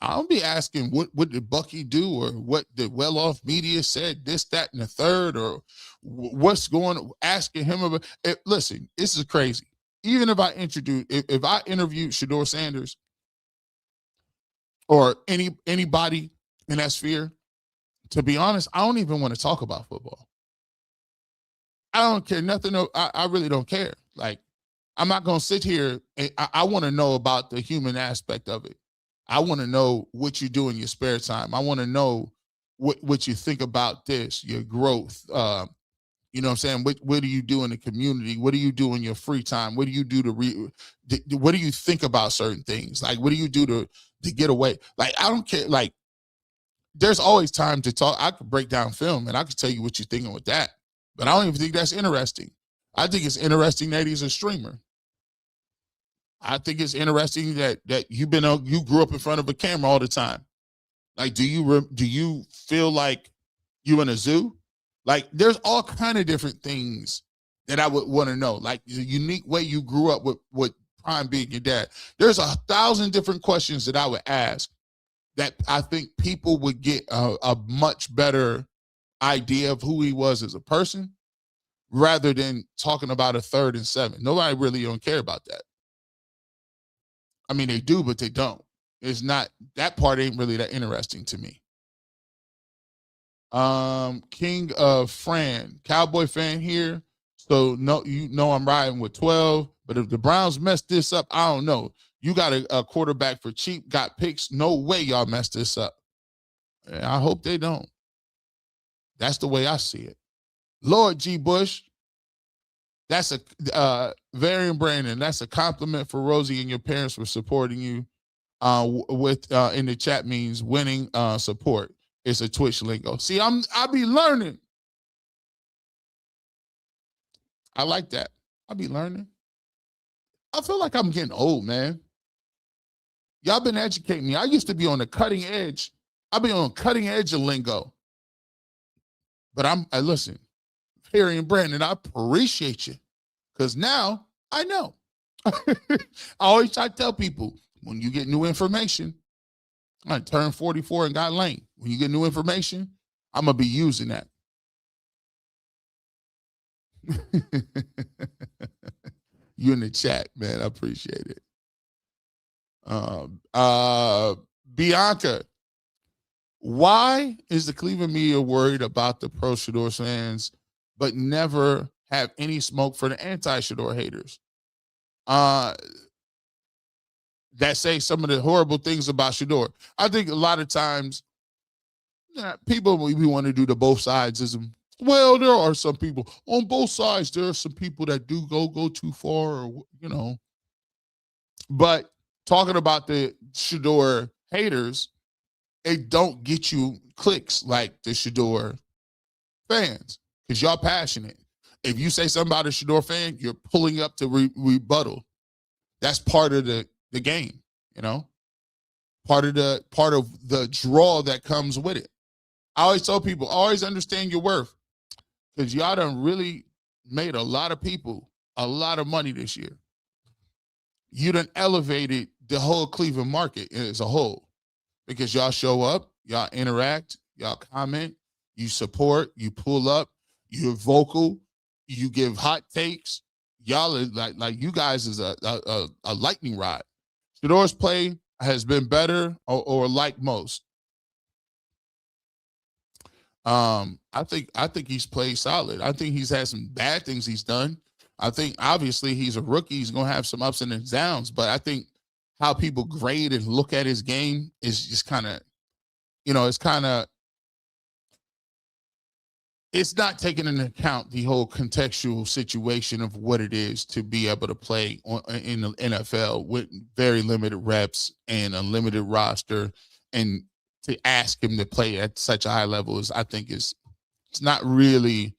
I don't be asking what did Bucky do or what the well-off media said, this, that, and the third, or what's going on, asking him about it. Listen, this is crazy. Even if I interviewed Sheduer Sanders or anybody in that sphere, to be honest, I don't even want to talk about football. I don't care nothing. I really don't care. Like, I'm not going to sit here. I want to know about the human aspect of it. I want to know what you do in your spare time. I want to know what you think about this, your growth. You know what I'm saying? What do you do in the community? What do you do in your free time? What do you do what do you think about certain things? Like, what do you do to get away? Like, I don't care. Like, there's always time to talk. I could break down film and I could tell you what you're thinking with that. But I don't even think that's interesting. I think it's interesting that he's a streamer. I think it's interesting that you grew up in front of a camera all the time. Like, do you feel like you in a zoo? Like, there's all kind of different things that I would want to know. Like, the unique way you grew up with Prime being your dad. There's 1,000 different questions that I would ask that I think people would get a much better idea of who he was as a person rather than talking about a 3rd and 7. Nobody really don't care about that. I mean, they do, but they don't. It's not, that part ain't really that interesting to me. King of Fran, Cowboy fan here. So no, I'm riding with 12, but if the Browns mess this up, I don't know. You got a quarterback for cheap, got picks. No way y'all mess this up. And I hope they don't. That's the way I see it. Lord G. Bush, that's Varian Brandon. That's a compliment for Rosie and your parents for supporting you. In the chat means winning support. It's a Twitch lingo. See, I be learning. I like that. I be learning. I feel like I'm getting old, man. Y'all been educating me. I used to be on the cutting edge. I've been on cutting edge of lingo. But listen, Harry and Brandon, I appreciate you. Because now I know. I always try to tell people, when you get new information, I turned 44 and got lame. When you get new information, I'm going to be using that. You in the chat, man. I appreciate it. Bianca, why is the Cleveland media worried about the pro Sheduer fans, but never have any smoke for the anti-Shedeur haters? That say some of the horrible things about Shedeur. I think a lot of times people, we want to do the both sidesism. Well, there are some people on both sides. There are some people that do go too far, or, But talking about the Shedeur haters, it don't get you clicks like the Shedeur fans because y'all passionate. If you say something about a Shedeur fan, you're pulling up to rebuttal. That's part of the game, part of the draw that comes with it. I always tell people, always understand your worth, because y'all done really made a lot of people a lot of money this year. You done elevated the whole Cleveland market as a whole, because y'all show up, y'all interact, y'all comment, you support, you pull up, you're vocal, you give hot takes. Y'all are like you guys is a lightning rod. Shedeur's play has been better or like most. I think he's played solid. I think he's had some bad things he's done. I think obviously he's a rookie. He's gonna have some ups and downs, but I think how people grade and look at his game is just kind of, it's not taking into account the whole contextual situation of what it is to be able to play in the NFL with very limited reps and a limited roster, and to ask him to play at such a high level is, I think, it's not realistic.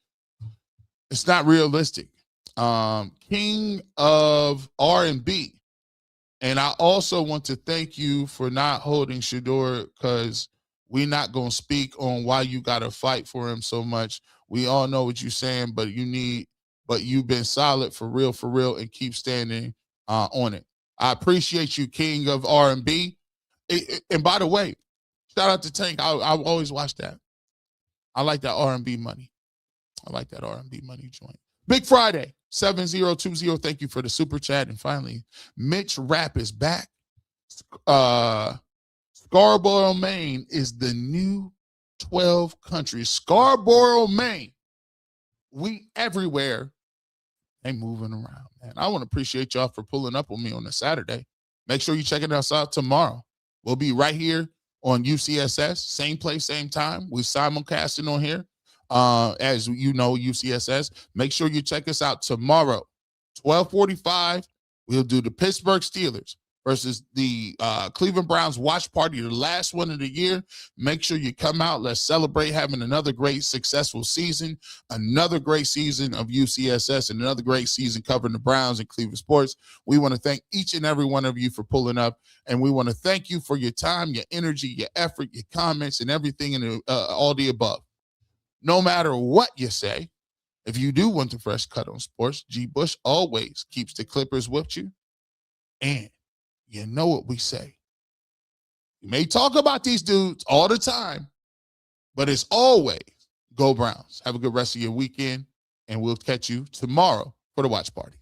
King of R&B. And I also want to thank you for not holding Shedeur, because we're not going to speak on why you got to fight for him so much. We all know what you're saying, but you've been solid for real, and keep standing on it. I appreciate you, King of R&B. And by the way, shout out to Tank. I always watch that. I like that R&B money. I like that R&B money joint. Big Friday, 7020. Thank you for the super chat. And finally, Mitch Rapp is back. Scarborough, Maine is the new 12 countries. Scarborough, Maine. We everywhere. They moving around, man. I want to appreciate y'all for pulling up on me on a Saturday. Make sure you checking us out tomorrow. We'll be right here on UCSS, same place, same time. We simulcasting on here. As you know, UCSS. Make sure you check us out tomorrow, 12:45. We'll do the Pittsburgh Steelers versus the Cleveland Browns watch party, the last one of the year. Make sure you come out. Let's celebrate having another great, successful season, another great season of UCSS, and another great season covering the Browns and Cleveland sports. We want to thank each and every one of you for pulling up, and we want to thank you for your time, your energy, your effort, your comments, and everything in all the above. No matter what you say, if you do want the fresh cut on sports, G. Bush always keeps the Clippers with you. And you know what we say. You may talk about these dudes all the time, but it's always go Browns. Have a good rest of your weekend, and we'll catch you tomorrow for the watch party.